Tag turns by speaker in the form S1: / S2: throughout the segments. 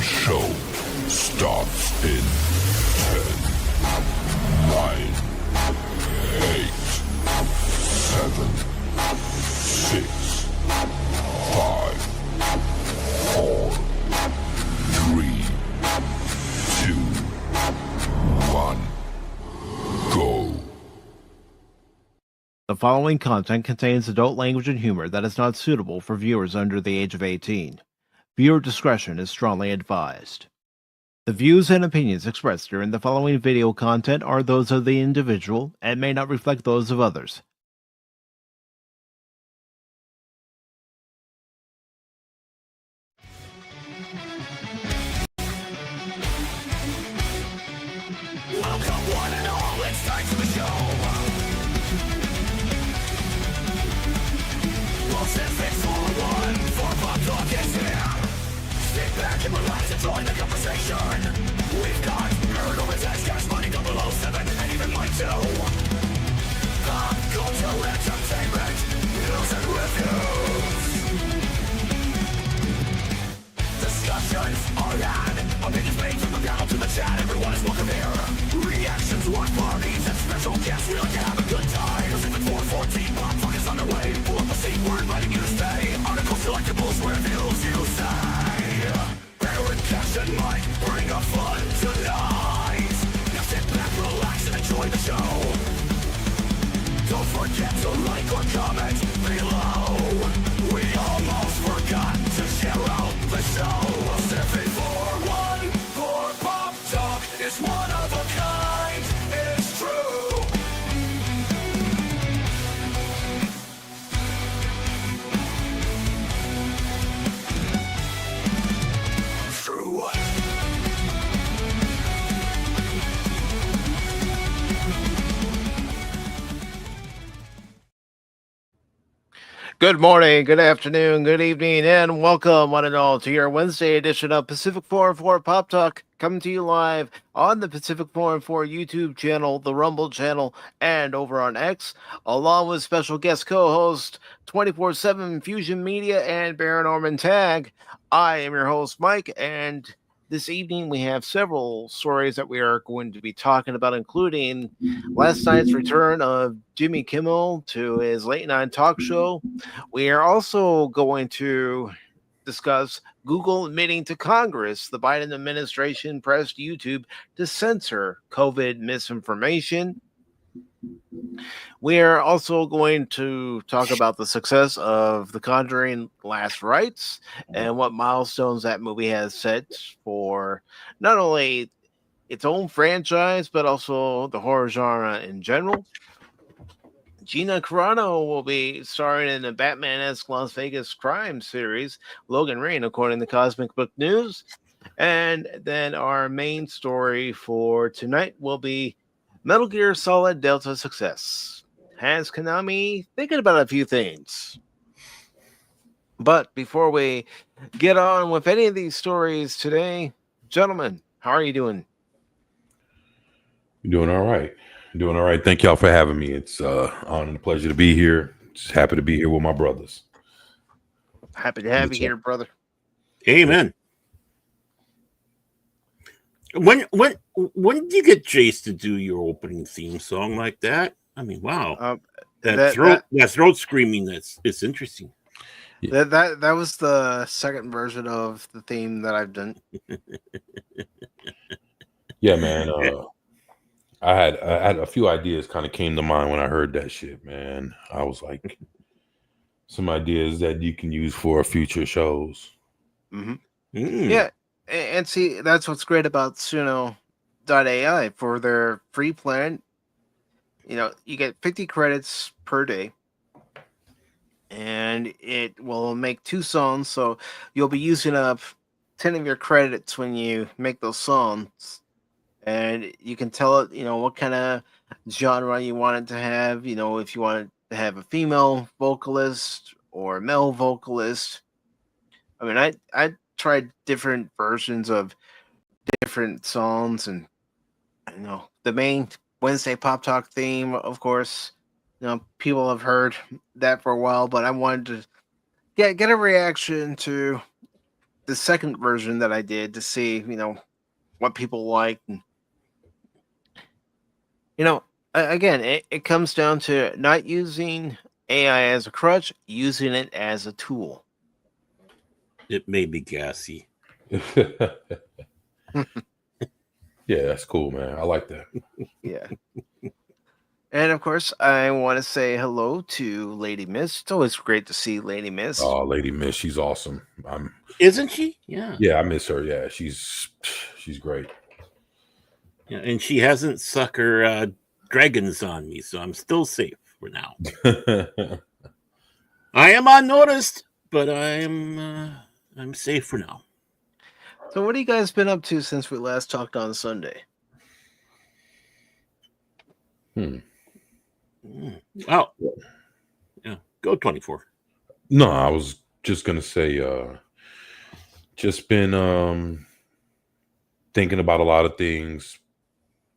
S1: The show starts in 10, 9, 8, 7, 6, 5, 4, 3, 2, 1, go.
S2: The following content contains adult language and humor that is not suitable for viewers under the age of 18. Viewer discretion is strongly advised. The views and opinions expressed during the following video content are those of the individual and may not reflect those of others.
S3: Welcome one and all, it's time for the show. Pacific414 Pop Talk is here. Sit back and relax and join the conversation. We've got nerd over text, cash money, 007, and even Mike 2. Pop culture entertainment, news and reviews. Discussions are had, opinions made from the panel to the chat. Everyone is welcome here. Reactions, watch parties, and special guests. We like to have a good time. Pacific414 Pop Talk is underway. Pull up a seat, we're inviting you to stay. Articles, selectables, reviews, you say. Aaron, Cash, and Mike bring a fun tonight. Now sit back, relax, and enjoy the show. Don't forget to like or comment below. We almost forgot to share out the show. Pacific414 Pop Talk is one of a kind. It's true. True.
S2: Good morning, good afternoon, good evening, and welcome one and all to your Wednesday edition of Pacific414 Pop Talk, coming to you live on the Pacific414 YouTube channel, the Rumble channel, and over on X, along with special guest co-host 24/7 Fusion Media and Baron Orman Tagge. I am your host, Mike, and this evening we have several stories that we are going to be talking about, including last night's return of Jimmy Kimmel to his late night talk show. We are also going to discuss Google admitting to Congress the Biden administration pressed YouTube to censor COVID misinformation. We are also going to talk about the success of the Conjuring Last Rites and what milestones that movie has set for not only its own franchise, but also the horror genre in general. Gina Carano will be starring in the Batman-esque Las Vegas crime series, Logan Reign, according to Cosmic Book News. And then our main story for tonight will be Metal Gear Solid Delta success. Has Konami thinking about a few things? But before we get on with any of these stories today, gentlemen, how are you doing?
S4: Doing all right. Doing all right. Thank y'all for having me. It's honor and a pleasure to be here. Just happy to be here with my brothers.
S2: Happy to have you here, brother.
S5: Amen. When did you get Jace to do your opening theme song like that? I mean, wow. That throat screaming, it's interesting.
S2: That was the second version of the theme that I've done.
S4: Yeah, man. I had a few ideas kind of came to mind when I heard that shit, man. I was like, some ideas that you can use for future shows.
S2: Mm-hmm. Yeah, and see, that's what's great about Suno.ai for their free plan. You know, you get 50 credits per day, and it will make 2 songs, so you'll be using up 10 of your credits when you make those songs. And you can tell it, what kind of genre you want it to have, if you want it to have a female vocalist or a male vocalist. I mean, I tried different versions of different songs, and the main Wednesday Pop Talk theme, of course, people have heard that for a while, but I wanted to get a reaction to the second version that I did to see, what people like. And, again, it comes down to not using AI as a crutch, using it as a tool.
S5: It made me gassy.
S4: Yeah, that's cool, man. I like that.
S2: Yeah. And of course, I want to say hello to Lady Miss. It's always great to see Lady Miss.
S4: Oh, Lady Miss, she's awesome.
S5: Isn't she? Yeah.
S4: Yeah, I miss her. Yeah, she's great.
S5: Yeah, and she hasn't sucked her dragons on me, so I'm still safe for now. I am unnoticed, but I'm safe for now.
S2: So, what have you guys been up to since we last talked on Sunday?
S5: Oh, yeah. Go 24.
S4: No, I was just gonna say, just been thinking about a lot of things,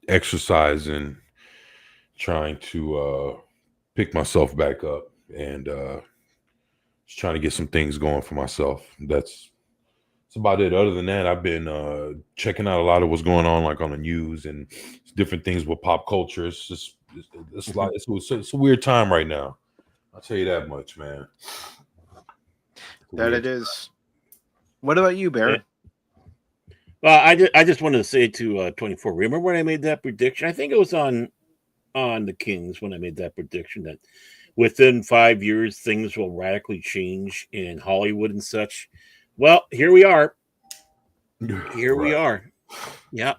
S4: exercising, trying to pick myself back up, and just trying to get some things going for myself. That's about it. Other than that, I've been checking out a lot of what's going on, like on the news and different things with pop culture. It's just it's a weird time right now. I'll tell you that much, man.
S2: That it is. What about you, Baron?
S5: Well, I just wanted to say to 24. Remember when I made that prediction? I think it was on the Kings when I made that prediction that within 5 years things will radically change in Hollywood and such. Well, here we are. Here we are. Yeah.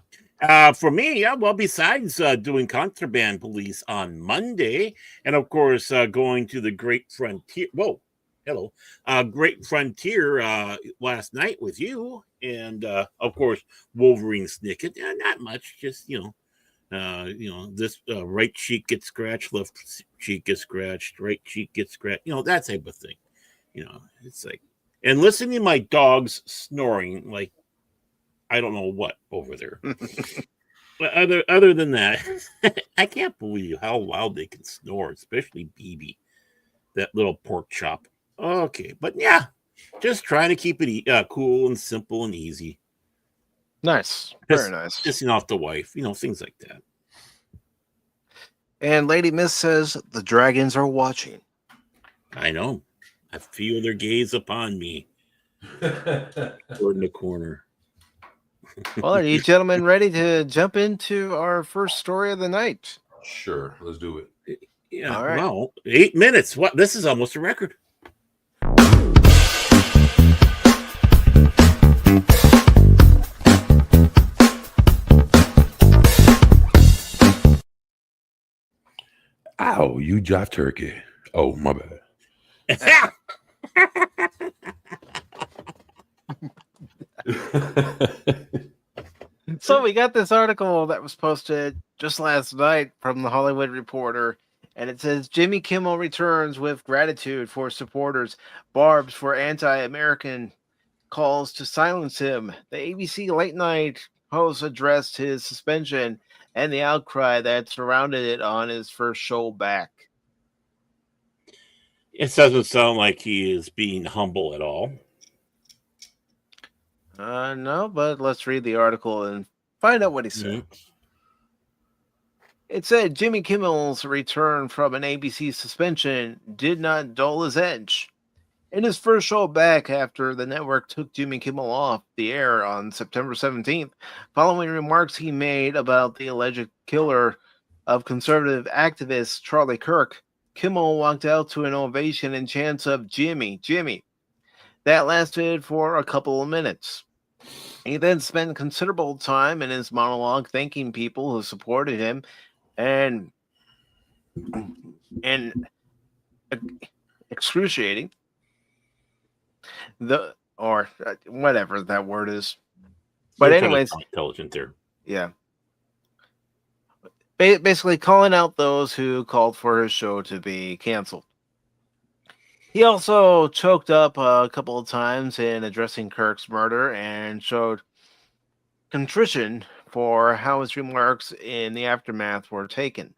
S5: For me, yeah. Well, besides doing Contraband Police on Monday, and of course going to the Great Frontier. Whoa. Hello, Great Frontier last night with you, and of course Wolverine Snicket. Not much, just this right cheek gets scratched, left cheek gets scratched, right cheek gets scratched. That type of thing. It's like, and listening to my dogs snoring like I don't know what over there. But other than that, I can't believe how loud they can snore, especially BB, that little pork chop. Okay, but yeah, just trying to keep it cool and simple and easy.
S2: Nice, very nice.
S5: Pissing off the wife, things like that.
S2: And Lady Miss says the dragons are watching.
S5: I know. I feel their gaze upon me. Or in the corner.
S2: Well, are you gentlemen ready to jump into our first story of the night?
S4: Sure, let's do it.
S5: Yeah.
S2: All right.
S5: Wow, 8 minutes. What? This is almost a record.
S4: Ow, you jive turkey. Oh, my bad.
S2: So we got this article that was posted just last night from the Hollywood Reporter, and it says Jimmy Kimmel returns with gratitude for supporters, barbs for anti-American calls to silence him. The ABC late night host addressed his suspension and the outcry that surrounded it on his first show back.
S5: It doesn't sound like he is being humble at all.
S2: No, but let's read the article and find out what he said. Mm-hmm. It said Jimmy Kimmel's return from an ABC suspension did not dull his edge. In his first show back after the network took Jimmy Kimmel off the air on September 17th, following remarks he made about the alleged killer of conservative activist Charlie Kirk, Kimmel walked out to an ovation and chants of "Jimmy, Jimmy." That lasted for a couple of minutes. He then spent considerable time in his monologue thanking people who supported him and excruciating or whatever that word is. But anyways,
S5: intelligent there.
S2: Yeah. Basically calling out those who called for his show to be canceled. He also choked up a couple of times in addressing Kirk's murder and showed contrition for how his remarks in the aftermath were taken.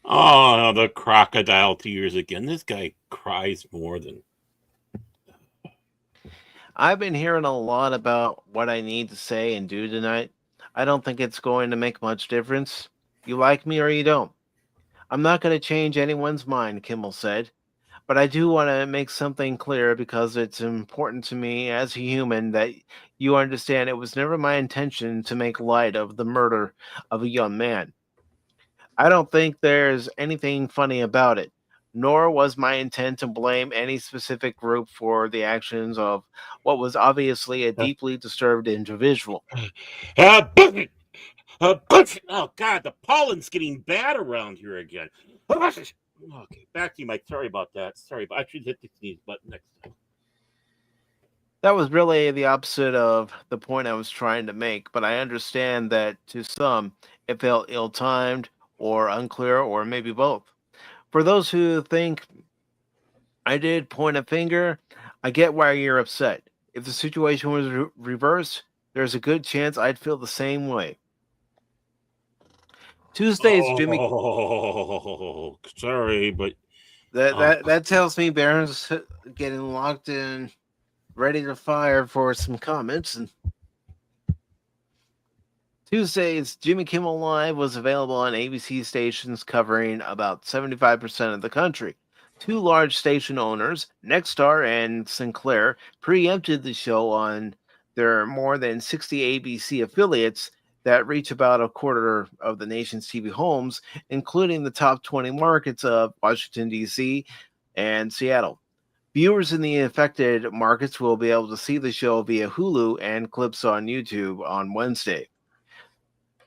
S5: Oh, the crocodile tears again. This guy cries more than...
S2: I've been hearing a lot about what I need to say and do tonight. I don't think it's going to make much difference. You like me or you don't. I'm not going to change anyone's mind, Kimmel said. But I do want to make something clear because it's important to me as a human that you understand it was never my intention to make light of the murder of a young man. I don't think there's anything funny about it, nor was my intent to blame any specific group for the actions of what was obviously a deeply disturbed individual.
S5: Buffett! Oh, God, the pollen's getting bad around here again. Okay, back to you, Mike. Sorry about that. Sorry, but I should hit the sneeze button next time.
S2: That was really the opposite of the point I was trying to make, but I understand that to some it felt ill timed or unclear or maybe both. For those who think I did point a finger, I get why you're upset. If the situation was reversed, there's a good chance I'd feel the same way. Tuesday's Jimmy.
S5: Oh, sorry, but
S2: That tells me Baron's getting locked in, ready to fire for some comments. And Tuesday's Jimmy Kimmel Live was available on ABC stations covering about 75% of the country. Two large station owners, Nexstar and Sinclair, preempted the show on their more than 60 ABC affiliates that reach about a quarter of the nation's TV homes, including the top 20 markets of Washington, D.C. and Seattle. Viewers in the affected markets will be able to see the show via Hulu and clips on YouTube on Wednesday.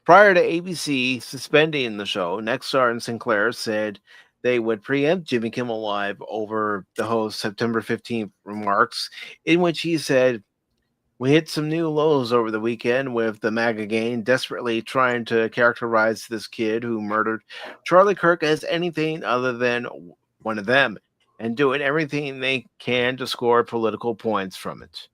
S2: Prior to ABC suspending the show, Nexstar and Sinclair said they would preempt Jimmy Kimmel Live over the host's September 15th remarks, in which he said, "We hit some new lows over the weekend with the MAGA gang desperately trying to characterize this kid who murdered Charlie Kirk as anything other than one of them, and doing everything they can to score political points from it."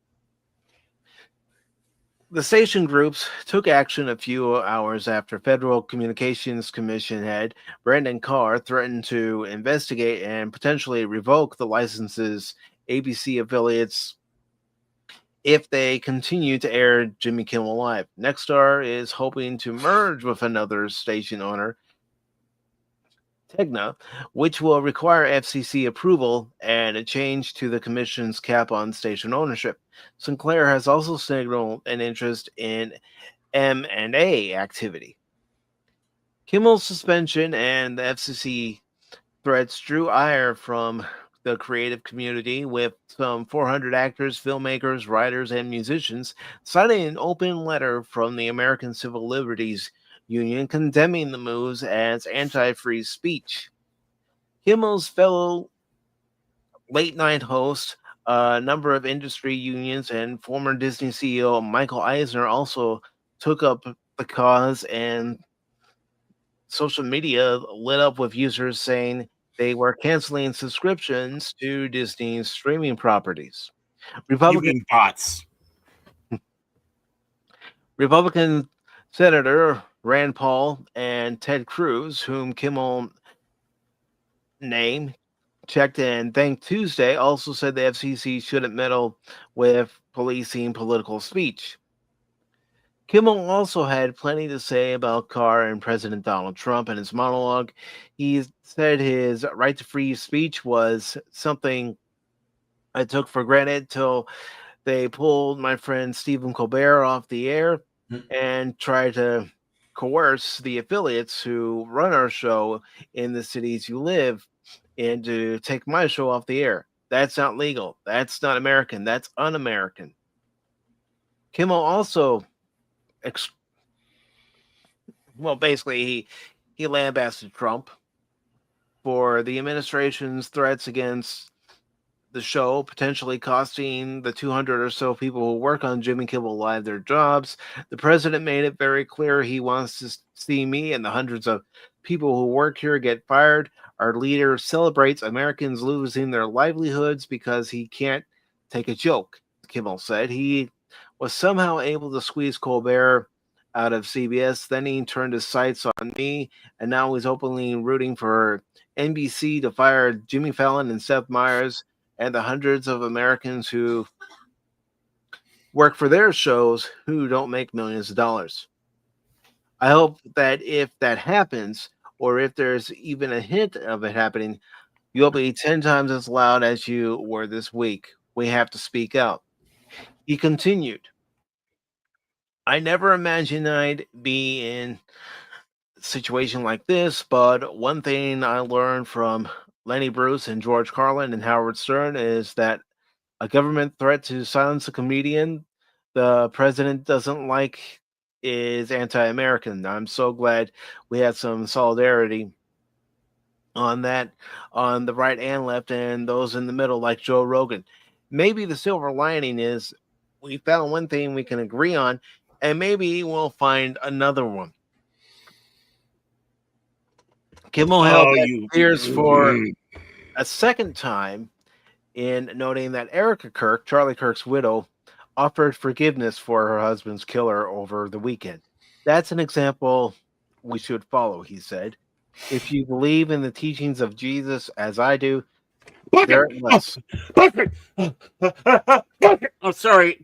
S2: The station groups took action a few hours after Federal Communications Commission head Brandon Carr threatened to investigate and potentially revoke the licenses ABC affiliates if they continue to air Jimmy Kimmel Live. Nexstar is hoping to merge with another station owner, Tegna, which will require FCC approval and a change to the commission's cap on station ownership. Sinclair has also signaled an interest in M&A activity. Kimmel's suspension and the FCC threats drew ire from the creative community, with some 400 actors, filmmakers, writers, and musicians signing an open letter from the American Civil Liberties Union condemning the moves as anti-free speech. Kimmel's fellow late-night host, a number of industry unions, and former Disney CEO Michael Eisner also took up the cause, and social media lit up with users saying they were canceling subscriptions to Disney's streaming properties.
S5: you
S2: Republican
S5: mean bots?
S2: Republican Senator Rand Paul and Ted Cruz, whom Kimmel named, checked and thanked Tuesday, also said the FCC shouldn't meddle with policing political speech. Kimmel also had plenty to say about Carr and President Donald Trump in his monologue. He said his right to free speech was something I took for granted till they pulled my friend Stephen Colbert off the air and tried to coerce the affiliates who run our show in the cities you live in to take my show off the air. That's not legal. That's not American. That's un-American. Kimmel also basically he lambasted Trump for the administration's threats against the show, potentially costing the 200 or so people who work on Jimmy Kimmel Live their jobs. The president made it very clear he wants to see me and the hundreds of people who work here get fired. Our leader celebrates Americans losing their livelihoods because he can't take a joke, Kimmel said. He was somehow able to squeeze Colbert out of CBS. Then he turned his sights on me, and now he's openly rooting for NBC to fire Jimmy Fallon and Seth Meyers and the hundreds of Americans who work for their shows who don't make millions of dollars. I hope that if that happens, or if there's even a hint of it happening, you'll be 10 times as loud as you were this week. We have to speak out. He continued, I never imagined I'd be in a situation like this, but one thing I learned from Lenny Bruce and George Carlin and Howard Stern is that a government threat to silence a comedian the president doesn't like is anti American. I'm so glad we had some solidarity on that on the right and left and those in the middle like Joe Rogan. Maybe the silver lining is we found one thing we can agree on and maybe we'll find another one. Kimmel held
S5: Oh,
S2: that
S5: you.
S2: fears for a second time in noting that Erica Kirk, Charlie Kirk's widow, offered forgiveness for her husband's killer over the weekend. That's an example we should follow, he said. If you believe in the teachings of Jesus as I do,
S5: Bucket!
S2: there it was.
S5: Bucket! Bucket! Oh, sorry.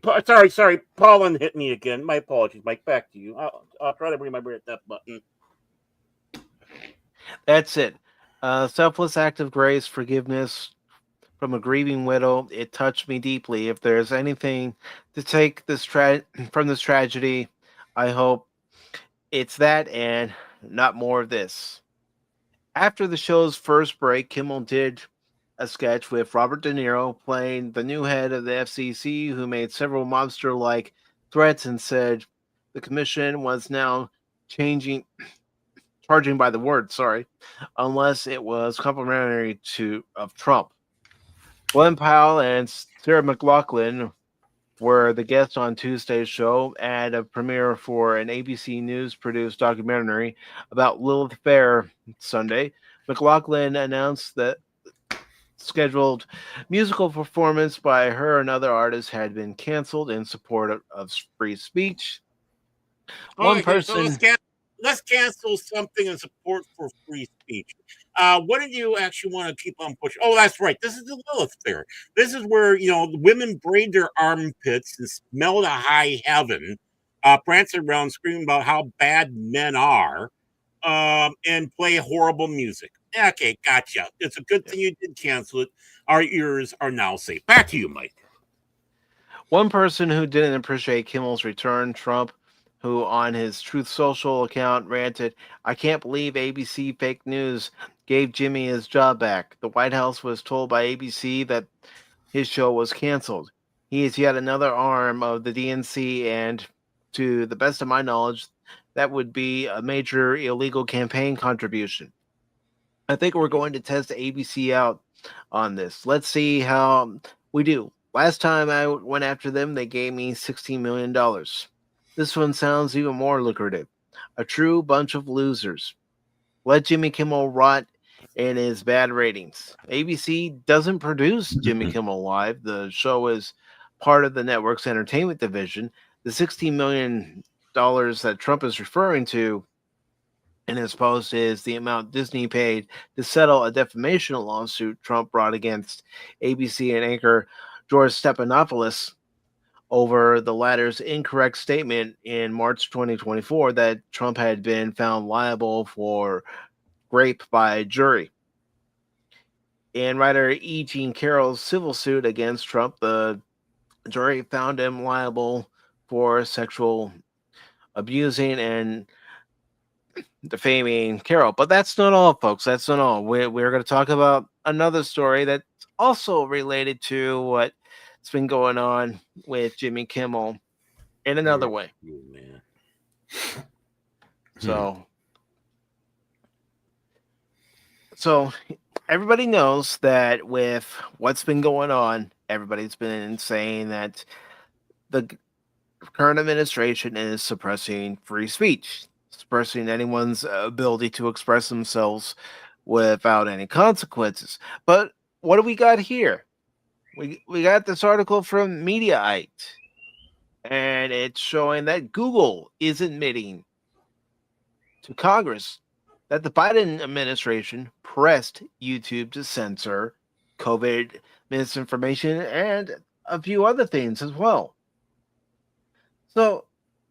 S5: Pollen hit me again. My apologies, Mike. Back to you. I'll try to remember at that button.
S2: That's it. Selfless act of grace, forgiveness from a grieving widow. It touched me deeply. If there's anything to take this from this tragedy, I hope it's that and not more of this. After the show's first break, Kimmel did a sketch with Robert De Niro playing the new head of the FCC, who made several mobster like threats and said the commission was now changing, charging by the word, unless it was complimentary of Trump. Glenn Powell and Sarah McLachlan were the guests on Tuesday's show at a premiere for an ABC News produced documentary about Lilith Fair Sunday. McLachlan announced that scheduled musical performance by her and other artists had been canceled in support of free speech. One person.
S5: So let's cancel something in support for free speech. What did you actually want to keep on pushing? Oh, that's right. This is the Lilith Fair. This is where the women braid their armpits and smell to high heaven, prance around screaming about how bad men are, and play horrible music. Okay, gotcha. It's a good thing you did cancel it. Our ears are now safe. Back to you, Mike.
S2: One person who didn't appreciate Kimmel's return, Trump, who on his Truth Social account ranted, I can't believe ABC fake news gave Jimmy his job back. The White House was told by ABC that his show was canceled. He is yet another arm of the DNC, and to the best of my knowledge, that would be a major illegal campaign contribution. I think we're going to test ABC out on this. Let's see how we do. Last time I went after them, they gave me $16 million. This one sounds even more lucrative. A true bunch of losers. Let Jimmy Kimmel rot in his bad ratings. ABC doesn't produce Jimmy Kimmel Live. The show is part of the network's entertainment division. The $16 million that Trump is referring to in his post is the amount Disney paid to settle a defamation lawsuit Trump brought against ABC and anchor George Stephanopoulos over the latter's incorrect statement in March 2024 that Trump had been found liable for rape by a jury. In writer E. Jean Carroll's civil suit against Trump, the jury found him liable for sexual abusing and defaming Carroll. But that's not all, folks. That's not all. We're going to talk about another story that's also related to what's been going on with Jimmy Kimmel in another way.
S5: Oh, man.
S2: So everybody knows that with what's been going on, everybody's been saying that the current administration is suppressing free speech, suppressing anyone's ability to express themselves without any consequences. But what do we got here? We got this article from Mediaite, and it's showing that Google is admitting to Congress that the Biden administration pressed YouTube to censor COVID misinformation and a few other things as well. So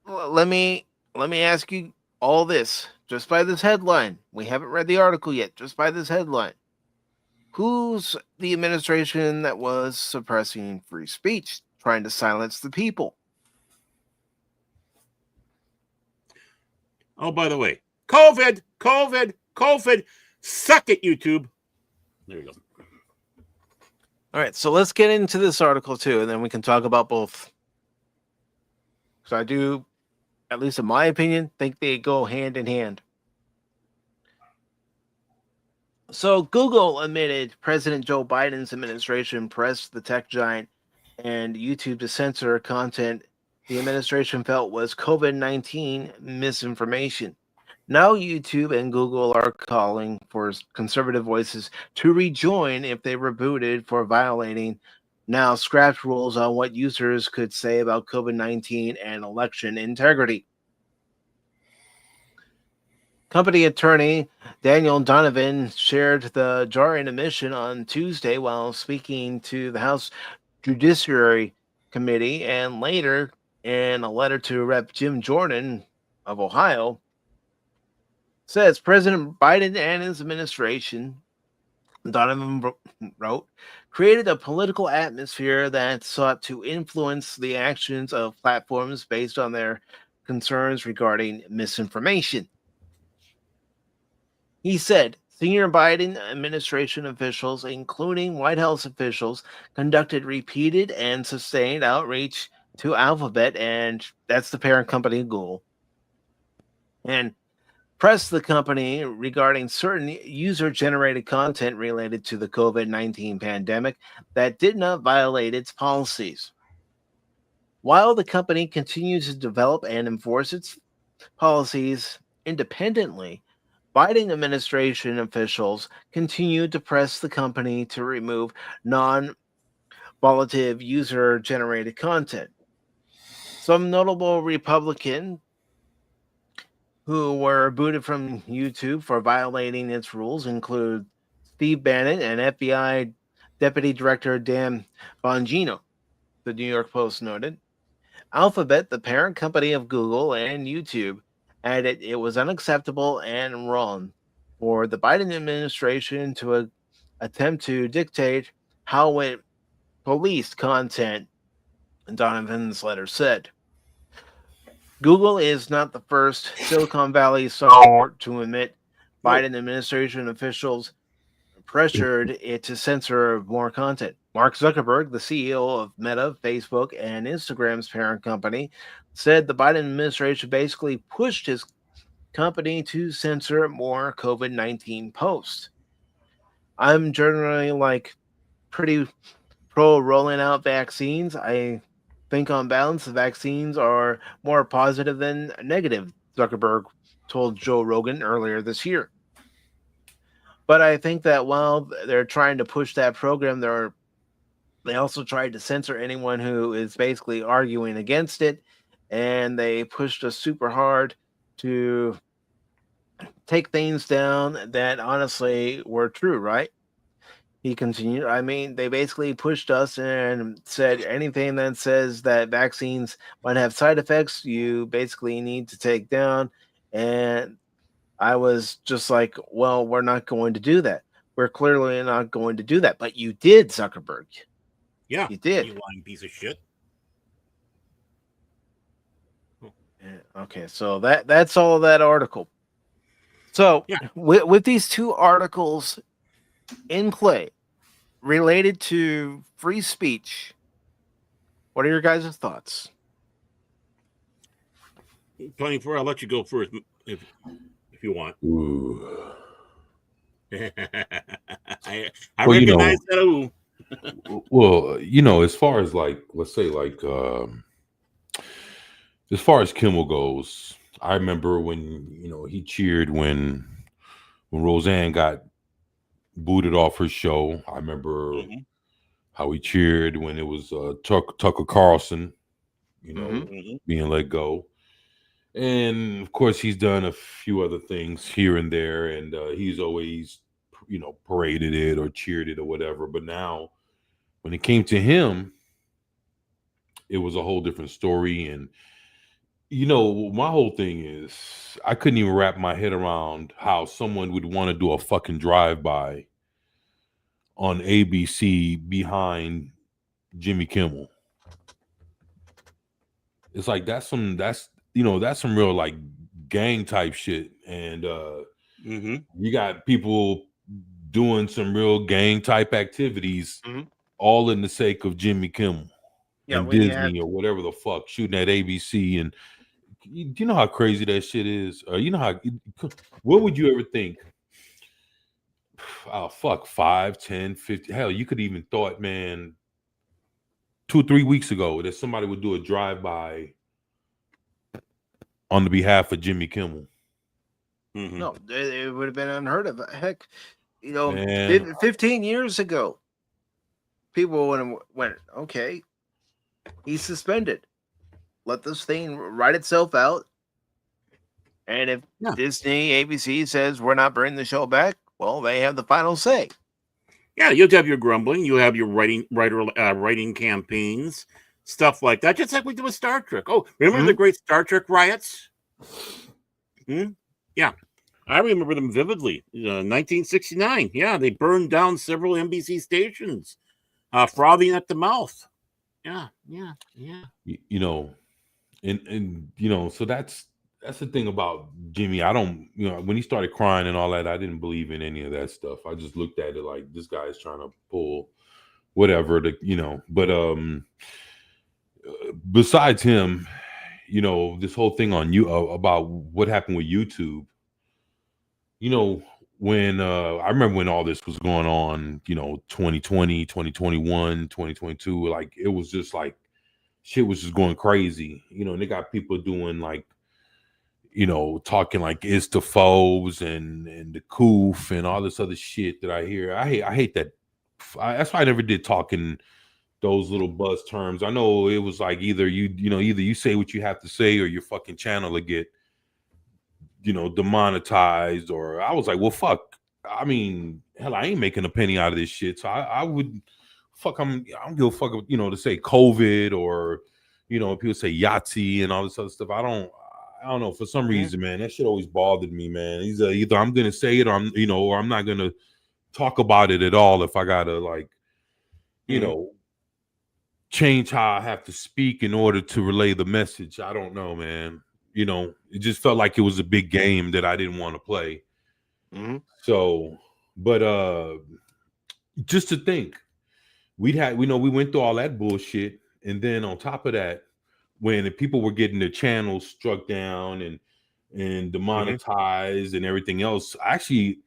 S2: let me ask you all this just by this headline. We haven't read the article yet. Just by this headline, who's the administration that was suppressing free speech, trying to silence the people?
S5: Oh, by the way, COVID, COVID, COVID. Suck it, YouTube. There you go.
S2: All right, so let's get into this article too, and then we can talk about both. So I do, at least in my opinion, think they go hand in hand. So Google admitted President Joe Biden's administration pressed the tech giant and YouTube to censor content the administration felt was COVID-19 misinformation. Now YouTube and Google are calling for conservative voices to rejoin if they were booted for violating now scrapped rules on what users could say about COVID-19 and election integrity. Company attorney Daniel Donovan shared the jarring admission on Tuesday while speaking to the House Judiciary Committee, and later in a letter to Rep. Jim Jordan of Ohio, says President Biden and his administration, Donovan wrote, created a political atmosphere that sought to influence the actions of platforms based on their concerns regarding misinformation. He said senior Biden administration officials, including White House officials, conducted repeated and sustained outreach to Alphabet, and that's the parent company Google, and pressed the company regarding certain user-generated content related to the COVID-19 pandemic that did not violate its policies. While the company continues to develop and enforce its policies independently, Biden administration officials continued to press the company to remove non-volatile user-generated content. Some notable Republicans who were booted from YouTube for violating its rules include Steve Bannon and FBI Deputy Director Dan Bongino, the New York Post noted. Alphabet, the parent company of Google and YouTube, added it was unacceptable and wrong for the Biden administration to attempt to dictate how it policed content, Donovan's letter said. Google is not the first Silicon Valley stalwart to admit Biden administration officials pressured it to censor more content. Mark Zuckerberg, the CEO of Meta, Facebook, and Instagram's parent company, said the Biden administration basically pushed his company to censor more COVID-19 posts. I'm generally pretty pro rolling out vaccines. I think on balance the vaccines are more positive than negative, Zuckerberg told Joe Rogan earlier this year. But I think that while they're trying to push that program, they also tried to censor anyone who is basically arguing against it, and they pushed us super hard to take things down that honestly were true, right? He continued, I mean, they basically pushed us and said anything that says that vaccines might have side effects, you basically need to take down. And I was just like, well, we're not going to do that. We're clearly not going to do that. But you did, Zuckerberg.
S5: Yeah,
S2: You did.
S5: You lying piece of shit.
S2: Okay, so that's all that article. So
S5: Yeah.
S2: with these two articles in play related to free speech, what are your guys' thoughts?
S5: 24. I'll let you go first if you want.
S4: Ooh.
S5: I
S4: Well,
S5: recognize that. Ooh.
S4: Well, as far as let's say as far as Kimmel goes, I remember when he cheered when Roseanne got booted off her show. I remember how he cheered when it was Tucker Carlson, being let go. And of course, he's done a few other things here and there, and he's always, paraded it or cheered it or whatever. But now, when it came to him, it was a whole different story. And My whole thing is I couldn't even wrap my head around how someone would want to do a fucking drive-by on ABC behind Jimmy Kimmel. It's like that's some real like gang type shit. And you got people doing some real gang type activities all in the sake of Jimmy Kimmel and Disney or whatever the fuck, shooting at ABC. And you know how crazy that shit is? What would you ever think? Oh, fuck, 5, 10, 50. Hell, you could even thought, man, 2 or 3 weeks ago that somebody would do a drive-by on the behalf of Jimmy Kimmel.
S2: No, it would have been unheard of. Heck,
S4: Man.
S2: 15 years ago, people went, okay, he's suspended. Let this thing write itself out. And if Disney, ABC says we're not bringing the show back, well, they have the final say.
S5: Yeah, you'll have your grumbling. You have your writing campaigns, stuff like that. Just like we did with Star Trek. Oh, remember the great Star Trek riots? Yeah, I remember them vividly. 1969. Yeah, they burned down several NBC stations, frothing at the mouth. Yeah.
S4: So that's the thing about Jimmy. I don't, when he started crying and all that, I didn't believe in any of that stuff. I just looked at it like this guy is trying to pull whatever but besides him, this whole thing on you about what happened with YouTube, when I remember when all this was going on, 2020, 2021, 2022, like it was just like shit was just going crazy, and they got people doing like, talking like it's the foes and the coof and all this other shit that I hear. I hate that. That's why I never did talk in those little buzz terms. I know it was like either you say what you have to say or your fucking channel will get, demonetized. Or I was like, well, fuck. I mean, hell, I ain't making a penny out of this shit. So I would fuck. I don't give a fuck, to say COVID or, people say Yahtzee and all this other stuff. I don't know. For some reason, man, that shit always bothered me, man. Either I'm gonna say it or or I'm not gonna talk about it at all if I gotta like, change how I have to speak in order to relay the message. I don't know, man. It just felt like it was a big game that I didn't want to play. So, but just to think, we went through all that bullshit, and then on top of that, when people were getting their channels struck down and demonetized and everything else, actually,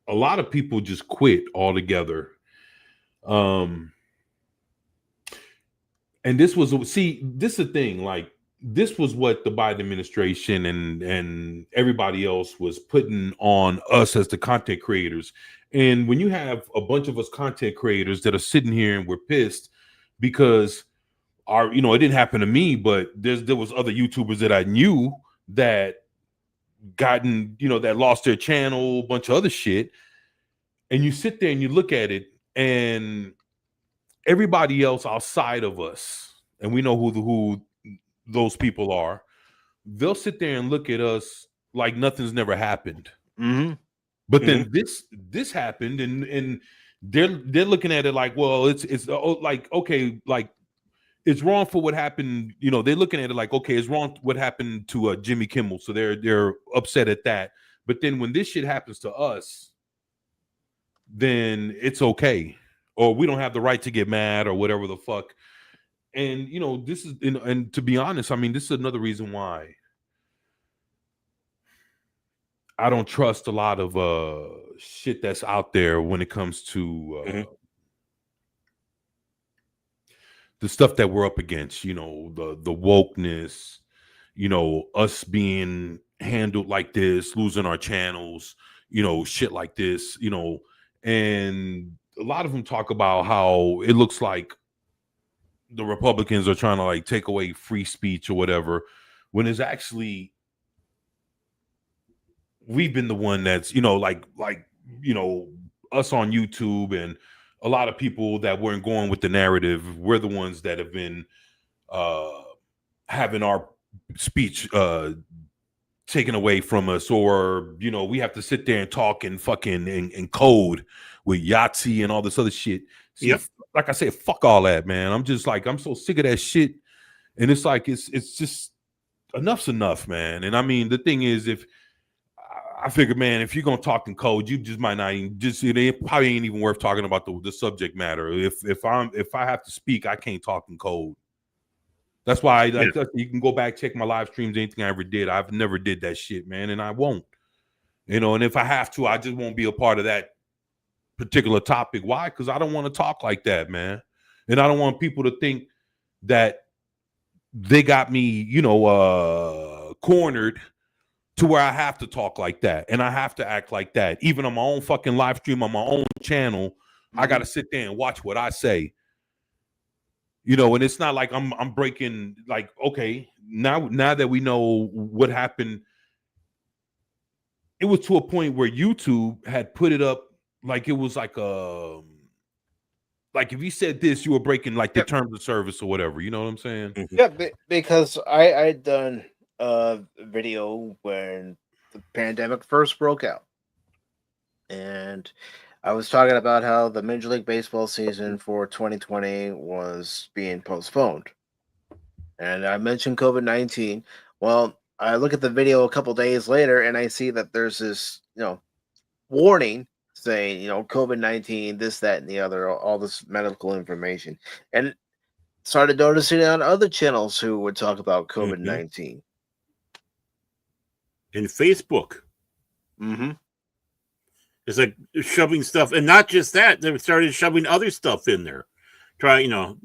S4: a lot of people just quit altogether. And this is the thing, like this was what the Biden administration and everybody else was putting on us as the content creators. And when you have a bunch of us content creators that are sitting here and we're pissed because it didn't happen to me, but there was other YouTubers that I knew that that lost their channel, a bunch of other shit. And you sit there and you look at it, and everybody else outside of us, and we know who those people are, they'll sit there and look at us like nothing's never happened. But then this happened, and they're looking at it like, well, it's like, okay, like it's wrong for what happened. They're looking at it like, okay, it's wrong what happened to Jimmy Kimmel, so they're upset at that. But then when this shit happens to us, then it's okay, or we don't have the right to get mad or whatever the fuck. And this is, and to be honest, I mean, this is another reason why I don't trust a lot of shit that's out there when it comes to the stuff that we're up against, the wokeness, us being handled like this, losing our channels, shit like this, and a lot of them talk about how it looks like the Republicans are trying to like take away free speech or whatever, when it's actually we've been the one that's, us on YouTube and a lot of people that weren't going with the narrative. We're the ones that have been having our speech taken away from us, or we have to sit there and talk and fucking and code with Yahtzee and all this other shit. See,
S5: Yep.
S4: like I said, fuck all that, man. I'm just like, I'm so sick of that shit. And it's like, it's just enough's enough, man. And I mean, the thing is, if I figure, man, if you're gonna talk in code, you just might not even it probably ain't even worth talking about the subject matter. If I have to speak, I can't talk in code. That's why you can go back, check my live streams, anything I ever did. I've never did that shit, man, and I won't. And if I have to, I just won't be a part of that particular topic. Why? Because I don't want to talk like that, man. And I don't want people to think that they got me, cornered to where I have to talk like that and I have to act like that. Even on my own fucking live stream, on my own channel, I got to sit there and watch what I say. And it's not like I'm breaking, like, okay, now that we know what happened, it was to a point where YouTube had put it up like it was like like if you said this, you were breaking like the terms of service or whatever. You know what I'm saying?
S5: Mm-hmm.
S2: Yeah, because I'd done a video when the pandemic first broke out, and I was talking about how the Major League Baseball season for 2020 was being postponed. And I mentioned COVID-19. Well, I look at the video a couple days later and I see that there's this, warning saying, COVID-19, this, that, and the other, all this medical information. And started noticing on other channels who would talk about COVID-19.
S5: In Facebook.
S2: Mm-hmm.
S5: It's like shoving stuff, and not just that, they started shoving other stuff in there. That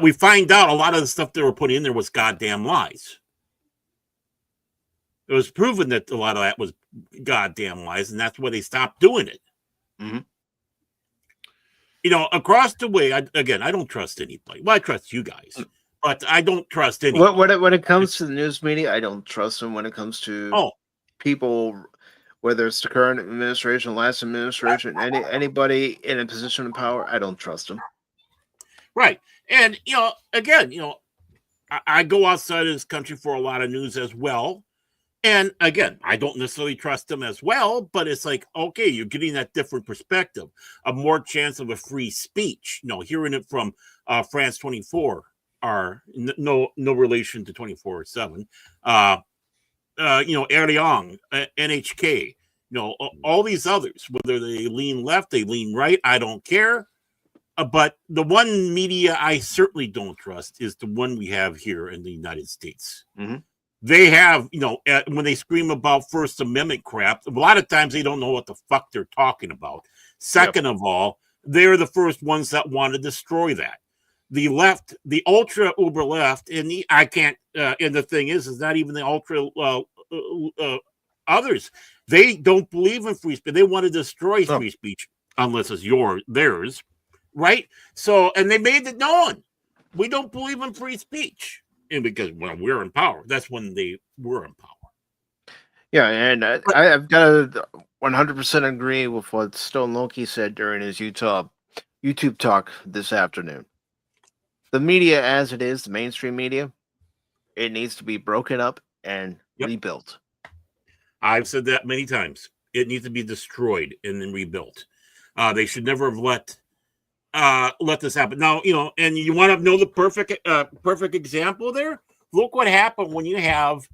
S5: we find out a lot of the stuff they were putting in there was goddamn lies. It was proven that a lot of that was goddamn lies, and that's why they stopped doing it.
S2: Mm-hmm.
S5: Across the way, I don't trust anybody. Well, I trust you guys, but I don't trust anybody.
S2: When it comes to the news media, I don't trust them. When it comes to people, whether it's the current administration, last administration, anybody in a position of power, I don't trust them.
S5: Right. And, I go outside of this country for a lot of news as well. And again, I don't necessarily trust them as well, but it's like, okay, you're getting that different perspective, a more chance of a free speech. Hearing it from France 24 are no relation to 24/7. Erliang, NHK, all these others, whether they lean left, they lean right, I don't care. But the one media I certainly don't trust is the one we have here in the United States.
S2: Mm-hmm.
S5: They have, when they scream about First Amendment crap, a lot of times they don't know what the fuck they're talking about. Second of all, they're the first ones that want to destroy that. The left, the ultra uber left, and and the thing is not even the ultra others. They don't believe in free speech. They want to destroy free speech unless it's theirs. Right? So, and they made it known. We don't believe in free speech. And because when we're in power, that's when they were in power.
S2: Yeah, and I've got to 100% agree with what Stone Loki said during his YouTube talk this afternoon. The media as it is, the mainstream media, it needs to be broken up and rebuilt.
S5: I've said that many times. It needs to be destroyed and then rebuilt. They should never have let this happen. Now, and you want to know the perfect example there? Look what happened when you have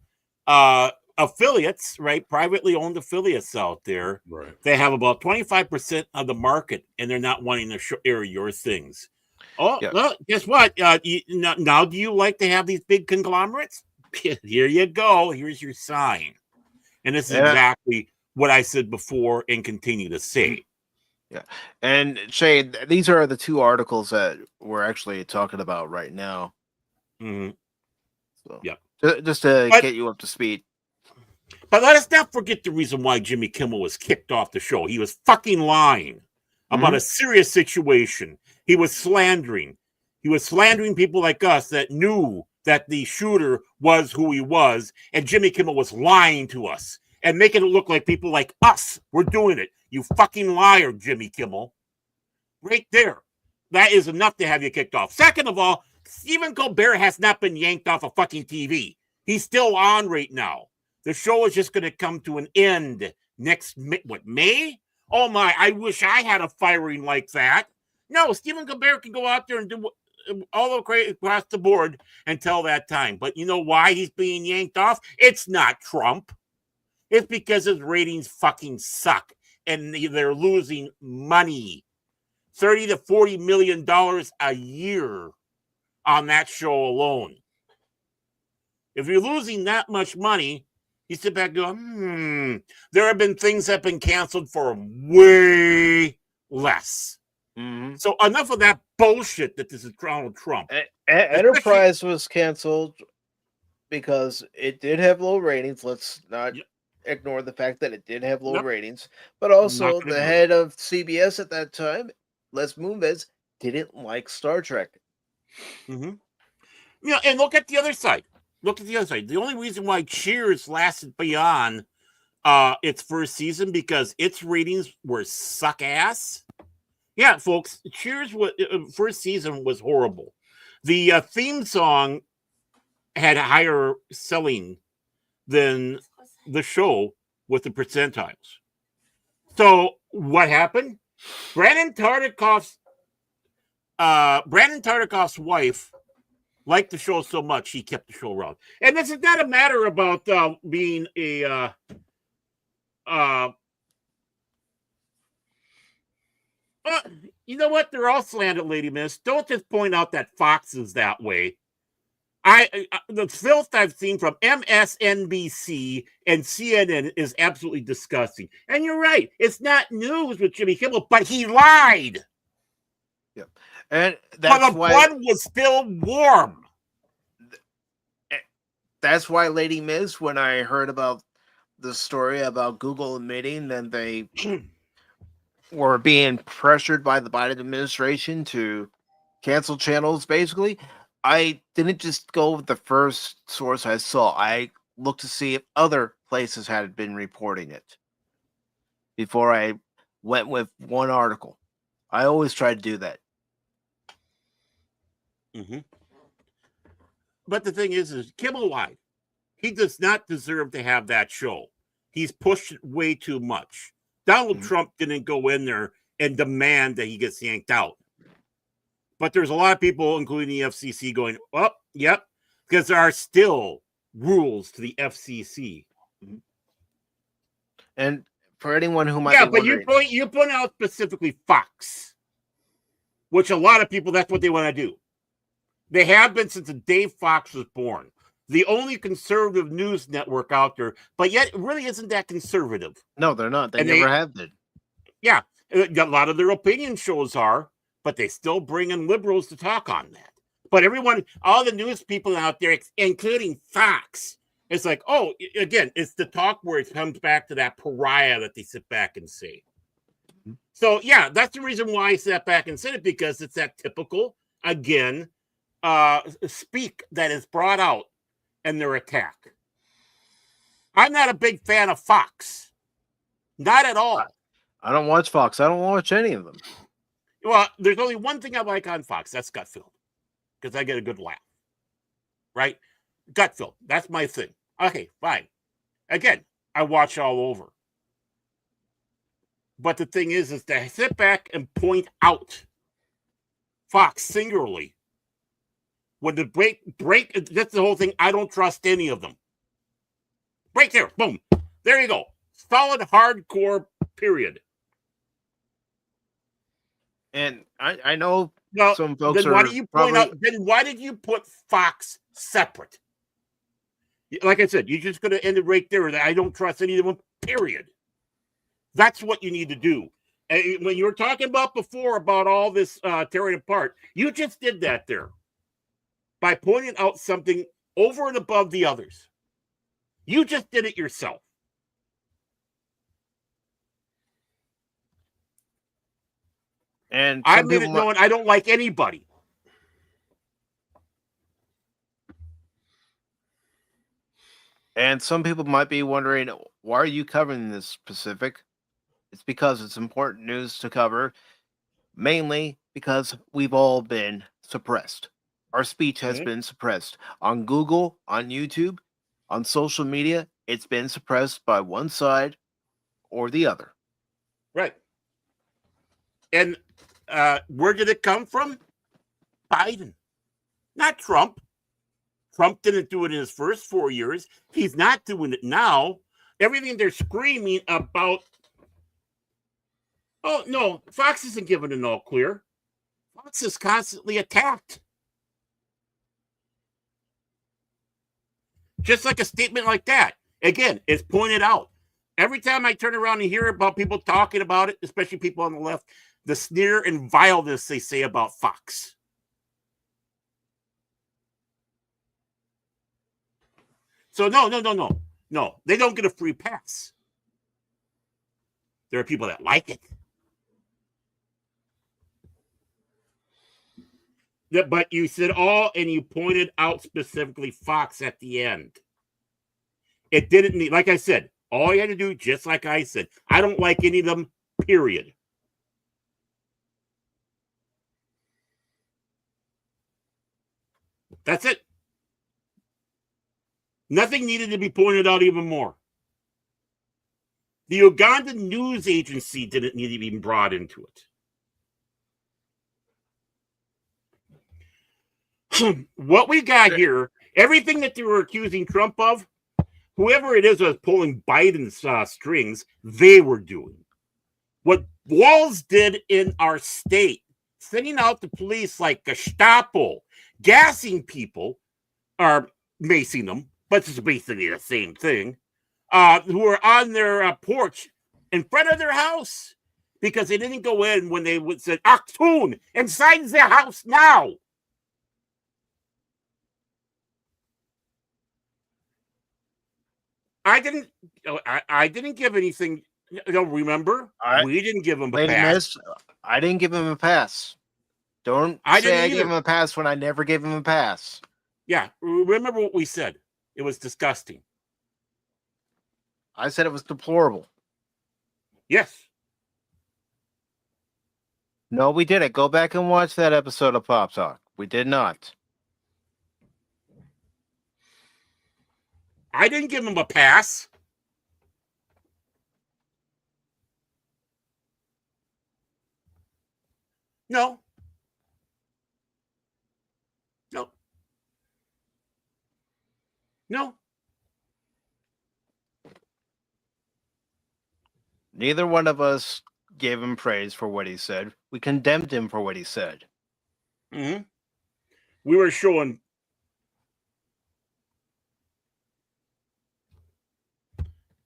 S5: affiliates, right? Privately owned affiliates out there.
S4: Right.
S5: They have about 25% of the market, and they're not wanting to air your things. Oh, well, guess what? Now, do you like to have these big conglomerates? Here you go. Here's your sign. And this is exactly what I said before and continue to say.
S2: Yeah. And Shay, these are the two articles that we're actually talking about right now.
S5: Mm-hmm.
S2: So, just to get you up to speed.
S5: But let us not forget the reason why Jimmy Kimmel was kicked off the show. He was fucking lying about a serious situation. He was slandering. He was slandering people like us that knew that the shooter was who he was, and Jimmy Kimmel was lying to us and making it look like people like us were doing it. You fucking liar, Jimmy Kimmel. Right there. That is enough to have you kicked off. Second of all, Stephen Colbert has not been yanked off of fucking TV. He's still on right now. The show is just going to come to an end next, May? Oh my, I wish I had a firing like that. No, Stephen Colbert can go out there and do all across the board until that time. But you know why he's being yanked off? It's not Trump. It's because his ratings fucking suck and they're losing money. $30 to $40 million a year on that show alone. If you're losing that much money, you sit back and go, there have been things that have been canceled for way less.
S2: Mm-hmm.
S5: So enough of that bullshit that this is Donald Trump.
S2: Enterprise was canceled because it did have low ratings. Let's not ignore the fact that it did have low ratings. But also, the head of CBS at that time, Les Moonves, didn't like Star Trek.
S5: Mm-hmm. You know, and look at the other side. The only reason why Cheers lasted beyond its first season because its ratings were suck ass. Yeah, folks, Cheers first season was horrible. The theme song had higher selling than the show with the percentiles. So what happened? Brandon Tartikoff's wife liked the show so much he kept the show around. And this is not a matter about being a you know what? They're all slanted, Lady Miss. Don't just point out that Fox is that way. The filth I've seen from MSNBC and CNN is absolutely disgusting. And you're right. It's not news with Jimmy Kimmel, but he lied.
S2: Yep. And that's
S5: but the blood was still warm.
S2: That's why, Lady Miss, when I heard about the story about Google admitting that they were being pressured by the Biden administration to cancel channels, basically, I didn't just go with the first source I saw. I looked to see if other places had been reporting it before I went with one article. I always try to do that.
S5: Mm-hmm. But the thing is Kimmel lied. He does not deserve to have that show. He's pushed it way too much. Donald Trump didn't go in there and demand that he gets yanked out. But there's a lot of people, including the FCC, going, oh, yep, because there are still rules to the FCC.
S2: And for anyone who might be wondering...
S5: but you point out specifically Fox, which a lot of people, that's what they want to do. They have been since the day Fox was born. The only conservative news network out there, but yet it really isn't that conservative.
S2: No, they're not. They never have been.
S5: Yeah, a lot of their opinion shows are, but they still bring in liberals to talk on that. But everyone, all the news people out there, including Fox, it's like, oh, again, it's the talk where it comes back to that pariah that they sit back and say. So, yeah, that's the reason why I sat back and said it, because it's that typical, again, speak that is brought out in their attack. I'm not a big fan of Fox. Not at all.
S2: I don't watch Fox. I don't watch any of them.
S5: Well, there's only one thing I like on Fox. That's Gutfeld. Because I get a good laugh. Right? Gutfeld. That's my thing. Okay, fine. Again, I watch all over. But the thing is to sit back and point out Fox singularly. When the break, that's the whole thing. I don't trust any of them. Right there. Boom. There you go. Solid, hardcore, period.
S2: And I know some folks
S5: then why do you point out? Then why did you put Fox separate? Like I said, you're just going to end it right there. I don't trust any of them, period. That's what you need to do. And when you were talking about before about all this tearing apart, you just did that there by pointing out something over and above the others. You just did it yourself.
S2: And
S5: I made it known I don't like anybody.
S2: And some people might be wondering, why are you covering this, Pacific? It's because it's important news to cover, mainly because we've all been suppressed. Our speech has been suppressed on Google, on YouTube, on social media. It's been suppressed by one side or the other.
S5: Right. And where did it come from? Biden, not Trump. Trump didn't do it in his first 4 years. He's not doing it now. Everything they're screaming about. Oh, no, Fox isn't given an all clear. Fox is constantly attacked. Just like a statement like that. Again, it's pointed out. Every time I turn around and hear about people talking about it, especially people on the left, the sneer and vileness they say about Fox. So no. They don't get a free pass. There are people that like it. But you said all, and you pointed out specifically Fox at the end. It didn't need, like I said, all you had to do, just like I said, I don't like any of them, period. That's it. Nothing needed to be pointed out even more. The Ugandan news agency didn't need to be brought into it. What we got here, everything that they were accusing Trump of, whoever it is was pulling Biden's strings, they were doing. What Walls did in our state, sending out the police like Gestapo, gassing people, or macing them, but it's basically the same thing, who are on their porch in front of their house because they didn't go in when they would say, Achtung, inside the house now. I didn't give anything. Don't remember? We didn't give him a pass.
S2: I didn't give him a pass. Don't say I gave him a pass when I never gave him a pass.
S5: Yeah, remember what we said. It was disgusting.
S2: I said it was deplorable.
S5: Yes.
S2: No, we didn't. Go back and watch that episode of Pop Talk. We did not.
S5: I didn't give him a pass. No.
S2: Neither one of us gave him praise for what he said. We condemned him for what he said.
S5: Mm-hmm. We were showing.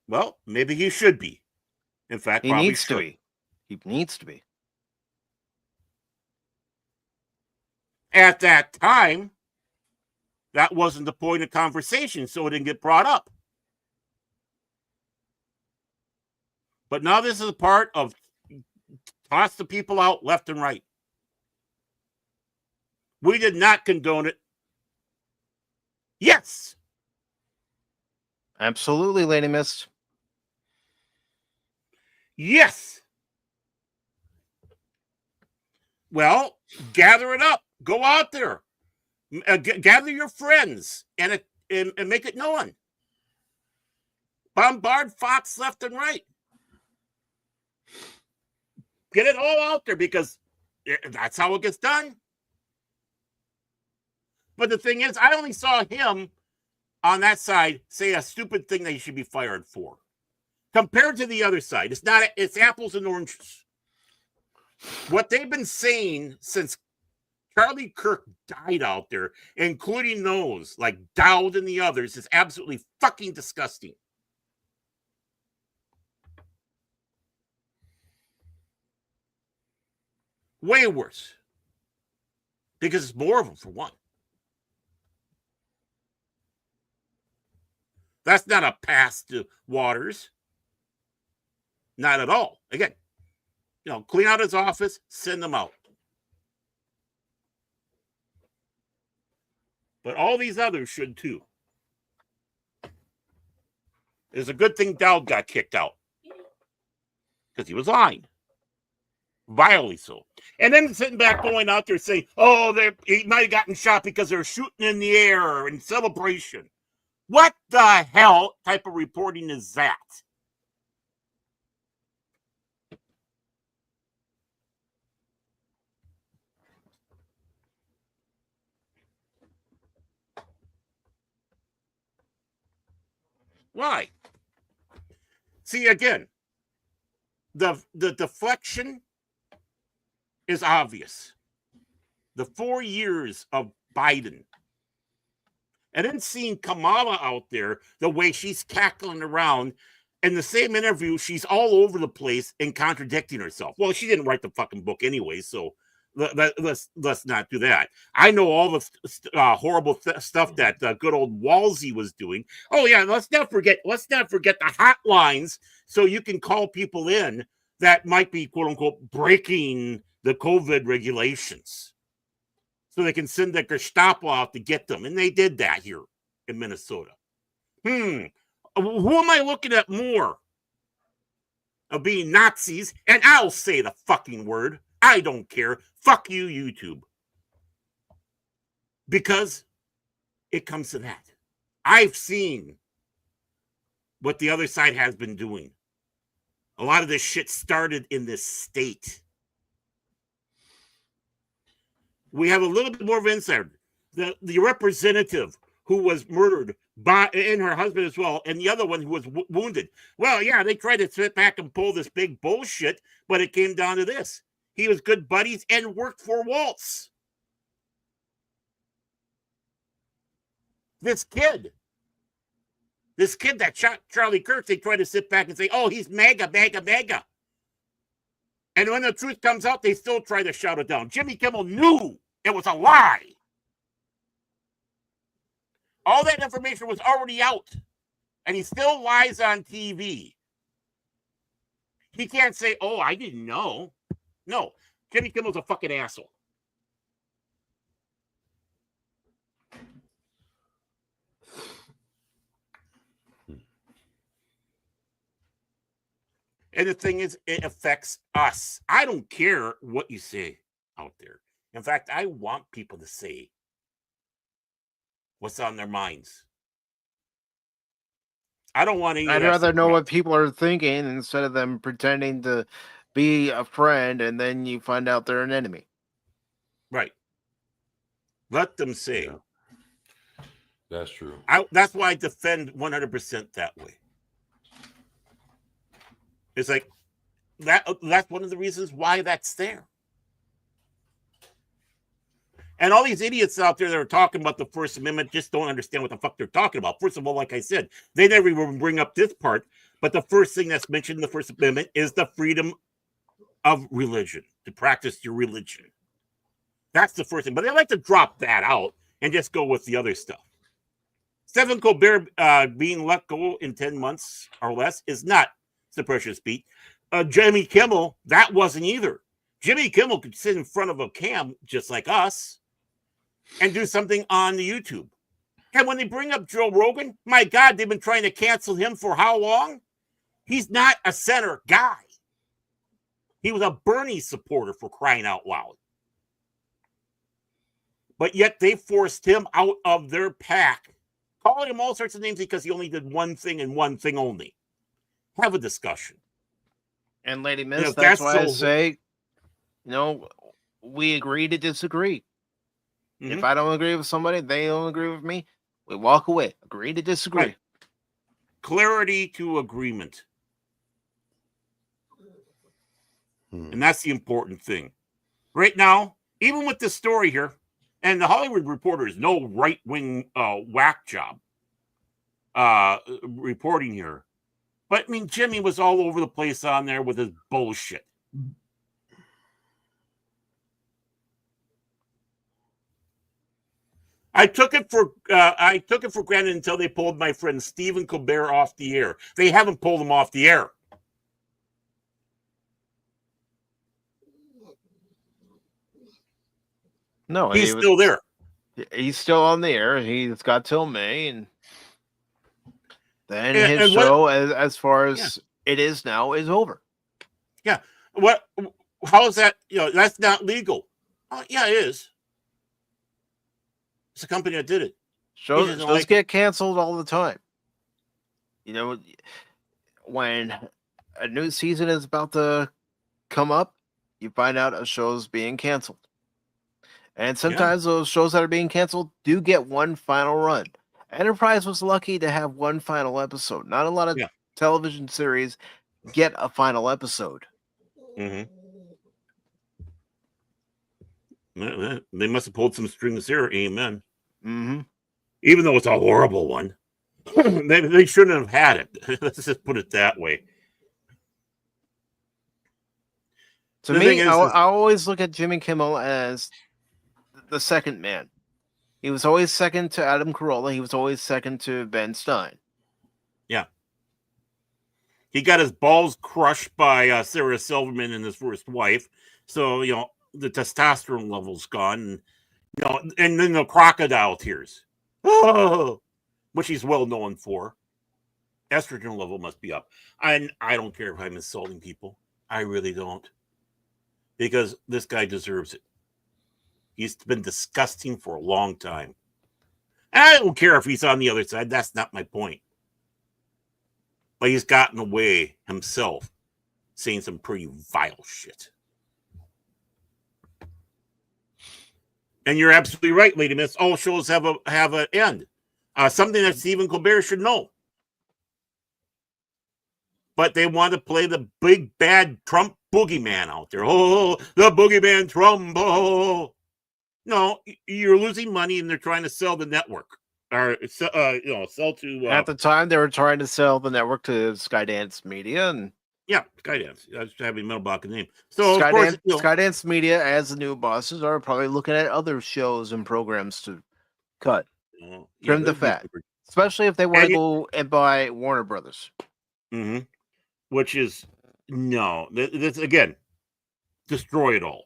S5: Well, maybe he should be. In fact,
S2: he needs to be. He needs to be.
S5: At that time, that wasn't the point of conversation, so it didn't get brought up. But now this is a part of toss the people out left and right. We did not condone it. Yes.
S2: Absolutely, Lady Mist.
S5: Yes. Well, gather it up. Go out there. Gather your friends and make it known. Bombard Fox left and right. Get it all out there because that's how it gets done. But the thing is, I only saw him on that side say a stupid thing that he should be fired for. Compared to the other side, it's apples and oranges. What they've been saying since Charlie Kirk died out there, including those like Dowd and the others, is absolutely fucking disgusting. Way worse. Because it's more of them, for one. That's not a pass to Waters. Not at all. Again, clean out his office, send them out. But all these others should too. It's a good thing Dowd got kicked out. Because he was lying. Vilely so. And then sitting back going out there saying, oh, he might have gotten shot because they're shooting in the air in celebration. What the hell type of reporting is that? Why? See, again, the deflection is obvious. The 4 years of Biden. And then seeing Kamala out there, the way she's cackling around, in the same interview, she's all over the place and contradicting herself. Well, she didn't write the fucking book anyway, so let's not do that. I know all the horrible stuff that good old Walsey was doing. Oh yeah, let's not forget the hotlines, so you can call people in that might be quote unquote breaking the COVID regulations, so they can send the Gestapo out to get them, and they did that here in Minnesota. Who am I looking at more of being Nazis? And I'll say the fucking word. I don't care. Fuck you, YouTube. Because it comes to that. I've seen what the other side has been doing. A lot of this shit started in this state. We have a little bit more of insight. The representative who was murdered and her husband as well, and the other one who was wounded. Well, yeah, they tried to sit back and pull this big bullshit, but it came down to this. He was good buddies and worked for Waltz. This kid that shot Charlie Kirk, they tried to sit back and say, oh, he's mega. And when the truth comes out, they still try to shout it down. Jimmy Kimmel knew it was a lie. All that information was already out, and he still lies on TV. He can't say, oh, I didn't know. No, Jimmy Kimmel's a fucking asshole. And the thing is, it affects us. I don't care what you say out there. In fact, I want people to say what's on their minds. I don't want any.
S2: I'd rather know what people are thinking instead of them pretending to be a friend and then you find out they're an enemy.
S5: Right. Let them say.
S4: Yeah. That's true.
S5: That's why I defend 100% that way. It's like that's one of the reasons why that's there. And all these idiots out there that are talking about the First Amendment just don't understand what the fuck they're talking about. First of all, like I said, they never even bring up this part. But the first thing that's mentioned in the First Amendment is the freedom of religion, to practice your religion. That's the first thing. But they like to drop that out and just go with the other stuff. Stephen Colbert being let go in 10 months or less is not suppression of speech. Jimmy Kimmel, that wasn't either. Jimmy Kimmel could sit in front of a cam just like us and do something on the YouTube. And when they bring up Joe Rogan, my God, they've been trying to cancel him for how long? He's not a center guy. He was a Bernie supporter, for crying out loud. But yet they forced him out of their pack, calling him all sorts of names because he only did one thing and one thing only. Have a discussion.
S2: And Lady Miss, that's why I say, we agree to disagree. Mm-hmm. If I don't agree with somebody, they don't agree with me, we walk away. Agree to disagree. Right.
S5: Clarity to agreement. And that's the important thing. Right now, even with this story here, and the Hollywood Reporter is no right-wing whack job reporting here. But, I mean, Jimmy was all over the place on there with his bullshit. I took it for granted until they pulled my friend Stephen Colbert off the air. They haven't pulled him off the air.
S2: No,
S5: he's still there.
S2: He's still on the air. He's got till May, and then his show, as far as it is now, is over.
S5: Yeah. how is that? That's not legal. Oh, yeah, it is. It's a company that did it.
S2: Shows get canceled all the time. When a new season is about to come up, you find out a show's being canceled. And sometimes those shows that are being canceled do get one final run. Enterprise was lucky to have one final episode. Not a lot of television series get a final episode.
S5: Mm-hmm. They must have pulled some strings here. Amen.
S2: Mm-hmm.
S5: Even though it's a horrible one, they shouldn't have had it. Let's just put it that way.
S2: To me, I always look at Jimmy Kimmel as the second man. He was always second to Adam Carolla. He was always second to Ben Stein.
S5: Yeah. He got his balls crushed by Sarah Silverman and his first wife. So, the testosterone level's gone. And then the crocodile tears. Oh, which he's well known for. Estrogen level must be up. And I don't care if I'm insulting people. I really don't. Because this guy deserves it. He's been disgusting for a long time. And I don't care if he's on the other side. That's not my point. But he's gotten away himself saying some pretty vile shit. And you're absolutely right, Lady Miss. All shows have an end. Something that Stephen Colbert should know. But they want to play the big bad Trump boogeyman out there. Oh, the boogeyman Trump. Oh. No, you're losing money, and they're trying to sell the network, or sell to.
S2: At the time, they were trying to sell the network to Skydance Media, and
S5: Skydance. I was having Metalbach name. So
S2: Skydance Media, as the new bosses, are probably looking at other shows and programs to cut, trim the fat, especially if they want to go and buy Warner Brothers.
S5: Mm-hmm. Which is that's again, destroy it all.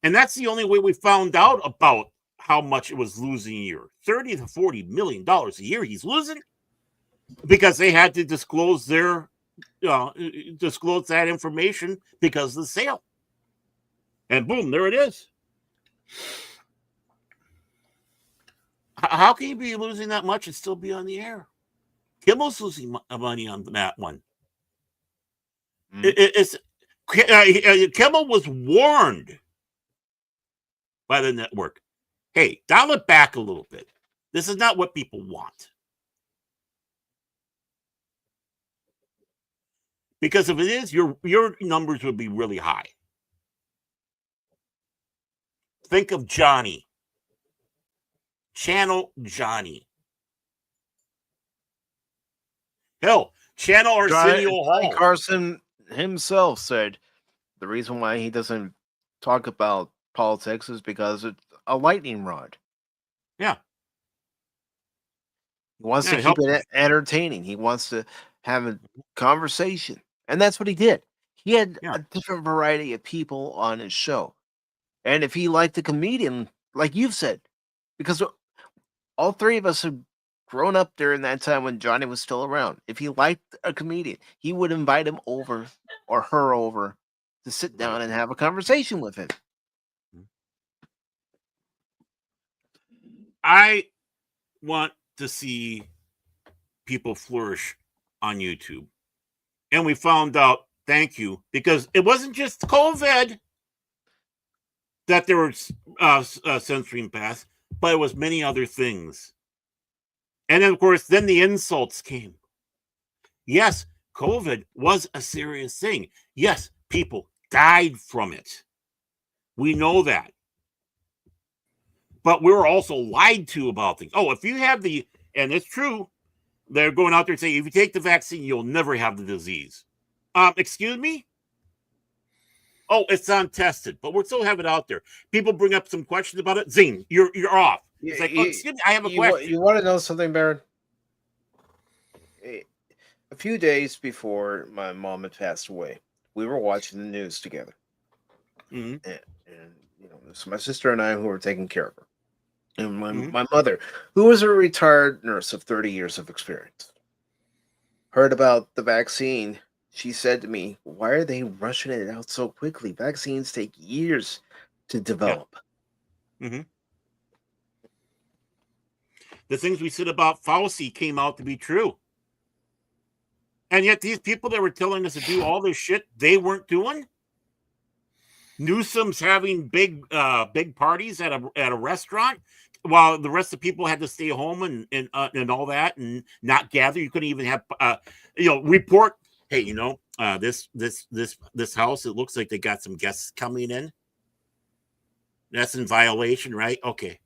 S5: And that's the only way we found out about how much it was losing a year. $30 to $40 million a year he's losing because they had to disclose that information because of the sale. And boom, there it is. How can you be losing that much and still be on the air? Kimmel's losing money on that one. Kimmel was warned by the network. Hey, dial it back a little bit. This is not what people want. Because if it is, your numbers would be really high. Think of Johnny. Channel Johnny. Hell, Channel Arsenio Hall.
S2: Carson himself said the reason why he doesn't talk about politics is because it's a lightning rod.
S5: Yeah.
S2: He wants to keep it entertaining. He wants to have a conversation. And that's what he did. He had a different variety of people on his show. And if he liked a comedian, like you've said, because all three of us have grown up during that time when Johnny was still around. If he liked a comedian, he would invite him over or her over to sit down and have a conversation with him.
S5: I want to see people flourish on YouTube. And we found out, thank you, because it wasn't just COVID that there was censoring past, but it was many other things. And then, of course, then the insults came. Yes, COVID was a serious thing. Yes, people died from it. We know that. But we were also lied to about things. Oh, if you have and it's true, they're going out there saying, if you take the vaccine, you'll never have the disease. Excuse me? Oh, it's untested, but we'll still have it out there. People bring up some questions about it. Zing, you're off. It's like, excuse me, I have a question.
S2: You want to know something, Baron? A few days before my mom had passed away, we were watching the news together.
S5: Mm-hmm.
S2: And it's my sister and I who were taking care of her. And my mother, who was a retired nurse of 30 years of experience, heard about the vaccine she said to me, "Why are they rushing it out so quickly? Vaccines take years to develop."
S5: Mm-hmm. The things we said about Fauci came out to be true. And yet these people that were telling us to do all this shit, they weren't doing. Newsom's having big parties at a restaurant while the rest of the people had to stay home and all that and not gather. You couldn't even have report, hey, this house, it looks like they got some guests coming in. That's in violation, right? Okay.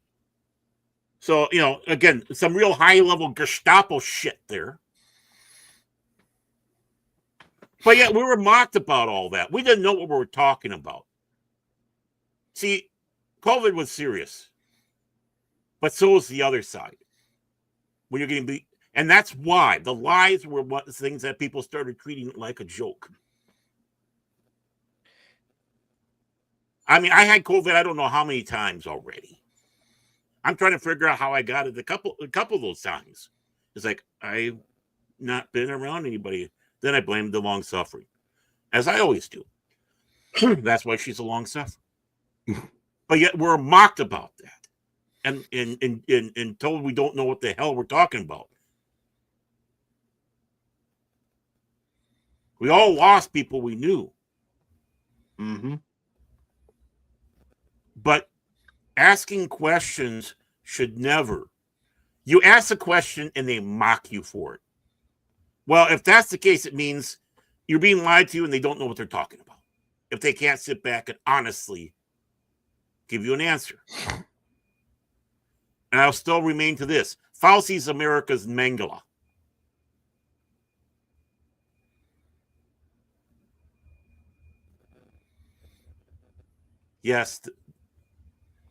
S5: So, again, some real high level Gestapo shit there. But yet we were mocked about all that. We didn't know what we were talking about. See, COVID was serious, but so was the other side. When you're getting beat, and that's why the lies were what things that people started treating like a joke. I mean, I had COVID, I don't know how many times already. I'm trying to figure out how I got it a couple of those times. It's like I've not been around anybody. Then I blamed the long suffering, as I always do. That's why she's a long sufferer. But yet we're mocked about that, and told we don't know what the hell we're talking about. We all lost people we knew.
S2: Mm-hmm.
S5: But asking questions should never. You ask a question and they mock you for it. Well, if that's the case, it means you're being lied to and they don't know what they're talking about. If they can't sit back and honestly give you an answer. And I'll still remain to this. Fauci's America's Mengele. Yes,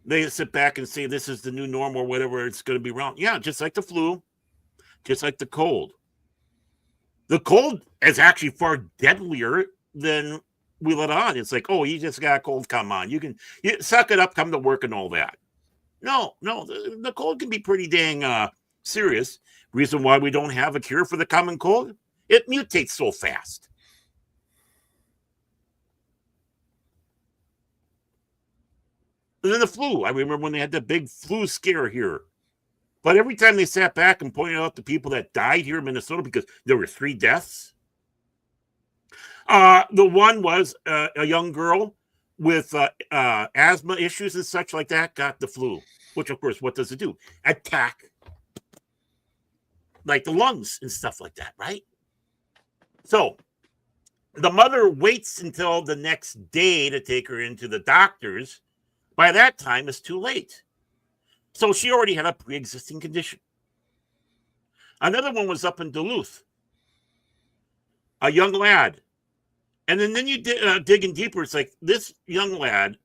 S5: they sit back and say this is the new norm or whatever it's going to be wrong. Yeah, just like the flu, just like the cold. The cold is actually far deadlier than we let on. It's like, oh, you just got a cold, come on. You suck it up, come to work and all that. No, the cold can be pretty dang serious. Reason why we don't have a cure for the common cold, it mutates so fast. And then the flu. I remember when they had the big flu scare here. But every time they sat back and pointed out the people that died here in Minnesota, because there were 3 deaths. The one was a young girl with asthma issues and such like that, got the flu. Which, of course, what does it do? Attack like the lungs and stuff like that, right? So the mother waits until the next day to take her into the doctors. By that time, it's too late. So she already had a pre-existing condition. Another one was up in Duluth. A young lad. And then you digging deeper. It's like this young lad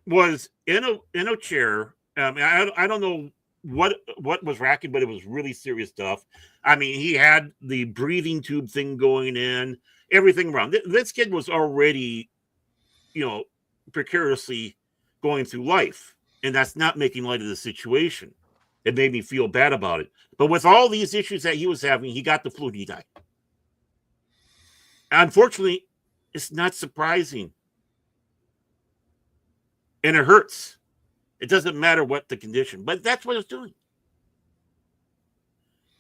S5: was in a chair. I don't know what was racking, but it was really serious stuff. I mean, he had the breathing tube thing going in, everything wrong. This kid was already, precariously going through life. And that's not making light of the situation. It made me feel bad about it. But with all these issues that he was having, he got the flu and he died. Unfortunately, it's not surprising. And it hurts. It doesn't matter what the condition, but that's what it's doing.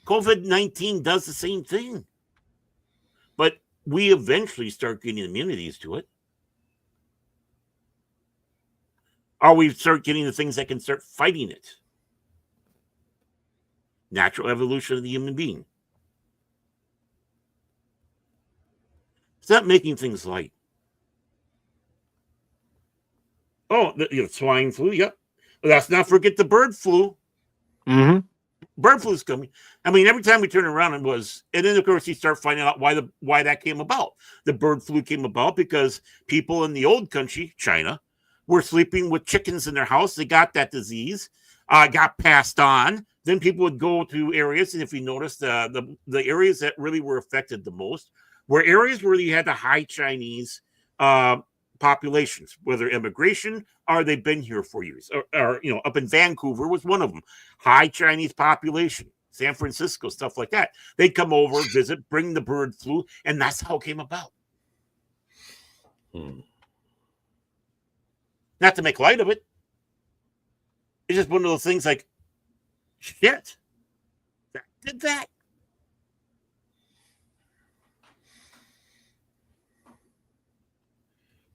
S5: COVID-19 does the same thing. But we eventually start getting immunities to it. Or we start getting the things that can start fighting it. Natural evolution of the human being. It's not making things light. Oh, the swine flu, yep. But let's not forget the bird flu.
S2: Mm-hmm.
S5: Bird flu is coming. I mean, every time we turn around, and then of course you start finding out why that came about. The bird flu came about because people in the old country, China, were sleeping with chickens in their house. They got that disease, got passed on. Then people would go to areas, and if you notice, the areas that really were affected the most were areas where you had the high Chinese populations, whether immigration or they've been here for years, or up in Vancouver was one of them. High Chinese population. San Francisco, stuff like that. They'd come over, visit, bring the bird flu, and that's how it came about. Not to make light of it. It's just one of those things like, shit, that did that.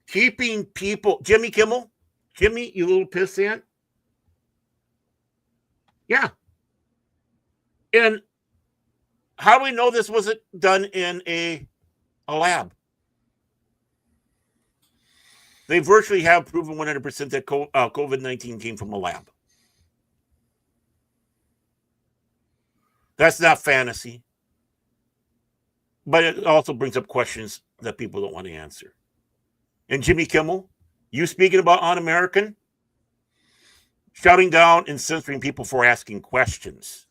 S5: Keeping people, Jimmy Kimmel, Jimmy, you little pissant. Yeah. And how do we know this wasn't done in a lab? They virtually have proven 100% that COVID-19 came from a lab. That's not fantasy. But it also brings up questions that people don't want to answer. And Jimmy Kimmel, you speaking about un-American, shouting down and censoring people for asking questions.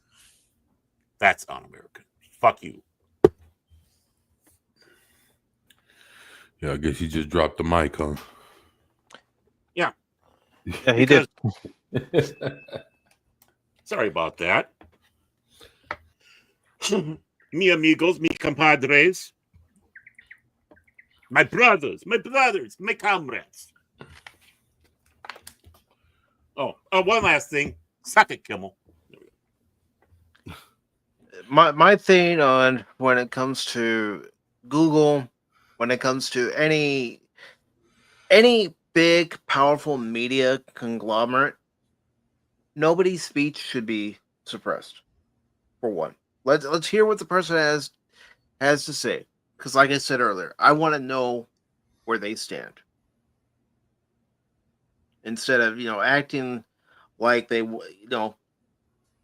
S5: That's un-American. Fuck you.
S4: Yeah, I guess he just dropped the mic, huh?
S5: Yeah.
S2: Yeah, he did.
S5: Sorry about that. Mi amigos, mi compadres. My brothers, my comrades. Oh, one last thing. Suck it, Kimmel.
S2: My thing on when it comes to Google, when it comes to any big powerful media conglomerate, nobody's speech should be suppressed. For one, let's hear what the person has to say, because like I said earlier, I want to know where they stand instead of acting like they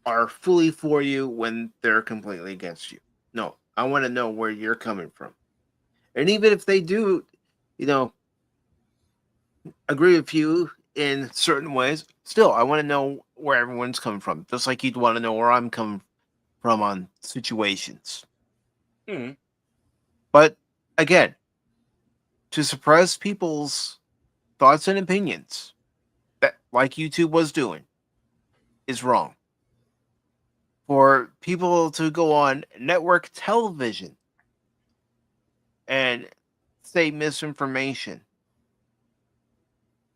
S2: are fully for you when they're completely against you. No, I want to know where you're coming from. And even if they do, agree with you in certain ways, still, I want to know where everyone's coming from. Just like you'd want to know where I'm coming from on situations.
S5: Mm.
S2: But again, to suppress people's thoughts and opinions, that like YouTube was doing, is wrong. For people to go on network television and say misinformation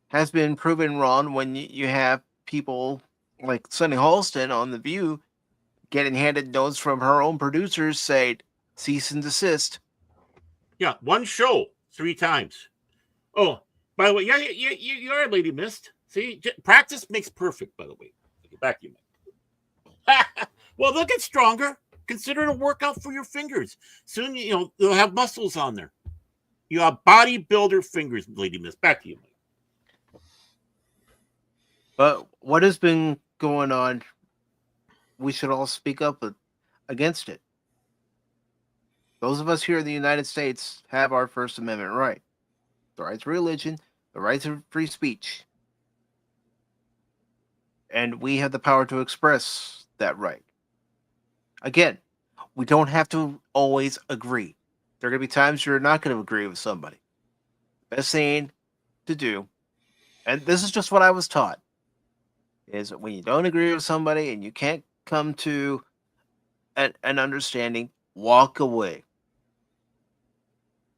S2: has been proven wrong when you have people like Sunny Halston on The View getting handed notes from her own producers saying cease and desist.
S5: Yeah, one show 3 times. Oh, by the way, yeah, you're a lady missed. See, practice makes perfect, by the way. Get back to you, man. Well, they'll get stronger. Consider it a workout for your fingers. Soon, they'll have muscles on there. You have bodybuilder fingers, lady miss. Back to you, Mike.
S2: But what has been going on, we should all speak up against it. Those of us here in the United States have our First Amendment right. The right to religion, the right to free speech. And we have the power to express that right. Again, we don't have to always agree. There are going to be times you're not going to agree with somebody. Best thing to do, and this is just what I was taught, is when you don't agree with somebody and you can't come to an understanding, walk away.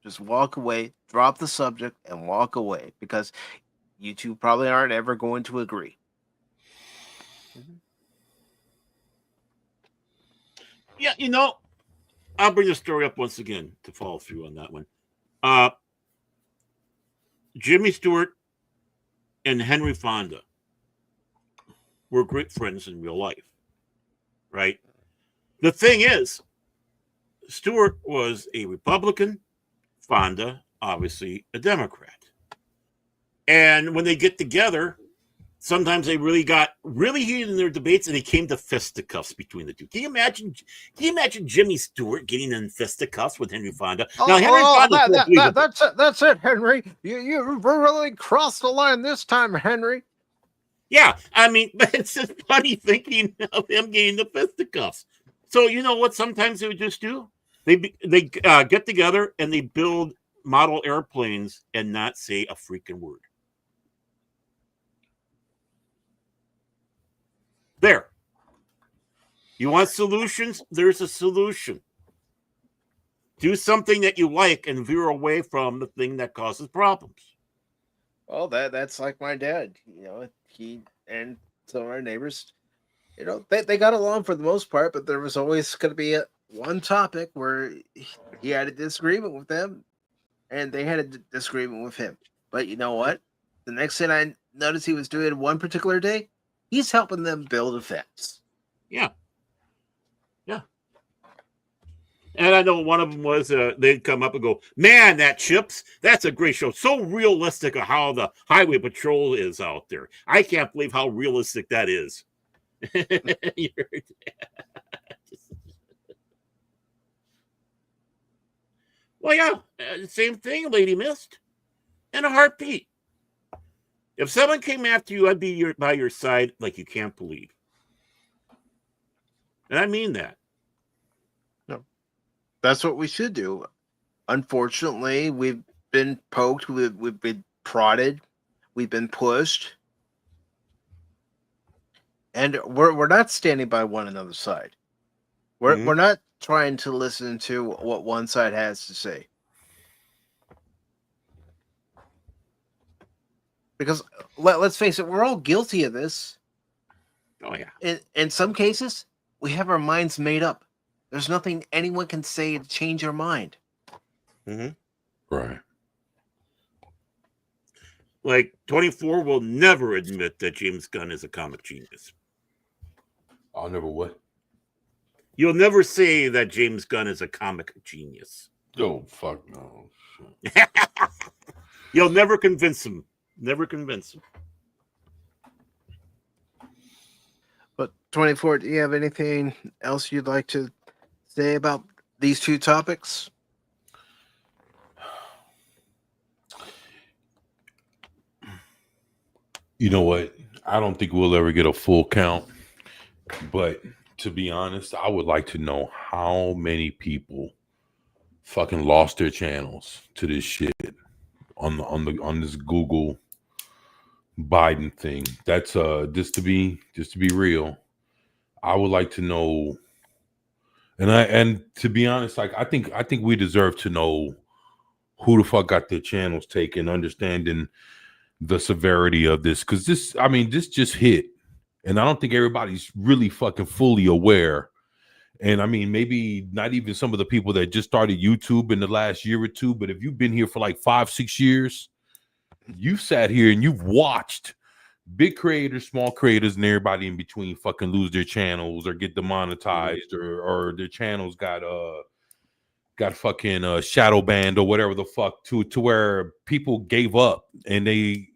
S2: Just walk away, drop the subject, and walk away, because you two probably aren't ever going to agree.
S5: Yeah, I'll bring the story up once again to follow through on that one. Jimmy Stewart and Henry Fonda were great friends in real life, right? The thing is, Stewart was a Republican, Fonda, obviously, a Democrat. And when they get together, sometimes they really got really heated in their debates, and they came to fisticuffs between the two. Can you imagine Jimmy Stewart getting in fisticuffs with Henry Fonda? Now, Henry Fonda,
S2: that's it, Henry. You really crossed the line this time, Henry.
S5: Yeah, I mean, but it's just funny thinking of him getting the fisticuffs. So you know what? Sometimes they would just do. They get together and they build model airplanes and not say a freaking word. There. You want solutions? There's a solution. Do something that you like and veer away from the thing that causes problems.
S2: Well, that's like my dad. He and some of our neighbors. They got along for the most part, but there was always going to be one topic where he had a disagreement with them, and they had a disagreement with him. But you know what? The next thing I noticed he was doing one particular day, he's helping them build a fence.
S5: Yeah. And I know one of them was they'd come up and go, man, that Chips, that's a great show. So realistic of how the highway patrol is out there. I can't believe how realistic that is. Well, yeah, same thing, Lady Mist. In a heartbeat. If someone came after you, I'd be by your side like you can't believe. And I mean that.
S2: That's what we should do. Unfortunately, we've been poked, we've been prodded, we've been pushed, and we're not standing by one another's side. We're not trying to listen to what one side has to say. Because let's face it, we're all guilty of this.
S5: Oh, yeah.
S2: In some cases, we have our minds made up. There's nothing anyone can say to change our mind.
S4: Right.
S5: Like, 24 will never admit that James Gunn is a comic genius.
S4: I'll never what?
S5: You'll never say that James Gunn is a comic genius.
S4: Oh, fuck no.
S5: You'll never convince him. Never convince him.
S2: But 24, do you have anything else you'd like to say about these two topics?
S4: You know what? I don't think we'll ever get a full count. But to be honest, I would like to know how many people fucking lost their channels to this shit on this Google Biden thing. That's just to be real. I would like to know, and to be honest, like I think we deserve to know who the fuck got their channels taken, understanding the severity of this, because this just hit, and I don't think everybody's really fucking fully aware. And I mean, maybe not even some of the people that just started YouTube in the last year or two, but if you've been here for like 5-6 years, you've sat here and you've watched big creators, small creators, and everybody in between fucking lose their channels or get demonetized, or their channels got fucking shadow banned or whatever the fuck, to where people gave up and they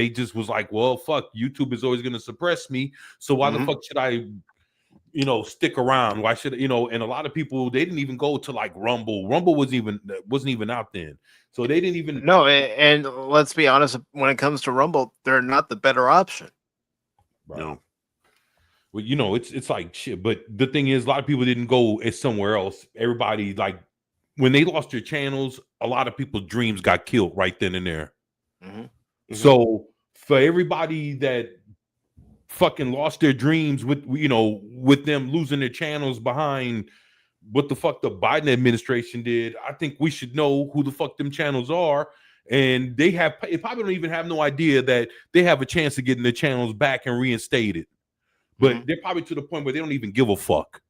S4: just was like, well, fuck, YouTube is always going to suppress me, so why the fuck should I stick around? Why should and a lot of people, they didn't even go to like Rumble. Rumble wasn't even out then, so they didn't even
S2: and let's be honest, when it comes to Rumble, they're not the better option.
S4: Right.
S5: No.
S4: Well, it's like shit. But the thing is, a lot of people didn't go somewhere else. Everybody, like, when they lost their channels, a lot of people's dreams got killed right then and there. So for everybody that fucking lost their dreams with them losing their channels behind what the fuck the Biden administration did, I think we should know who the fuck them channels are. And they probably don't even have no idea that they have a chance of getting their channels back and reinstated. But they're probably to the point where they don't even give a fuck.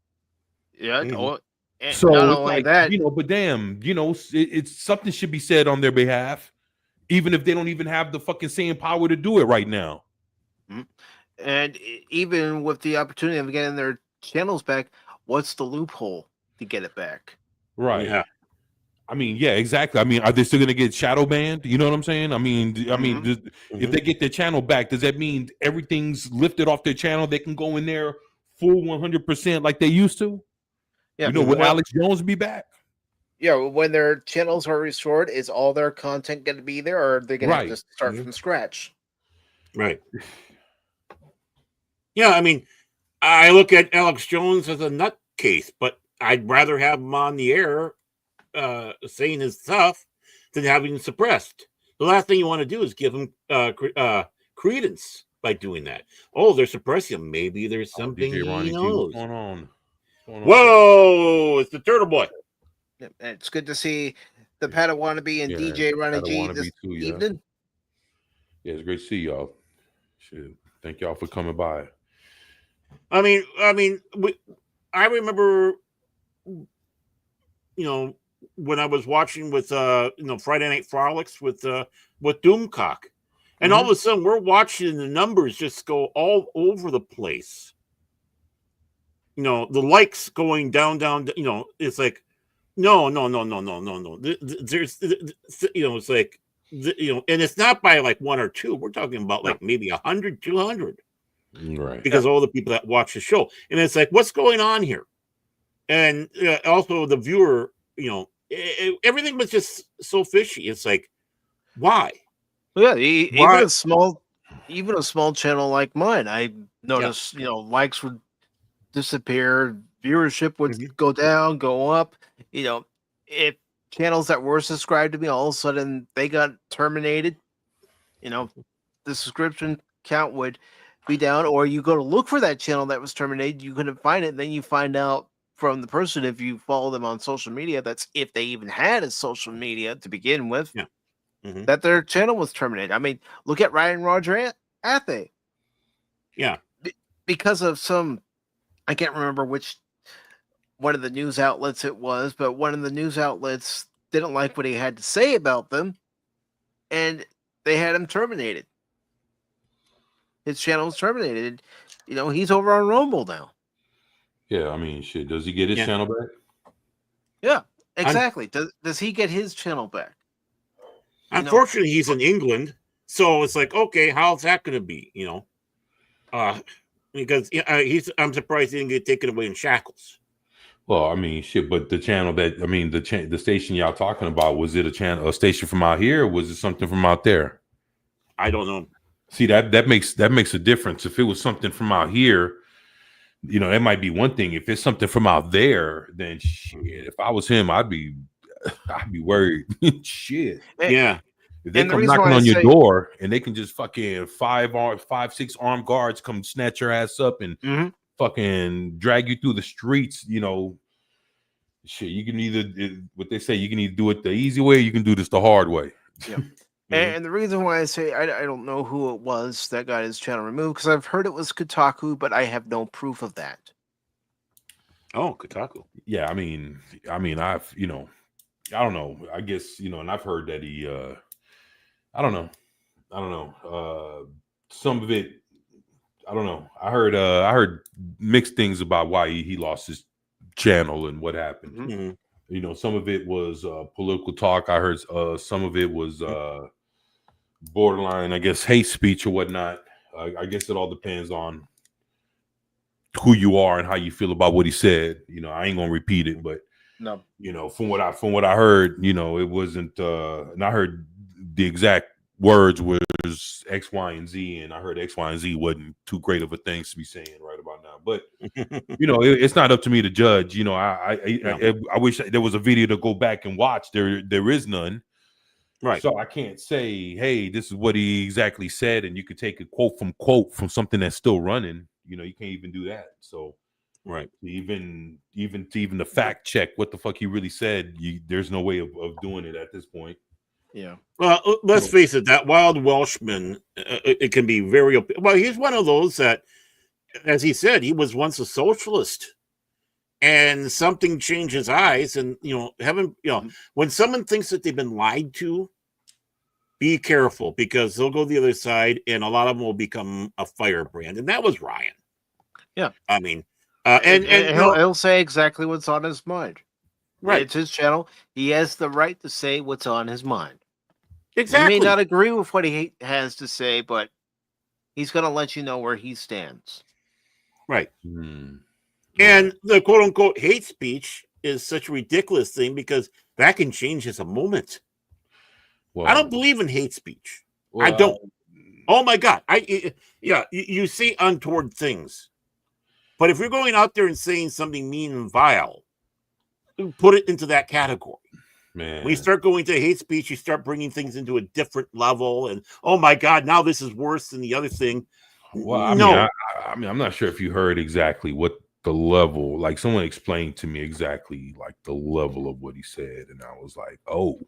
S2: Yeah.
S4: So
S2: not
S4: it's
S2: only
S4: like
S2: that,
S4: but damn, it's something should be said on their behalf, even if they don't even have the fucking saying power to do it right now.
S2: And even with the opportunity of getting their channels back, what's the loophole to get it back?
S4: Right.
S5: Yeah.
S4: I mean, yeah, exactly. I mean, are they still going to get shadow banned? You know what I'm saying? I mean, if they get their channel back, does that mean everything's lifted off their channel? They can go in there full 100% like they used to?
S2: Yeah.
S4: Will Alex Jones be back?
S2: Yeah, when their channels are restored, is all their content going to be there, or are they going to have to start from scratch?
S5: Right. Yeah, I mean, I look at Alex Jones as a nutcase, but I'd rather have him on the air saying his stuff than having him suppressed. The last thing you want to do is give him credence by doing that. Oh, they're suppressing him. Maybe there's
S4: Oh,
S5: something
S4: DJ
S5: he
S4: Ronnie G,
S5: knows.
S4: what's going on? What's going on?
S5: Whoa, it's the Turtle Boy.
S2: It's good to see the Padawannabe and
S4: Yeah,
S2: DJ Ronnie G
S4: Padawannabe
S2: this
S4: too, yeah.
S2: evening.
S4: Yeah, it's great to see y'all. Shit. Thank y'all for coming by.
S5: I mean, I remember, when I was watching with Friday Night Frolics with Doomcock, and all of a sudden we're watching the numbers just go all over the place. The likes going down. It's like, no. There's, it's like, and it's not by like one or two. We're talking about like maybe 100, 200.
S4: Right.
S5: Because of all the people that watch the show. And it's like, what's going on here? And also the viewer, everything was just so fishy. It's like, why?
S2: Yeah, even a small channel like mine, I noticed, likes would disappear, viewership would go down, go up. If channels that were subscribed to me, all of a sudden they got terminated, the subscription count would be down, or you go to look for that channel that was terminated, you couldn't find it. Then you find out from the person, if you follow them on social media, that's if they even had a social media to begin with, that their channel was terminated. I mean, look at Ryan Roger Athe.
S5: Yeah.
S2: Because of some, I can't remember which one of the news outlets it was, but one of the news outlets didn't like what he had to say about them, and they had him terminated. His channel was terminated. He's over on Rumble now.
S4: Yeah, I mean, shit. Does he get his channel back?
S2: Yeah, exactly. Does he get his channel back?
S5: Unfortunately, he's in England, so it's like, okay, how's that going to be? Because I'm surprised he didn't get taken away in shackles.
S4: Well, I mean, shit. But the channel the station y'all talking about, was it a station from out here, or was it something from out there?
S5: I don't know.
S4: See, that makes a difference. If it was something from out here, it might be one thing. If it's something from out there, then shit. If I was him, I'd be worried. Shit.
S5: Yeah.
S4: If they come knocking on your door and they can just fucking 5, 6 armed guards come snatch your ass up and fucking drag you through the streets, shit. You can either what they say, you can either do it the easy way, or you can do this the hard way.
S2: Yeah. And the reason why I say I don't know who it was that got his channel removed, because I've heard it was Kotaku, but I have no proof of that.
S5: Oh, Kotaku.
S4: Yeah, I mean, I've I don't know. I guess and I've heard that he I don't know. Some of it, I don't know. I heard mixed things about why he lost his channel and what happened. Some of it was political talk. I heard some of it was borderline, I guess, hate speech or whatnot. I guess it all depends on who you are and how you feel about what he said. I ain't gonna repeat it, but
S2: no,
S4: from what I heard, it wasn't. And I heard the exact words was X, Y, and Z, and I heard X, Y, and Z wasn't too great of a thing to be saying right about now. But it's not up to me to judge. I wish there was a video to go back and watch. There is none.
S5: Right.
S4: So I can't say, hey, this is what he exactly said, and you could take a quote from something that's still running. You can't even do that. So
S5: right.
S4: Even the fact check what the fuck he really said, there's no way of doing it at this point.
S2: Yeah.
S5: Well, let's face it, that Wild Welshman, it can be very, well, he's one of those that, as he said, he was once a socialist, and something changed his eyes. And, when someone thinks that they've been lied to, be careful, because they'll go the other side and a lot of them will become a firebrand. And that was Ryan.
S2: Yeah.
S5: I mean,
S2: and he'll say exactly what's on his mind.
S5: Right.
S2: It's his channel. He has the right to say what's on his mind.
S5: Exactly.
S2: He may not agree with what he has to say, but he's going to let you know where he stands.
S5: Right. And the quote unquote hate speech is such a ridiculous thing, because that can change as a moment. Well, I don't believe in hate speech. Well, I don't. Oh my God. You say untoward things. But if you're going out there and saying something mean and vile, put it into that category.
S4: Man.
S5: When you start going to hate speech, you start bringing things into a different level. And, oh my God, now this is worse than the other thing.
S4: Well, I mean,
S5: No.
S4: I mean, I'm not sure if you heard exactly what the level. Like, someone explained to me exactly like the level of what he said, and I was like, oh.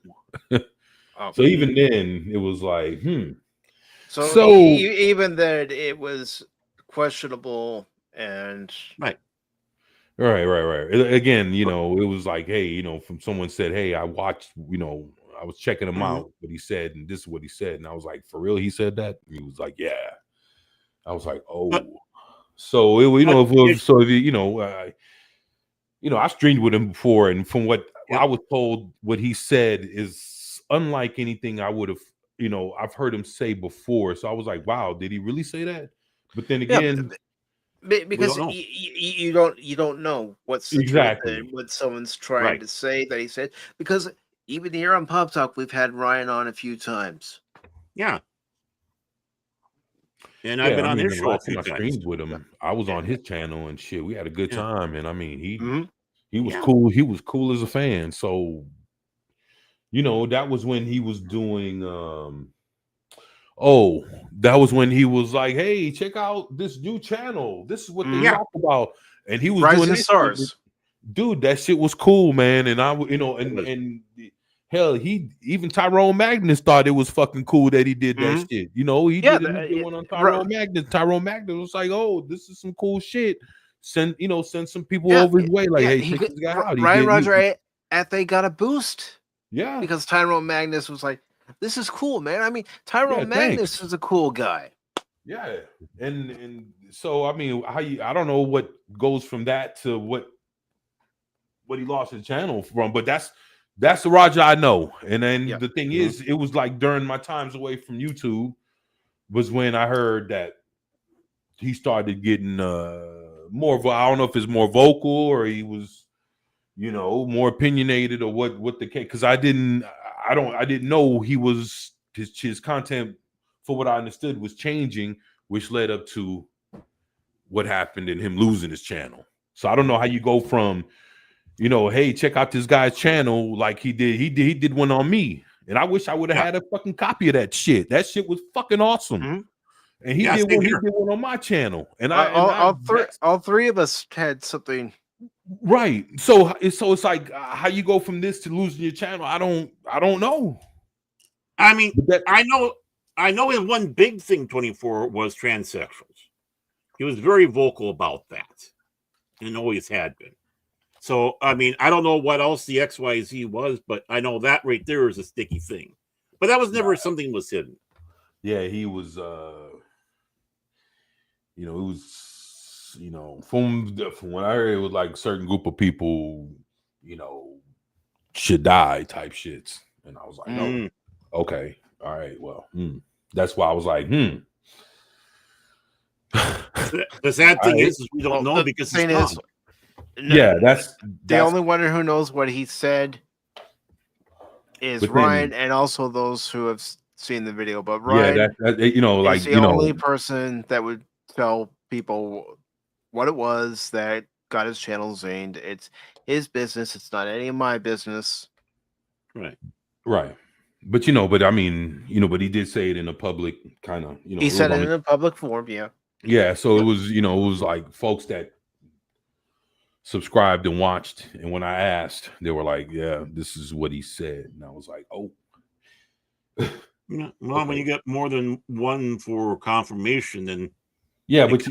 S4: So even then, it was like,
S2: So,
S4: So
S2: even then, it was questionable, and
S4: right. Again, it was like, hey, from someone said, hey, I watched, I was checking him out, what he said, and this is what he said, and I was like, for real, he said that? And he was like, yeah. I was like, oh. So I streamed with him before, and from what I was told, what he said is unlike anything I would have, I've heard him say before. So I was like, wow, did he really say that? But then again,
S2: because you don't know what's the
S4: exactly
S2: truth, what someone's trying to say that he said. Because even here on Pop Talk, we've had Ryan on a few times.
S5: Yeah. And I've been on his show a few
S4: I
S5: times.
S4: streamed with him. I was on his channel and shit. We had a good time, and I mean, he was
S5: Yeah.
S4: cool. He was cool as a fan. So, that was when he was doing. That was when he was like, "Hey, check out this new channel. This is what they talk about." And he was doing this.
S2: Stars.
S4: Dude, that shit was cool, man. And and hell, even Tyrone Magnus thought it was fucking cool that he did that shit. He did one on Tyrone Magnus. Tyrone Magnus was like, "Oh, this is some cool shit. Send some people over his way. Like, hey, check this guy out."
S2: Ryan Roger they got a boost.
S4: Yeah,
S2: because Tyrone Magnus was like, "This is cool, man." I mean, Tyrone Magnus is a cool guy.
S4: Yeah, and so I mean, I don't know what goes from that to what he lost his channel from, but that's the Roger I know. And then the thing is, it was like during my times away from YouTube was when I heard that he started getting more of I don't know if it's more vocal or he was more opinionated or what the case, because I didn't know he was his content, for what I understood, was changing, which led up to what happened in him losing his channel. So I don't know how you go from hey, check out this guy's channel, like he did one on me, and I wish I would have had a fucking copy of that shit. That shit was fucking awesome. And he did one on my channel, and
S2: all three of us had something.
S4: Right. So it's like how you go from this to losing your channel. I don't know.
S5: I mean, I know his one big thing 24 was transsexuals. He was very vocal about that and always had been. So, I mean, I don't know what else the XYZ was, but I know that right there is a sticky thing. But that was never something was hidden.
S4: Yeah, he was it was from what I heard, it was like a certain group of people, should die type shits. And I was like, no, okay, all right, well, that's why I was like,
S5: The sad thing is we don't know because he's not.
S4: That's
S2: the only one who knows what he said is Ryan, and also those who have seen the video. But Ryan, is the only person that would tell people what it was that got his channel zaned. It's his business. It's not any of my business.
S4: Right. But but I mean, but he did say it in a public kind of,
S2: he said it in a public form.
S4: Yeah. So it was, it was like folks that subscribed and watched, and when I asked, they were like, "Yeah, this is what he said," and I was like, "Oh."
S5: Well, when you get more than one for confirmation, then
S4: but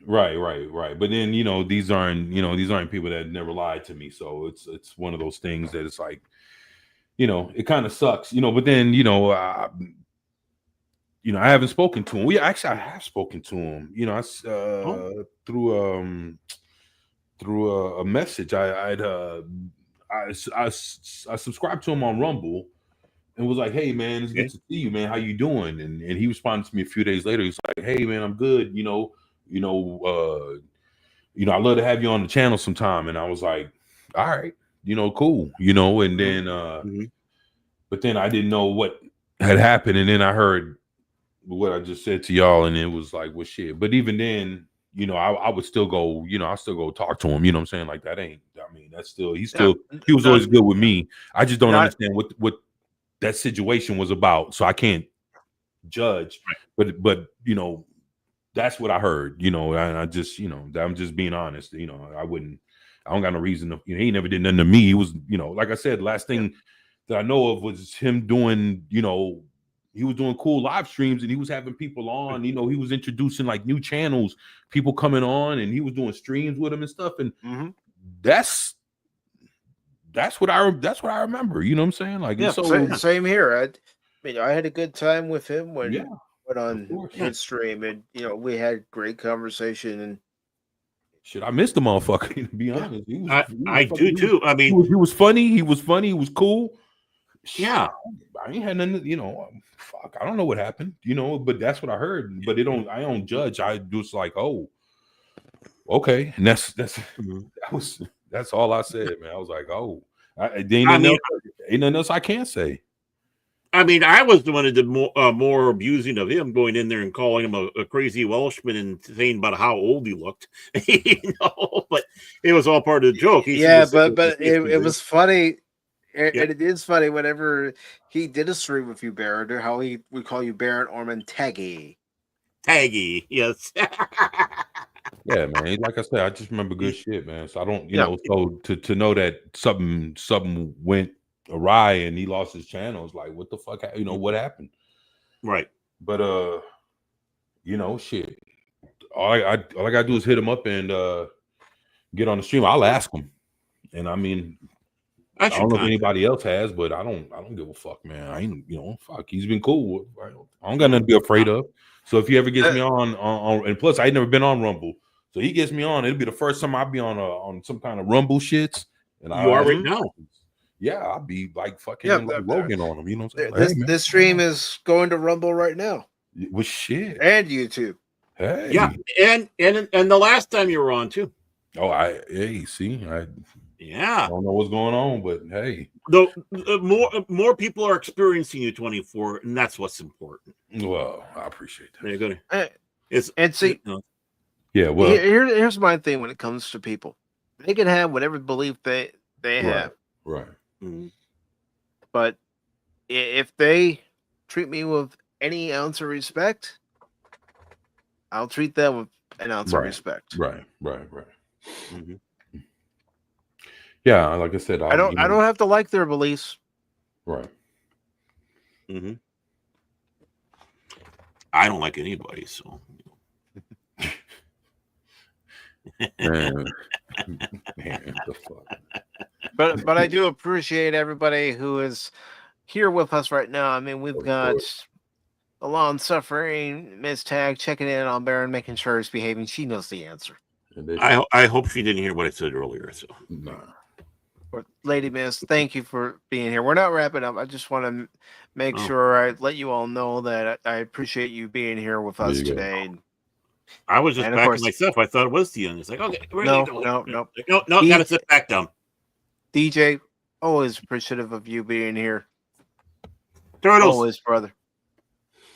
S4: right. But then these aren't people that never lied to me, so it's one of those things that it's like, it kind of sucks, But then I haven't spoken to him. I have spoken to him, through a message. I subscribed to him on Rumble and was like, "Hey man, it's good to see you, man. How you doing?" And he responded to me a few days later. He's like, "Hey man, I'm good. I'd love to have you on the channel sometime." And I was like, "All right, cool." And then but then I didn't know what had happened, and then I heard what I just said to y'all, and it was like, well, shit. But even then, I would still go, I still go talk to him. You know what I'm saying? Like that ain't, I mean, that's still, he was always good with me. I just don't understand what that situation was about. So I can't judge, but That's what I heard. You know, and I just, you know, I'm just being honest. You know, I don't got no reason to. You know, he never did nothing to me. He was, you know, like I said, last thing that I know of was him doing, you know, he was doing cool live streams and he was having people on. You know, he was introducing like new channels, people coming on, and he was doing streams with them and stuff. And that's what I remember. You know what I'm saying? Like,
S2: Yeah,
S4: so
S2: same here. I mean, I had a good time with him when
S4: yeah,
S2: went on his stream, and you know, we had great conversation. And
S4: shit, I missed the motherfucker. To be honest,
S5: I do too. I mean,
S4: he was funny. He was funny. He was cool.
S5: Yeah,
S4: I ain't had nothing. You know, fuck. I don't know what happened. You know, but that's what I heard. But I don't judge. I just like, oh, okay, and that's all I said, man. I was like, oh, ain't nothing else I can't say.
S5: I mean, I was the one that did more abusing of him, going in there and calling him a crazy Welshman and saying about how old he looked. You know, but it was all part of the joke.
S2: But it was funny. And it is funny whenever he did a stream with you, Baron, how he would call you Baron Orman Tagge.
S5: Tagge, yes.
S4: Yeah, man. Like I said, I just remember good shit, man. So I don't, you know, so to know that something went awry and he lost his channel, it's like, what the fuck? You know, what happened?
S5: Right.
S4: But you know, shit. All I gotta do is hit him up and get on the stream. I'll ask him. And I mean, I don't know if anybody else has, but I don't give a fuck, man. I ain't, you know, fuck. He's been cool. I don't got nothing to be afraid of. So if he ever gets me on, and plus I ain't never been on Rumble, so he gets me on, it'll be the first time I'll be on some kind of Rumble shits. And
S5: you are right now.
S4: Yeah, I'll be like fucking like Rogan on him. You know what I'm saying?
S2: Like, this stream is going to Rumble right now.
S4: With shit
S2: and YouTube.
S4: Hey,
S5: yeah, and the last time you were on too.
S4: Oh, see, I don't know what's going on, but hey,
S5: more people are experiencing you 24, and that's what's important.
S4: Well, I appreciate that.
S5: There you go.
S4: Yeah, well,
S2: here's my thing when it comes to people. They can have whatever belief they have,
S4: right.
S5: Mm-hmm.
S2: But if they treat me with any ounce of respect, I'll treat them with an ounce of respect.
S4: Right. Mm-hmm. Yeah, like I said,
S2: I don't have to like their beliefs.
S4: Right.
S5: Mm-hmm. I don't like anybody, so.
S4: Man, the fuck.
S2: But I do appreciate everybody who is here with us right now. I mean, we've got the long-suffering Miss Tagge checking in on Baron, making sure he's behaving. She knows the answer.
S5: I hope she didn't hear what I said earlier. So,
S2: Lady Miss, thank you for being here. We're not wrapping up. I just want to make sure I let you all know that I appreciate you being here with us today.
S5: I was just backing myself. I thought it was the end. It's like, okay,
S2: no,
S5: gotta sit back down.
S2: DJ, always appreciative of you being here.
S5: Turtles,
S2: always, brother.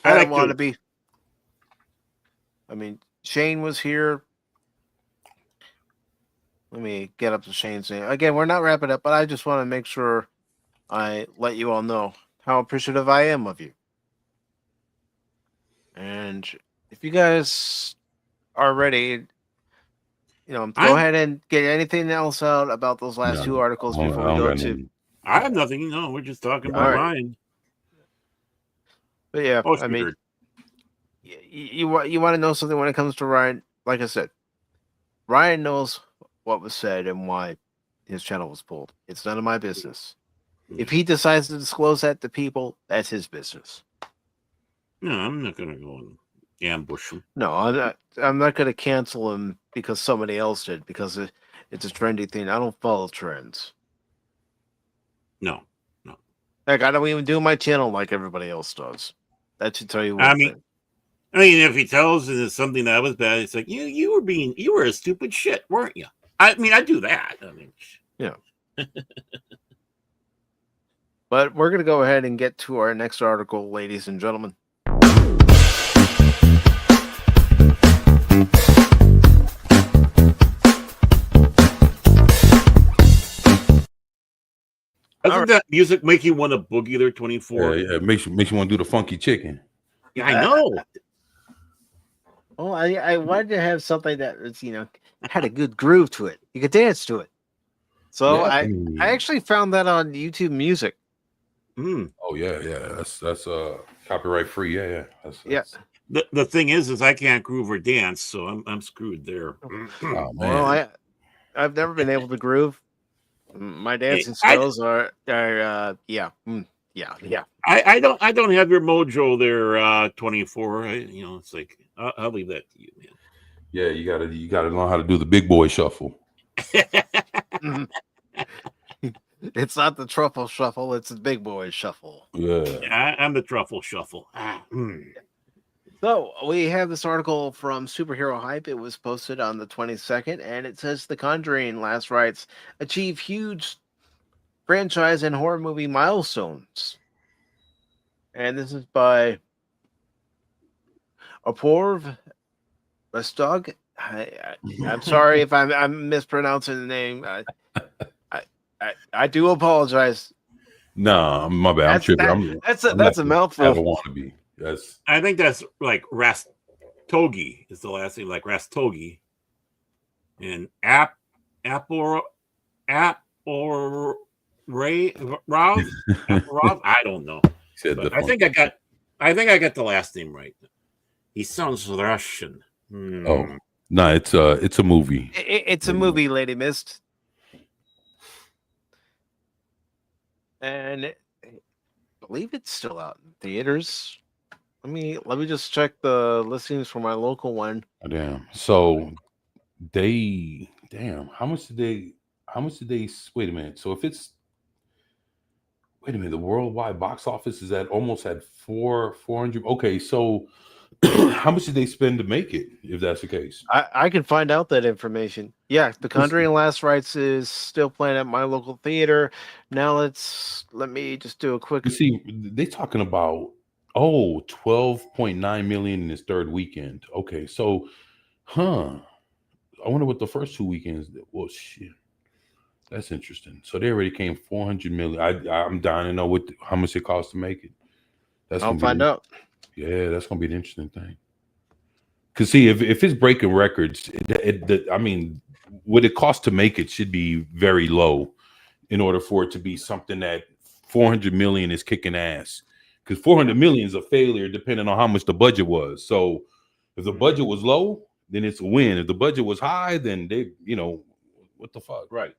S2: I don't want to be. I mean, Shane was here. Let me get up to Shane's name. Again, we're not wrapping up, but I just want to make sure I let you all know how appreciative I am of you. And if you guys are ready, go ahead and get anything else out about those last two articles before we go to.
S5: I have nothing. No, we're just talking about mine.
S2: But yeah, I mean, you want to know something when it comes to Ryan? Like I said, Ryan knows what was said and why his channel was pulled. It's none of my business. If he decides to disclose that to people, that's his business.
S5: No, I'm not going to go and ambush him.
S2: No, I'm not going to cancel him because somebody else did, because it's a trendy thing. I don't follow trends.
S5: No.
S2: Like, I don't even do my channel like everybody else does. That should tell you what
S5: I mean, if he tells us something that was bad, it's like, you were a stupid shit, weren't you? I mean, I do that. I mean,
S2: yeah. But we're going to go ahead and get to our next article, ladies and gentlemen.
S5: Doesn't that music make you want to boogie there, 24?
S4: Yeah, it makes you want to do the funky chicken.
S5: Yeah, I know.
S2: Well, I wanted to have something that was, had a good groove to it. You could dance to it. So
S4: Yeah.
S2: I actually found that on YouTube Music.
S4: Oh yeah. That's copyright free. Yeah.
S2: Yeah.
S4: That's
S5: The thing is I can't groove or dance, so I'm screwed there.
S4: oh
S2: Well,
S4: man.
S2: I've never been able to groove. My dancing
S5: I
S2: skills are yeah. Yeah.
S5: I don't have your mojo there, 24. It's like I'll leave that to you,
S4: Yeah, you gotta learn how to do the big boy shuffle.
S5: man.
S2: Mhm. It's not the truffle shuffle, it's the big boy shuffle.
S4: Yeah.
S5: I'm the truffle shuffle.
S2: So we have this article from Superhero Hype. It was posted on the 22nd, and it says The Conjuring Last Rites achieve huge franchise and horror movie milestones. And this is by Apoorv Rastog. I'm sorry if I'm mispronouncing the name. I do apologize.
S4: Nah, my bad. I'm tripping.
S2: That's
S4: I'm
S2: a
S4: not
S2: mouthful.
S4: ever want to be. That's
S5: I think that's like Rastogi is the last name, like Rastogi. And Apple Ray Roth? I don't know.
S4: said
S5: But
S4: the
S5: I think I got the last name right. He sounds Russian.
S4: Oh no, it's a movie.
S2: It's a movie, Lady Mist. And I believe it's still out in theaters. Let me just check the listings for my local one.
S4: Oh, damn. So how much did they wait a minute. So if it's wait a minute, the worldwide box office is almost at 400. Okay, so how much did they spend to make it, if that's the case?
S2: I can find out that information. Yeah, The Conjuring Last Rites is still playing at my local theater. Now let me just do a quick.
S4: You see, they talking about 12.9 million in its third weekend. Okay, so I wonder what the first two weekends did. Well, shit. That's interesting. So they already came 400 million. I'm dying to know how much it costs to make it.
S2: I'll find out.
S4: Yeah, that's gonna be an interesting thing. Cause see, if it's breaking records, I mean, what it costs to make it should be very low in order for it to be something that 400 million is kicking ass. Because 400 million is a failure depending on how much the budget was. So if the budget was low, then it's a win. If the budget was high, then what the fuck?
S5: Right.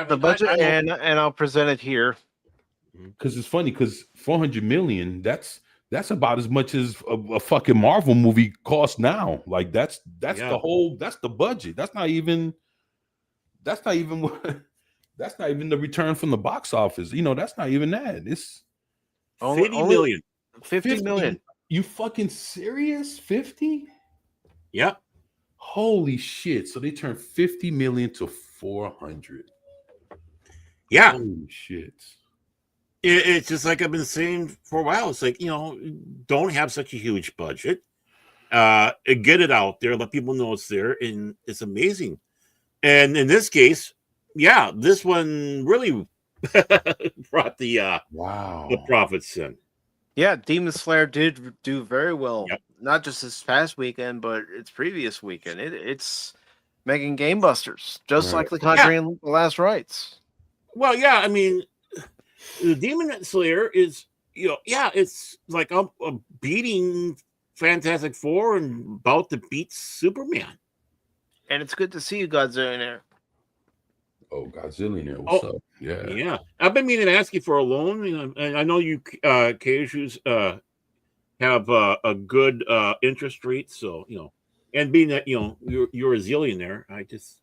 S2: The budget, and I'll present it here.
S4: Because it's funny, because 400 million, that's about as much as a fucking Marvel movie costs now. Like that's the budget. That's not even that's not even the return from the box office. That's not even that. It's
S5: 50 million.
S2: 50 million.
S4: You fucking serious? 50?
S5: Yep.
S4: Holy shit. So they turned 50 million to 400.
S5: Yeah.
S4: Holy shit.
S5: It's just like I've been saying for a while. It's like, don't have such a huge budget. Get it out there, let people know it's there, and it's amazing. And in this case, yeah, this one really brought the profits in.
S2: Yeah, Demon Slayer did do very well.
S5: Yep.
S2: Not just this past weekend, but its previous weekend. It's making gamebusters, just like The Conjuring Last Rites.
S5: Well, yeah, I mean, the Demon Slayer is, it's like a beating Fantastic Four and about to beat Superman.
S2: And it's good to see you, Godzilla.
S4: Oh, Godzilla, what's up? Yeah.
S5: Yeah. I've been meaning to ask you for a loan. And I know you Caju's have a good interest rate. So, and being that, you're a zillionaire, I just,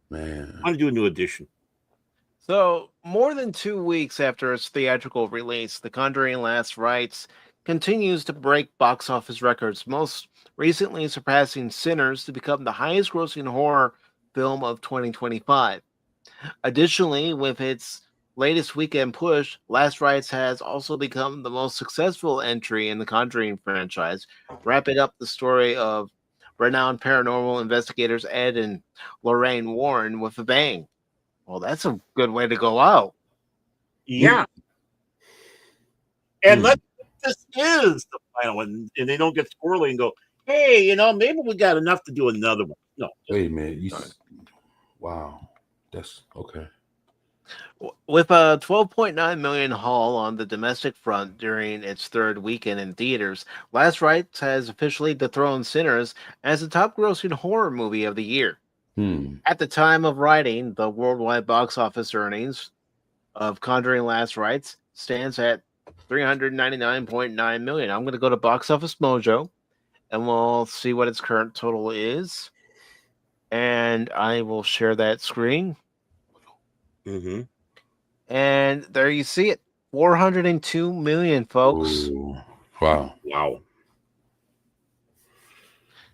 S4: man,
S5: I want to do a new edition.
S2: So, more than 2 weeks after its theatrical release, The Conjuring Last Rites continues to break box office records, most recently surpassing Sinners to become the highest grossing horror film of 2025. Additionally, with its latest weekend push, Last Rites has also become the most successful entry in the Conjuring franchise, wrapping up the story of renowned paranormal investigators Ed and Lorraine Warren with a bang. Well, that's a good way to go out.
S5: Yeah. And this is the and they don't get squirrely and go, hey, maybe we got enough to do another one. No.
S4: Wait a minute. Wow. That's okay.
S2: With a 12.9 million haul on the domestic front during its third weekend in theaters, Last Rites has officially dethroned Sinners as the top-grossing horror movie of the year. At the time of writing, the worldwide box office earnings of Conjuring Last Rites stands at 399.9 million. I'm going to go to Box Office Mojo, and we'll see what its current total is. And I will share that screen.
S5: Mm-hmm.
S2: And there you see it. 402 million, folks.
S4: Ooh. Wow.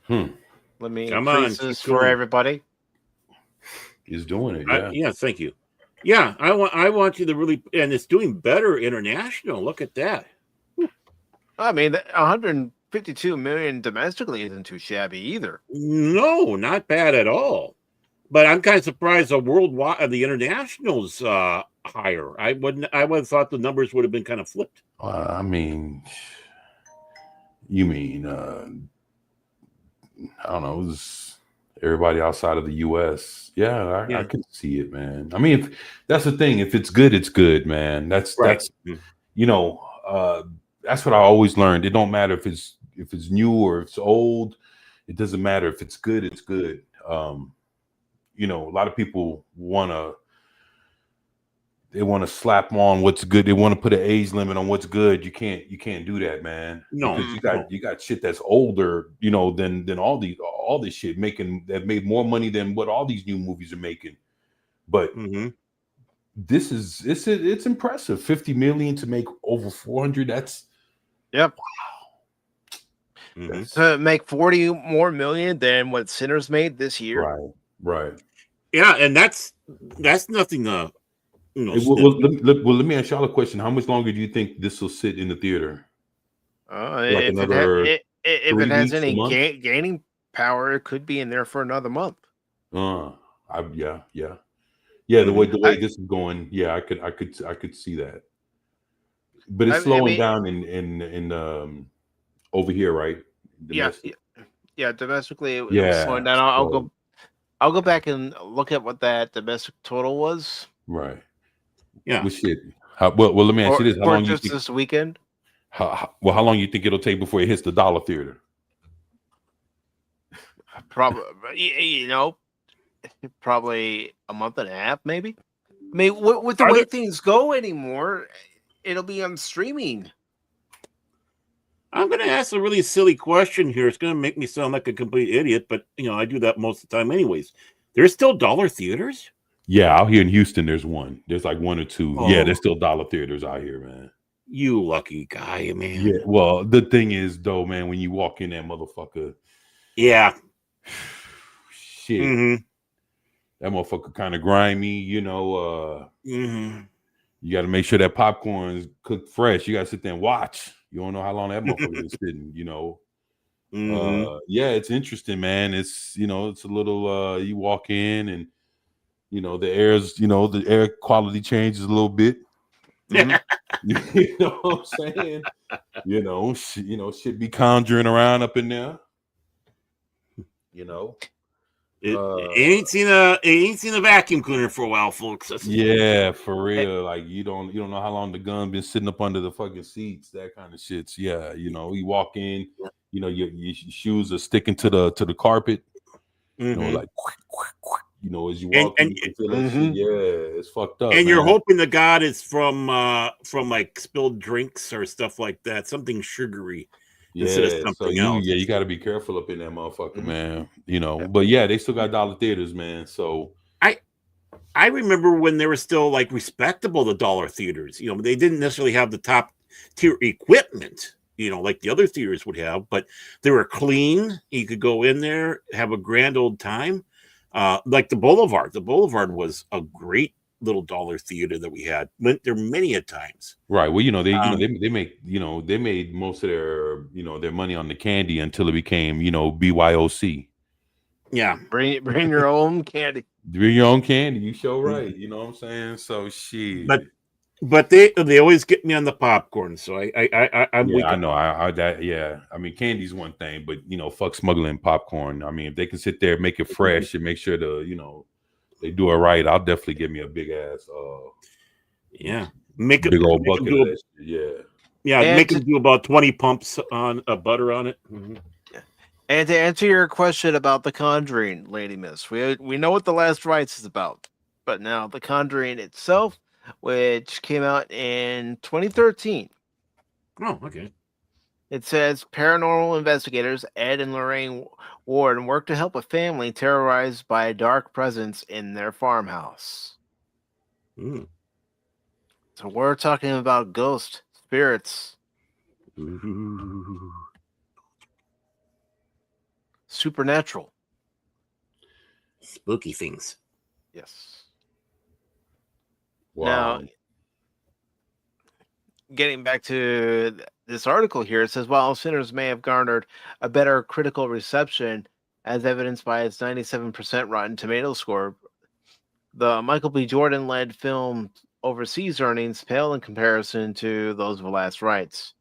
S2: Let me increase this for everybody.
S4: He's doing it, yeah.
S5: Yeah, thank you. Yeah, I want you to really, and it's doing better international. Look at that.
S2: I mean, 152 million domestically isn't too shabby either.
S5: No, not bad at all. But I'm kind of surprised the worldwide, the international's higher. I would have thought the numbers would have been kind of flipped.
S4: I mean, you mean, I don't know, everybody outside of the U.S. Yeah, I can see it, man. I mean, if that's the thing. If it's good, it's good, man. That's that's what I always learned. It don't matter if it's new or if it's old. It doesn't matter if it's good. It's good. A lot of people want to slap on what's good. They want to put an age limit on what's good. You can't do that, man.
S5: No,
S4: because you got shit that's older, than all this shit that made more money than what all these new movies are making. But this is it's impressive. 50 million to make over 400. That's
S2: wow.
S5: Mm-hmm.
S2: To make 40 more million than what Sinners made this year.
S4: Right.
S5: Yeah, and that's nothing to.
S4: Let me ask y'all a question. How much longer do you think this will sit in the theater?
S2: If it has any gaining power, it could be in there for another month.
S4: The way this is going, I could see that. But it's slowing down in over here, right?
S2: Domestic. Yeah, domestically it was slowing down. I'll go back and look at what that domestic total was.
S4: Right.
S5: Yeah.
S4: Well, shit. Well, let me ask you this: how long
S2: just this weekend?
S4: How long you think it'll take before it hits the dollar theater?
S2: Probably, probably a month and a half, maybe. I mean, with the way things go anymore, it'll be on streaming.
S5: I'm going to ask a really silly question here. It's going to make me sound like a complete idiot, but I do that most of the time anyways. There's still dollar theaters?
S4: Yeah, out here in Houston, there's one. There's like one or two.
S5: Oh.
S4: Yeah, there's still dollar theaters out here, man.
S5: You lucky guy, man.
S4: Yeah, well, the thing is, though, man, when you walk in that motherfucker.
S5: Yeah.
S4: Shit.
S5: Mm-hmm.
S4: That motherfucker kind of grimy, You got to make sure that popcorn is cooked fresh. You got to sit there and watch. You don't know how long that motherfucker is sitting, Yeah, it's interesting, man. It's, it's a little, you walk in and, the air quality changes a little bit. You know what I'm saying? Shit be conjuring around up in there.
S5: It ain't seen a vacuum cleaner for a while, folks.
S4: Yeah, for real. Like you don't know how long the gun been sitting up under the fucking seats. That kind of shit. Yeah, you walk in, your shoes are sticking to the carpet. Like as you walk in, you can feel that shit. Yeah, it's fucked up.
S5: And you're hoping the God is from like spilled drinks or stuff like that, something sugary. Instead of something else.
S4: You got to be careful up in that motherfucker, man. But yeah, they still got dollar theaters, man. So
S5: I remember when they were still like respectable, the dollar theaters. They didn't necessarily have the top tier equipment, like the other theaters would have, but they were clean. You could go in there, have a grand old time. Like the Boulevard. The Boulevard was a great little dollar theater that we had. Went there many a times.
S4: Right. Well, they made most of their their money on the candy until it became BYOC.
S5: Yeah.
S2: Bring your own candy.
S4: Bring your own candy. You show right. You know what I'm saying? So shit.
S5: But But they always get me on the popcorn, so I'm
S4: Yeah,
S5: weak.
S4: I know. I that yeah. I mean, candy's one thing, but fuck smuggling popcorn. I mean, if they can sit there, make it fresh, and make sure they do it right, I'll definitely give me a big ass,
S5: Yeah,
S4: big old
S5: make 'em
S4: bucket
S5: do
S4: of that shit. Yeah.
S5: make
S2: And
S5: them do about 20 pumps on butter on it.
S2: And to answer your question about The Conjuring, Lady Miss, we know what The Last Rites is about, but now The Conjuring itself, which came out in 2013,
S5: Oh, okay.
S2: it says paranormal investigators Ed and Lorraine Warren work to help a family terrorized by a dark presence in their farmhouse.
S5: Mm.
S2: So we're talking about ghosts, spirits,
S5: Ooh.
S2: supernatural.
S5: Spooky things.
S2: Yes.
S4: Wow.
S2: Now, getting back to this article here, it says while Sinners may have garnered a better critical reception, as evidenced by its 97% Rotten Tomato score, the Michael B. Jordan led film overseas earnings pale in comparison to those of The Last Rites.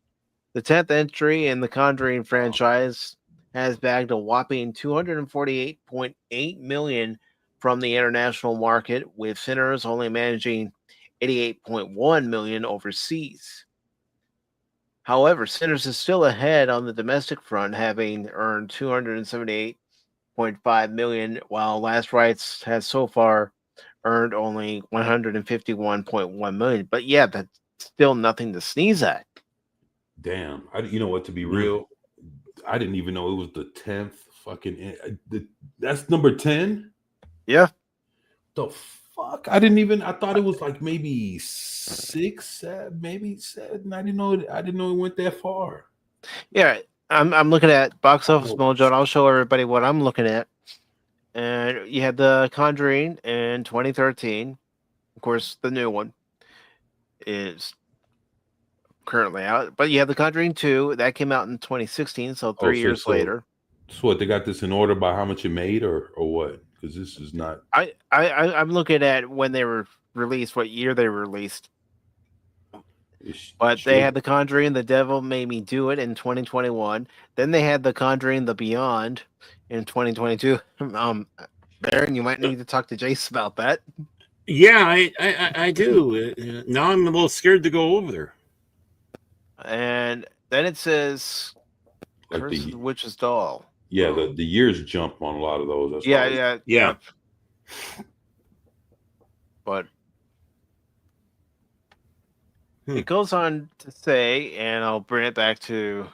S2: The 10th entry in the Conjuring franchise has bagged a whopping $248.8 million from the international market, with Sinners only managing $88.1 million overseas. However, Sinners is still ahead on the domestic front, having earned $278.5 million, while Last Rites has so far earned only $151.1 million. But yeah, that's still nothing to sneeze at.
S4: Damn. You know what? To be
S5: Yeah.
S4: real, I didn't even know it was the 10th fucking. That's number 10.
S2: Yeah.
S4: The fuck? I didn't even. I thought it was like maybe 6, 7, maybe 7. I didn't know. I didn't know it went that far.
S2: Yeah, I'm looking at Box Office Mojo, and I'll show everybody what I'm looking at. And you had The Conjuring in 2013. Of course, the new one is currently out. But you have The Conjuring 2 that came out in 2016, so 3 years later.
S4: So what? They got this in order by how much it made, or what? Because this is not.
S2: I'm looking at when they were released, what year they were released. But they had The Conjuring, The Devil Made Me Do It in 2021. Then they had The Conjuring, The Beyond in 2022. Baron, you might need to talk to Jace about that.
S5: Yeah, I do. Now I'm a little scared to go over there.
S2: And then it says
S4: Like
S2: Curse of the Witch's Doll.
S4: Yeah, the years jump on a lot of those. That's
S2: Yeah. But it goes on to say, and I'll bring it back to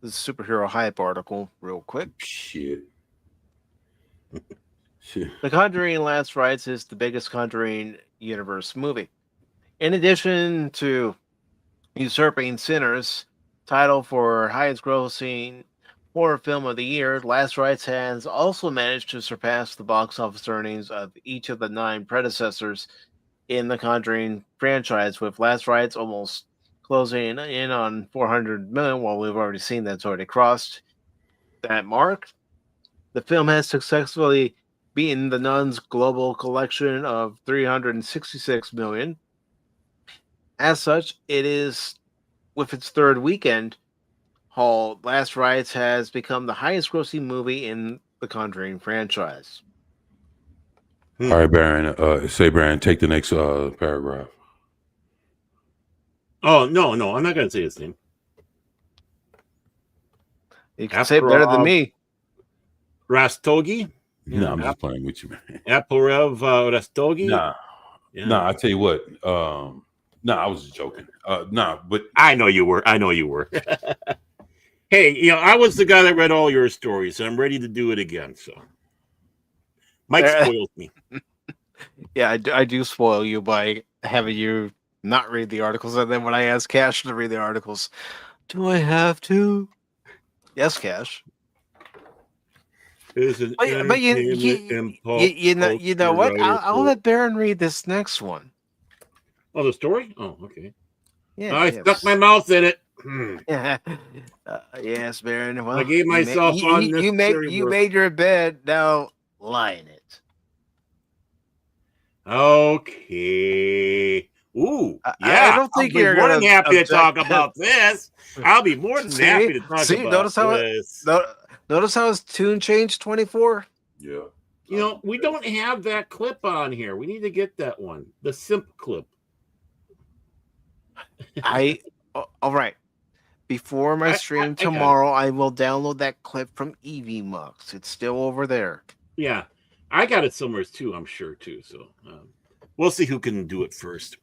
S2: the superhero hype article real quick.
S4: Shit.
S2: The Conjuring Last Rites is the biggest Conjuring universe movie. In addition to usurping Sinners' title for highest grossing horror film of the year, Last Rites has also managed to surpass the box office earnings of each of the 9 predecessors in the Conjuring franchise, with Last Rites almost closing in on 400 million. Well, we've already seen that's already crossed that mark. The film has successfully beaten The Nun's global collection of 366 million. As such, it is, with its third weekend haul, Last Rites has become the highest grossing movie in the Conjuring franchise.
S4: All right, Baron. Baron, take the next paragraph.
S5: Oh, no, I'm not going to say his name.
S2: You can say it better than me.
S5: Rastogi?
S4: No, I'm just playing with you, man.
S5: Aporev Rastogi?
S4: Nah, I tell you what. I was just joking. But
S5: I know you were. Hey, I was the guy that read all your stories, and I'm ready to do it again. So Mike spoils me.
S2: Yeah, I do spoil you by having you not read the articles, and then when I ask Cash to read the articles, do I have to? Yes, Cash.
S5: But
S2: you know what? I'll let Baron read this next one.
S5: Oh, the story? Oh, okay.
S2: Yeah,
S5: I stuck my mouth in it.
S2: Yes, Baron. Well,
S5: I gave myself
S2: you made your bed. Now lie in it.
S5: Okay. Ooh,
S2: I
S5: yeah.
S2: don't think
S5: I'll be
S2: you're
S5: more than
S2: gonna
S5: happy to
S2: object
S5: talk
S2: to-
S5: about this. I'll be more than happy to talk about
S2: notice how
S5: this.
S2: notice how his tune changed 24.
S4: Yeah.
S5: You know, we don't have that clip on here. We need to get that one. The simp clip.
S2: All right. Before my stream
S5: I got it.
S2: tomorrow, I will download that clip from Eevee Mux. It's still over there.
S5: Yeah, I got it somewhere too, I'm sure too. So we'll see who can do it first.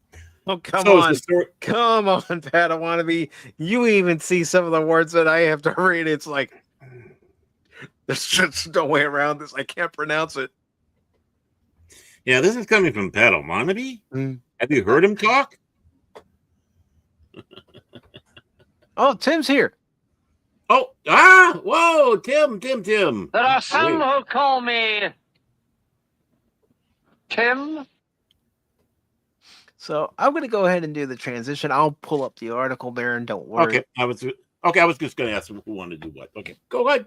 S2: Oh, come
S5: So is
S2: on.
S5: the story-
S2: Come on, Pat. I want to be. You even see some of the words that I have to read. It's like, there's just no way around this. I can't pronounce it.
S5: Yeah, this is coming from Pat O'Manaby.
S2: Mm.
S5: Have you heard him talk?
S2: Oh, Tim's here.
S5: Oh, whoa, Tim.
S6: There are some who call me Tim.
S2: So I'm going to go ahead and do the transition. I'll pull up the article there, and don't worry.
S5: Okay, I was just going to ask him who wanted to do what. Okay, go ahead.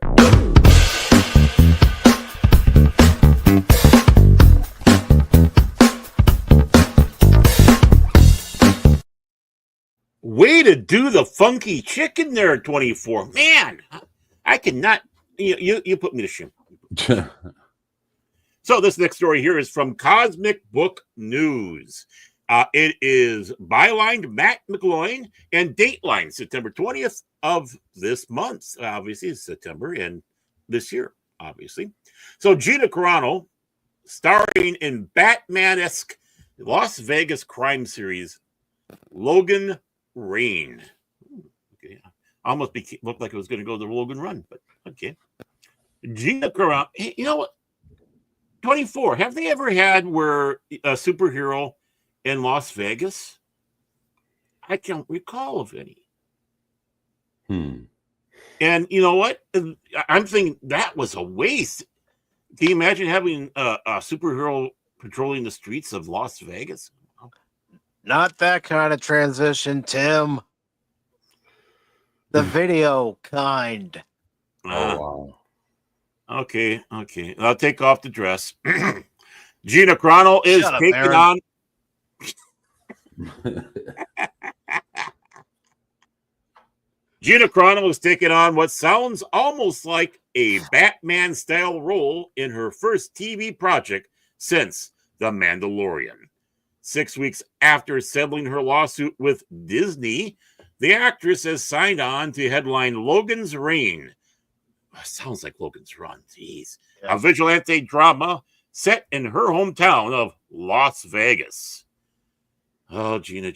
S5: Way to do the funky chicken there, 24. Man, I cannot. You put me to shame. So this next story here is from Cosmic Book News. It is bylined Matt McGloin and dateline September 20th of this month. Obviously, it's September and this year, obviously. So Gina Carano, starring in Batman-esque Las Vegas crime series, Logan Rain. Okay, almost looked like it was going to go the Logan Run, but okay. Gina Carano, you know what? 24. Have they ever had where a superhero in Las Vegas? I can't recall of any. And you know what? I'm thinking that was a waste. Can you imagine having a superhero patrolling the streets of Las Vegas?
S2: Not that kind of transition, Tim. The video kind.
S4: Oh, wow.
S5: Okay. I'll take off the dress. Gina Carano is
S2: Shut up,
S5: taking
S2: Aaron.
S5: on. Gina Carano is taking on what sounds almost like a Batman-style role in her first TV project since The Mandalorian. 6 weeks after settling her lawsuit with Disney, the actress has signed on to headline Logan's Reign. Sounds like Logan's Run. Jeez.
S2: Yeah.
S5: A vigilante drama set in her hometown of Las Vegas. Oh, Gina.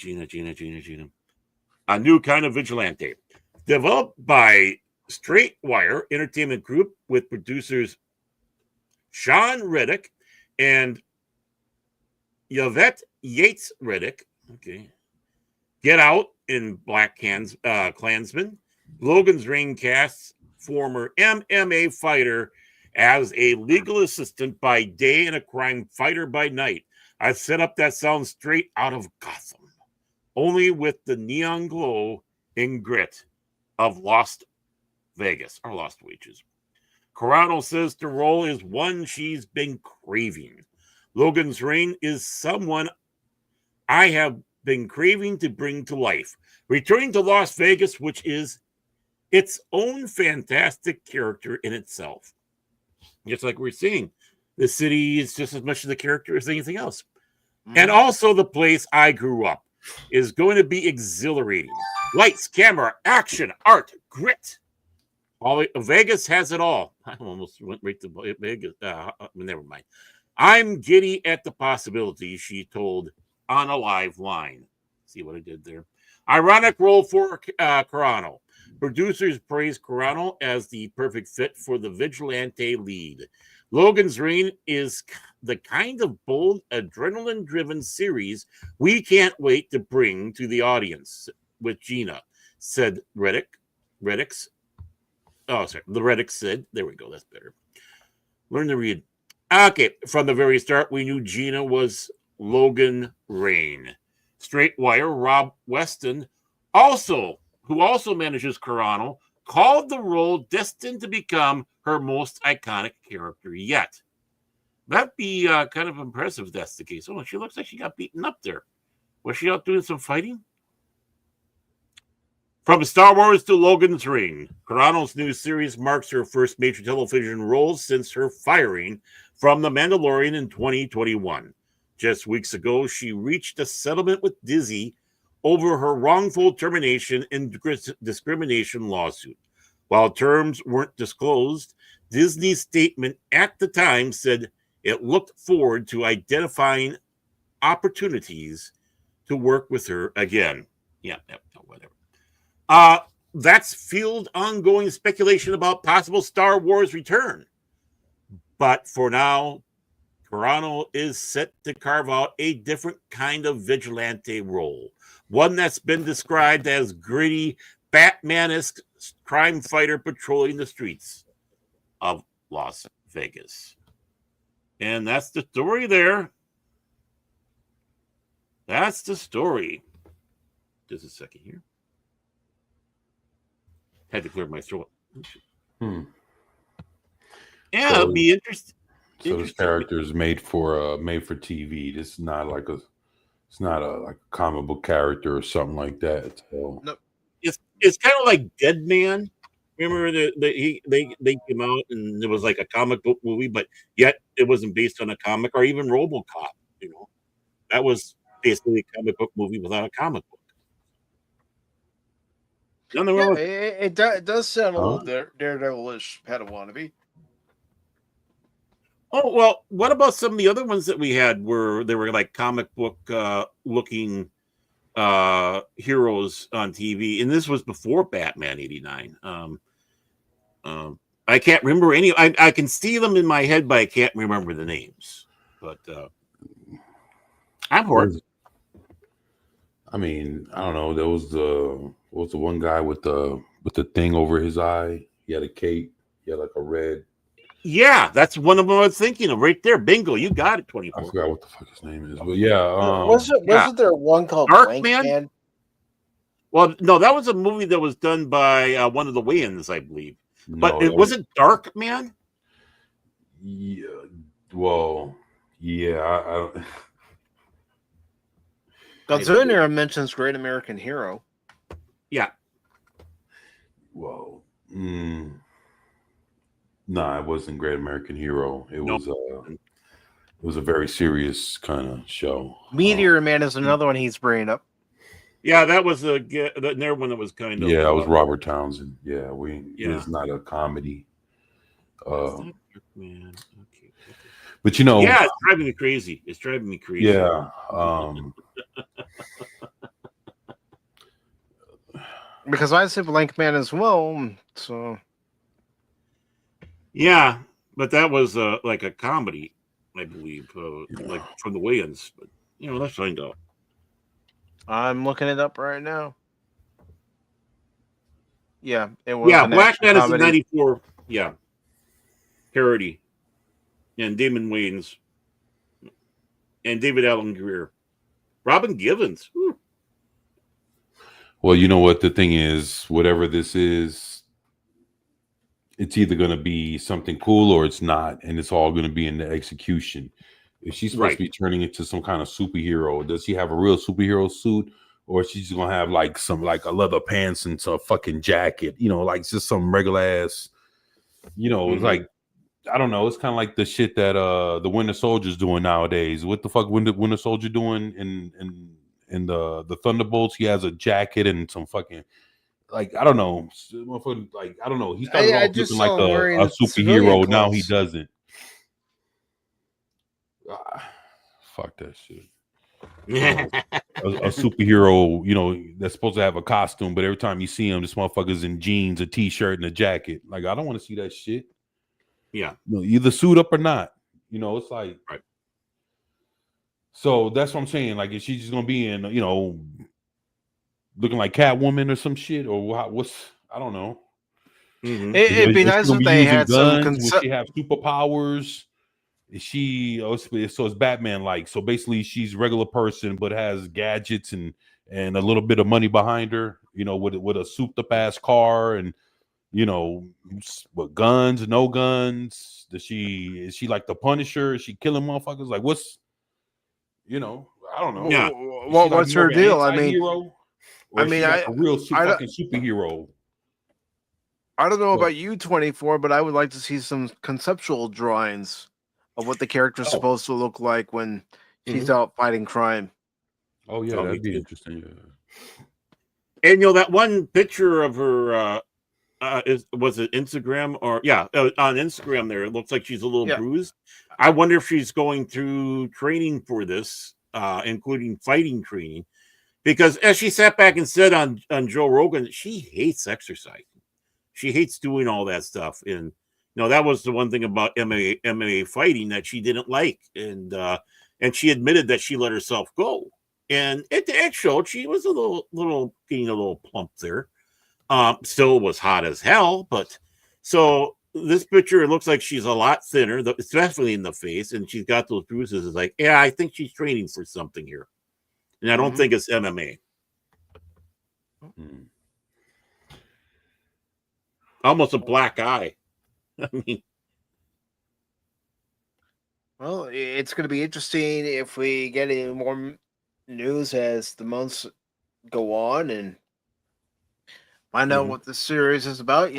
S5: A new kind of vigilante. Developed by Straight Wire Entertainment Group with producers Sean Reddick and Yvette Yates Reddick. Okay. Get Out in Black Klansman. Logan's Reign casts former MMA fighter as a legal assistant by day and a crime fighter by night. A setup that sounds straight out of Gotham, only with the neon glow and grit of Lost Vegas, or Lost Wages. Carano says the role is one she's been craving. Logan's Reign is someone I have been craving to bring to life. Returning to Las Vegas, which is its own fantastic character in itself. Just like we're seeing, the city is just as much of the character as anything else. And also the place I grew up is going to be exhilarating. Lights, camera, action, art, grit. Vegas has it all. I almost went right to Vegas. Never mind. I'm giddy at the possibility, she told on a live line. See what I did there? Ironic role for Carano. Producers praise Carano as the perfect fit for the vigilante lead. Logan's Reign is the kind of bold, adrenaline-driven series we can't wait to bring to the audience with Gina, said Reddicks. Oh, sorry. The Reddicks said. There we go. That's better. Learn to read. Okay. From the very start, we knew Gina was Logan Rain. Straight Wire, Rob Weston, who also manages Carano, called the role destined to become her most iconic character yet. That'd be kind of impressive if that's the case. Oh, she looks like she got beaten up there. Was she out doing some fighting? From Star Wars to Logan's Ring, Carano's new series marks her first major television role since her firing from The Mandalorian in 2021. Just weeks ago, she reached a settlement with Disney over her wrongful termination and discrimination lawsuit. While terms weren't disclosed, Disney's statement at the time said it looked forward to identifying opportunities to work with her again. Yeah, whatever. That's fueled ongoing speculation about possible Star Wars return. But for now, Carano is set to carve out a different kind of vigilante role, one that's been described as gritty, Batman-esque crime fighter patrolling the streets of Las Vegas. And that's the story there. That's the story. Just a second here. Had to clear my throat.
S4: Hmm.
S5: Yeah,
S4: So-
S5: it'll be interesting.
S4: So this character is made for TV. This is not like it's not a like comic book character or something like that. So
S5: It's kind of like Dead Man. Remember they came out and it was like a comic book movie, but yet it wasn't based on a comic, or even RoboCop. You know, that was basically a comic book movie without a comic book. Nothing wrong with-
S2: It does sound a little Daredevil-ish, Padawannabe.
S5: Oh, well, what about some of the other ones that we had where they were like comic book looking heroes on TV? And this was before Batman 89. I can't remember any. I can see them in my head, but I can't remember the names. But I'm horrible.
S4: I mean, I don't know. There was the one guy with the thing over his eye. He had a cape. He had like a red.
S5: Yeah, that's one of them I was thinking of right there. Bingo, you got it. 24.
S4: I forgot what the fuck his name is, but yeah.
S2: Wasn't there one called
S5: Dark
S2: Blank
S5: Man?
S2: Man?
S5: Well, no, that was a movie that was done by one of the Wayans, I believe. But it wasn't Dark Man.
S4: Yeah. Well, yeah. I don't.
S2: Godzilla mentions Great American Hero.
S5: Yeah.
S4: Well, nah, it wasn't Great American Hero. It was a very serious kind of show.
S2: Meteor Man is another one he's bringing up.
S5: Yeah, that was another one that was kind of.
S4: Yeah, that was Robert Townsend. Yeah, it's not a comedy.
S5: Man. Okay.
S4: But you know,
S5: yeah, it's driving me crazy.
S4: Yeah.
S2: Because I say Blank Man as well. So
S5: yeah, but that was like a comedy, I believe, like from the Wayans. But let's find out.
S2: I'm looking it up right now. Yeah, it was.
S5: Yeah,
S2: an
S5: Black
S2: action
S5: Man is
S2: comedy.
S5: a 94. Yeah, parody, and Damon Wayans, and David Allen Greer, Robin Givens. Whew.
S4: Well, you know what the thing is, whatever this is, it's either going to be something cool or it's not, and it's all going to be in the execution. If she's supposed to be turning into some kind of superhero, does she have a real superhero suit, or is she just gonna have like some like a leather pants and some fucking jacket? Like just some regular ass. It's like I don't know. It's kind of like the shit that the Winter Soldier's doing nowadays. What the fuck Winter Soldier doing in the Thunderbolts? He has a jacket and some fucking like I don't know. Like I don't know. He started off looking like a superhero. Now he doesn't. Fuck that shit. A superhero, that's supposed to have a costume, but every time you see him, this motherfucker's in jeans, a t-shirt, and a jacket. Like, I don't want to see that shit.
S5: Yeah.
S4: Either suit up or not. It's like
S5: right.
S4: So that's what I'm saying. Like, is she just gonna be in, looking like Catwoman or some shit, or what's I don't know.
S5: Mm-hmm.
S2: It'd be nice if they had some.
S4: Will she have superpowers? Is she so it's Batman like, so basically she's a regular person but has gadgets and a little bit of money behind her, with a souped up ass car and with guns, no guns. Is she like the Punisher? Is she killing motherfuckers? Like what's I don't know.
S5: Yeah.
S4: Is she
S2: What,
S4: like
S2: what's
S4: more
S2: her
S4: of an
S2: deal?
S4: anti-hero? Or
S2: I
S4: is
S2: mean,
S4: she like a real
S2: I don't-
S4: fucking superhero?
S2: I don't know
S4: What?
S2: about you, 24, but I would like to see some conceptual drawings of what the character's
S5: Oh.
S2: supposed to look like when she's
S5: Mhm.
S2: out fighting crime.
S4: Oh yeah,
S5: Oh, me
S4: that'd be
S5: too.
S4: interesting. Yeah.
S5: And that one picture of her was it Instagram or on Instagram there, it looks like she's a little
S2: Yeah.
S5: bruised. I wonder if she's going through training for this, including fighting training, because as she sat back and said on Joe Rogan, she hates exercise. She hates doing all that stuff. And that was the one thing about MMA fighting that she didn't like. And she admitted that she let herself go. And at the end showed she was a little getting a little plump there. Still was hot as hell, but so this picture, it looks like she's a lot thinner, especially in the face, and she's got those bruises. It's like, yeah, I think she's training for something here. And I don't think it's MMA.
S4: Mm.
S5: Almost a black eye. I mean,
S2: Well, it's going to be interesting if we get any more news as the months go on and find out what the series is about.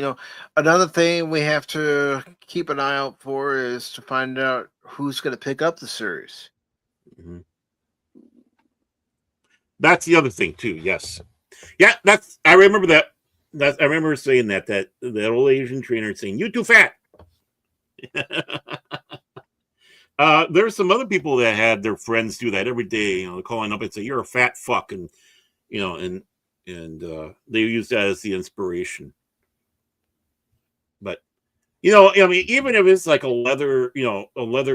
S2: Another thing we have to keep an eye out for is to find out who's going to pick up the series.
S5: that's the other thing too. Yes, yeah. I remember that. I remember saying that old Asian trainer saying, "You too fat." There's some other people that had their friends do that every day. Calling up and say, "You're a fat fuck," and they use that as the inspiration. But I mean, even if it's like a leather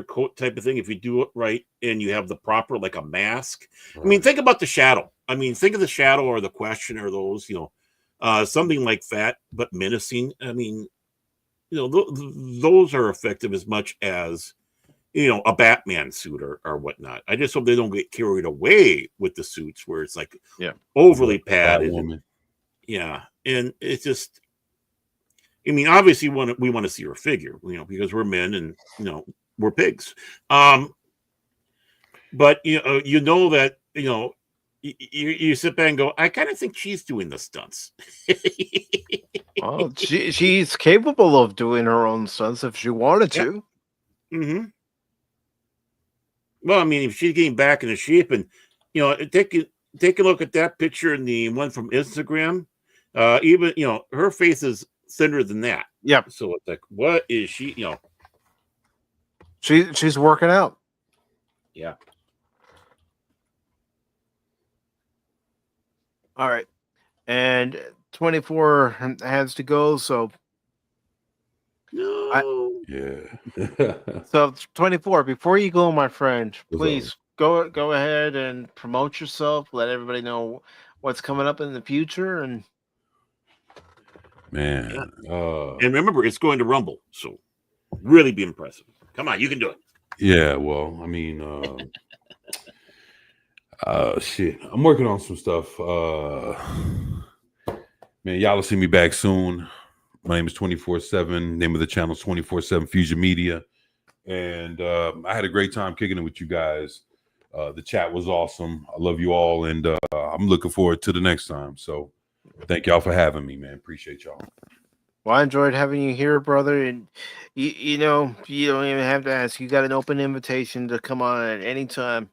S5: coat type of thing, if you do it right and you have the proper, like a mask. Right. I mean, think about the Shadow. I mean, think of the Shadow or the Question or those, something like that, but menacing. I mean, those are effective as much as, a Batman suit or whatnot. I just hope they don't get carried away with the suits where it's like overly padded. Yeah. And it's just, I mean, obviously we want to see her figure, because we're men and, we're pigs. But, that, you sit back and go, I kind of think she's doing the stunts.
S2: Well, she's capable of doing her own stunts if she wanted to.
S5: Mm-hmm. Well, I mean, if she's getting back into shape and, take a look at that picture and the one from Instagram, even, her face is thinner than that.
S2: Yep.
S5: So it's like, what is she,
S2: She's working out.
S5: Yeah.
S2: All right. And 24 has to go, so
S5: no.
S2: So 24, before you go, my friend,
S4: What's
S2: please go ahead and promote yourself. Let everybody know what's coming up in the future. And
S4: man,
S5: and remember, it's going to Rumble, so really be impressive. Come on, you can do it.
S4: Yeah, well, I mean, shit, I'm working on some stuff. Man, y'all will see me back soon. My name is 24/7. Name of the channel is 24/7 Fusion Media. And I had a great time kicking it with you guys. The chat was awesome. I love you all. And I'm looking forward to the next time. So thank y'all for having me, man. Appreciate y'all.
S2: Well, I enjoyed having you here, brother. And you don't even have to ask. You got an open invitation to come on at any time.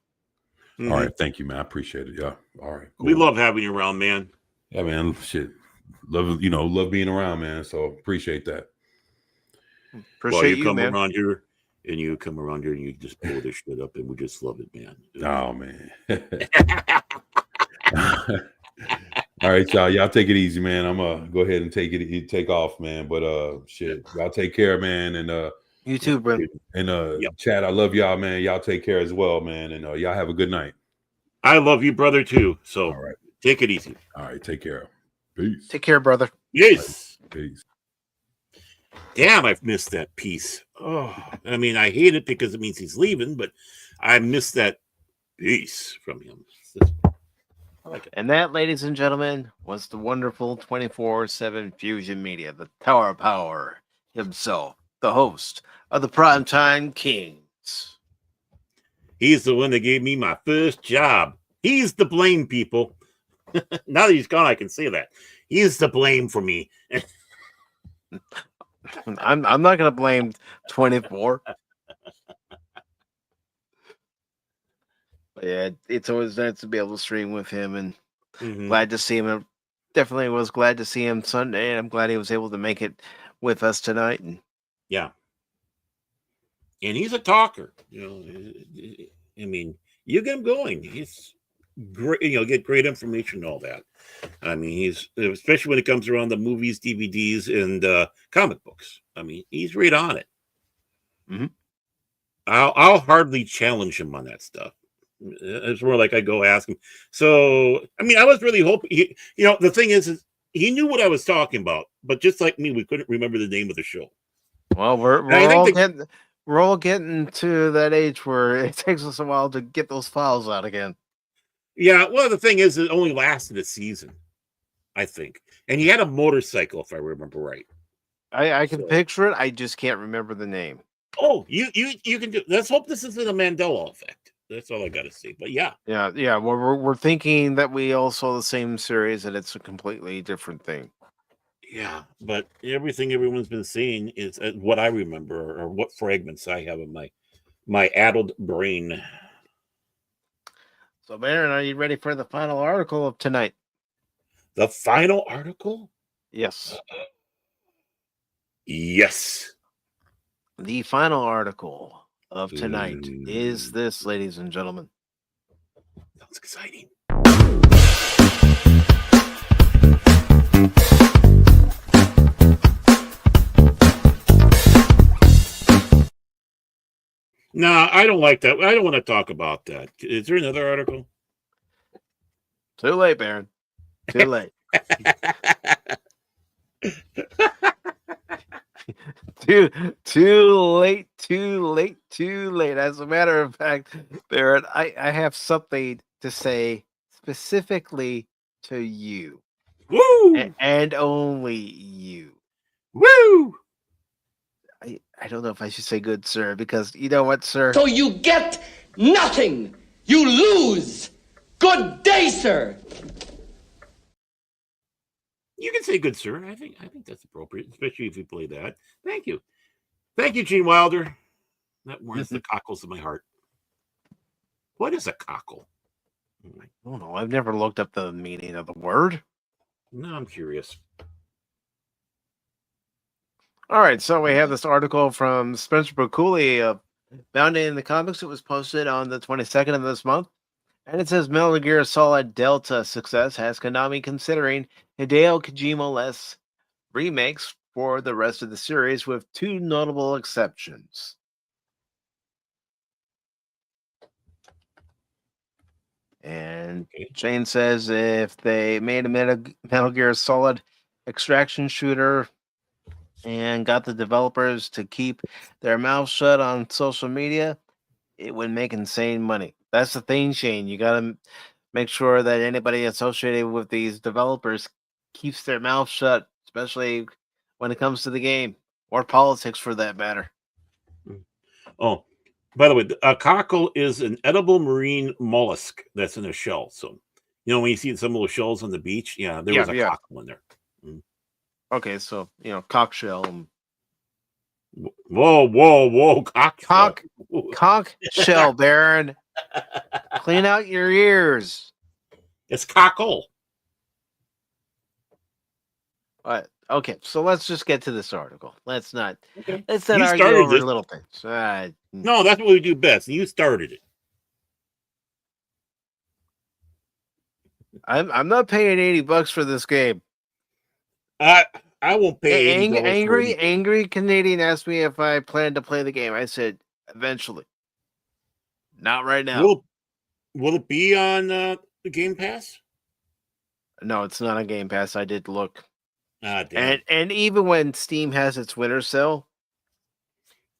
S4: All right. Thank you, man. I appreciate it. Yeah. All right.
S5: Cool. We love having you around, man.
S4: Yeah, man. Shit. Love being around, man. So appreciate that.
S2: Appreciate
S5: you come
S2: man.
S5: around here and you come around here and you just pull this shit up and we just love it, man.
S4: Oh man. All right, y'all. Y'all take it easy, man. I'm gonna go ahead and take off, man. But shit, y'all take care, man. And
S2: you too, bro.
S4: And Chad, I love y'all, man. Y'all take care as well, man. And y'all have a good night.
S5: I love you, brother, too. So
S4: all right,
S5: take it easy.
S4: All right, take care. Peace.
S2: Take care, brother.
S5: Yes.
S4: Right. Peace.
S5: Damn, I've missed that piece. Oh, I mean, I hate it because it means he's leaving, but I missed that piece from him. I like it.
S2: And that, ladies and gentlemen, was the wonderful 24/7 Fusion Media, the Tower of Power himself, the host of the Primetime Kings.
S5: He's the one that gave me my first job. He's to blame, people. Now that he's gone, I can say that. He's to blame for me.
S2: I'm not gonna blame 24. But yeah, it's always nice to be able to stream with him, and glad to see him. Definitely was glad to see him Sunday, and I'm glad he was able to make it with us tonight. And
S5: yeah, and he's a talker. You know, I mean, you get him going. He's great. You know, get great information and all that. I mean, he's especially when it comes around the movies, DVDs, and comic books. I mean, he's right on it. I'll hardly challenge him on that stuff. It's more like I go ask him. So, I mean, I was really hoping, you know, the thing is he knew what I was talking about, but just like me, we couldn't remember the name of the show.
S2: Well, we're all getting to that age where it takes us a while to get those files out again.
S5: Yeah, well, the thing is, it only lasted a season, I think, and he had a motorcycle, if I remember right.
S2: I can picture it. I just can't remember the name.
S5: Oh, you can do. Let's hope this isn't a Mandela effect. That's all I got to say. But yeah.
S2: Well, we're thinking that we all saw the same series and it's a completely different thing.
S5: Yeah, but everything everyone's been saying is what I remember or what fragments I have in my addled brain.
S2: So, Baron, are you ready for the final article of tonight?
S5: The final article?
S2: Yes.
S5: Yes.
S2: The final article of tonight is this, ladies and gentlemen.
S5: That's exciting. No, I don't like that. I don't want to talk about that. Is there another article?
S2: Too late, Baron. Too late. Too late. As a matter of fact, Barrett, I have something to say specifically to you.
S5: Woo!
S2: And only you.
S5: Woo!
S2: I don't know if I should say good sir, because you know what, sir?
S7: So you get nothing. You lose. Good day, sir.
S5: You can say good sir. I think that's appropriate, especially if you play that. Thank you. Thank you, Gene Wilder. That warms the cockles of my heart. What is a cockle?
S2: I don't know. I've never looked up the meaning of the word.
S5: No, I'm curious.
S2: All right, so we have this article from Spencer Bercouli of Bounding in the Comics. It was posted on the 22nd of this month. And it says Metal Gear Solid Delta success has Konami considering Hideo Kojima-less remakes for the rest of the series, with two notable exceptions. And Jane says if they made a Metal Gear Solid extraction shooter and got the developers to keep their mouths shut on social media, it would make insane money. That's the thing, Shane. You got to make sure that anybody associated with these developers keeps their mouth shut, especially when it comes to the game or politics for that matter.
S5: Oh, by the way, a cockle is an edible marine mollusk that's in a shell. So, you know, when you see some of those shells on the beach, there was a cockle in there.
S2: Okay, so, conch shell.
S5: Whoa,
S2: Conch shell, Baron. Clean out your ears.
S5: It's cockle.
S2: All right. Okay, so let's just get to this article. Let's not
S5: argue
S2: over little things.
S5: No, that's what we do best. You started it.
S2: I'm not paying $80 for this game.
S5: I won't pay.
S2: Angry Canadian asked me if I plan to play the game. I said eventually. Not right now.
S5: Will it be on the Game Pass?
S2: No, it's not on Game Pass. I did look.
S5: Damn.
S2: And even when Steam has its winter sale,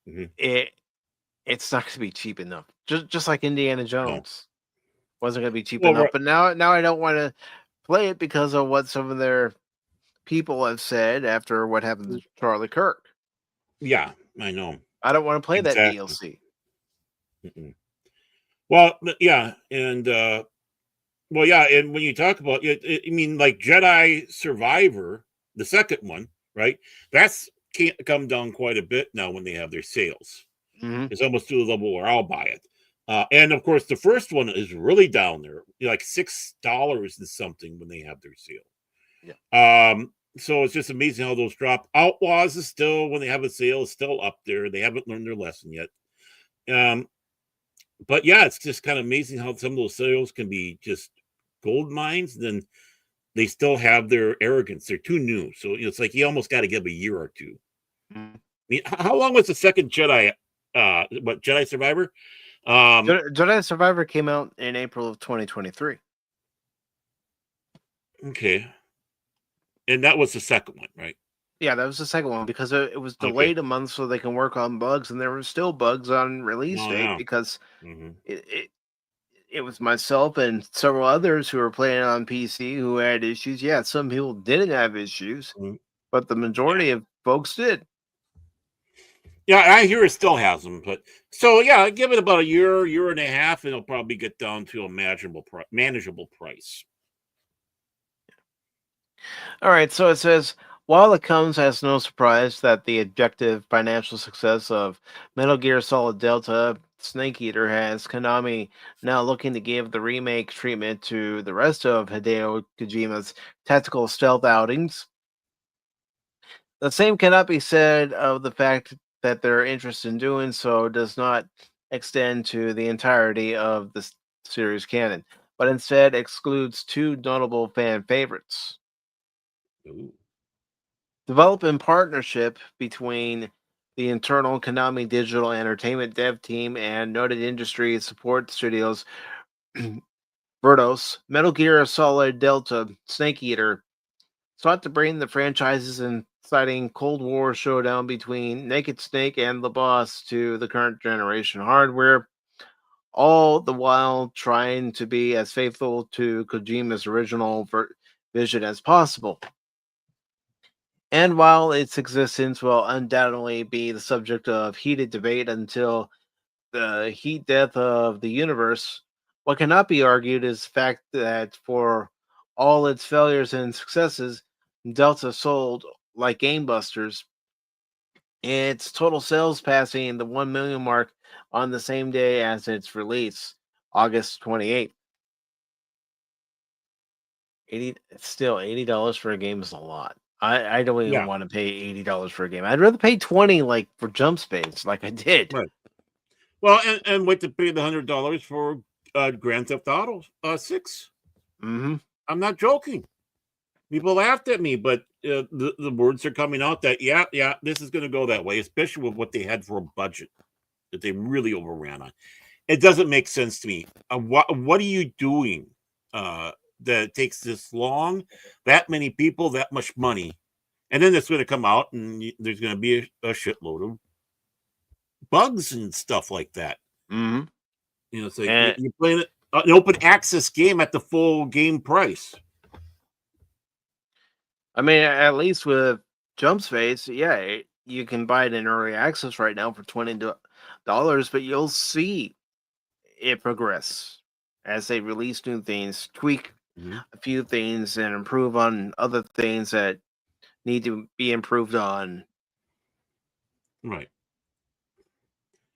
S2: it's not going to be cheap enough. Just like Indiana Jones wasn't going to be cheap enough. But now I don't want to play it because of what some of their people have said after what happened to Charlie Kirk.
S5: Yeah, I know.
S2: I don't want to play that DLC.
S5: Well, yeah, and well, yeah, and when you talk about it, I mean, like Jedi Survivor, the second one, right? That's can't come down quite a bit now when they have their sales.
S2: Hmm.
S5: It's almost to the level where I'll buy it. And of course, the first one is really down there, like $6 and something when they have their sale.
S2: Yeah.
S5: So it's just amazing how those drop. Outlaws is still, when they have a sale, is still up there. They haven't learned their lesson yet. But yeah, it's just kind of amazing how some of those sales can be just gold mines. Then they still have their arrogance. They're too new. So it's like you almost got to give a year or two.
S2: Mhm.
S5: I mean, how long was the second Jedi? Jedi Survivor?
S2: Jedi Survivor came out in April of 2023.
S5: Okay. And that was the second one, right?
S2: Yeah, that was the second one because it was
S5: Okay.
S2: delayed a month so they can work on bugs, and there were still bugs on release
S5: Oh,
S2: date
S5: yeah.
S2: because
S5: Mm-hmm.
S2: it was myself and several others who were playing on PC who had issues. Yeah, some people didn't have issues,
S5: Mm-hmm.
S2: but the majority of folks did.
S5: Yeah, I hear it still has them, but so yeah, give it about a year and a half, and it'll probably get down to a manageable price.
S2: All right, so it says, while it comes as no surprise that the objective financial success of Metal Gear Solid Delta Snake Eater has Konami now looking to give the remake treatment to the rest of Hideo Kojima's tactical stealth outings, the same cannot be said of the fact that their interest in doing so does not extend to the entirety of the series canon, but instead excludes two notable fan favorites.
S5: Ooh.
S2: Develop in partnership between the internal Konami Digital Entertainment dev team and noted industry support studios Verdos, Metal Gear Solid Delta Snake Eater sought to bring the franchise's inciting Cold War showdown between Naked Snake and the Boss to the current generation hardware, all the while trying to be as faithful to Kojima's original vision as possible. And while its existence will undoubtedly be the subject of heated debate until the heat death of the universe, what cannot be argued is the fact that for all its failures and successes, Delta sold like gangbusters, its total sales passing the 1 million mark on the same day as its release, August 28th. Still $80 for a game is a lot. I don't even
S5: Yeah.
S2: want to pay $80 for a game. I'd rather pay 20 like for Jump Space, like I did.
S5: Right. Well, and wait to pay the $100 for Grand Theft Auto 6.
S2: Mm-hmm.
S5: I'm not joking. People laughed at me, but the words are coming out that yeah, this is going to go that way, especially with what they had for a budget that they really overran on. It doesn't make sense to me. What are you doing that it takes this long, that many people, that much money, and then it's going to come out and there's going to be a shitload of bugs and stuff like that.
S2: Mm-hmm.
S5: It's like
S2: And
S5: you're playing an open access game at the full game price.
S2: I mean, at least with Jump Space, yeah, you can buy it in early access right now for $20, but you'll see it progress as they release new things, tweak a few things, and improve on other things that need to be improved on.
S5: Right.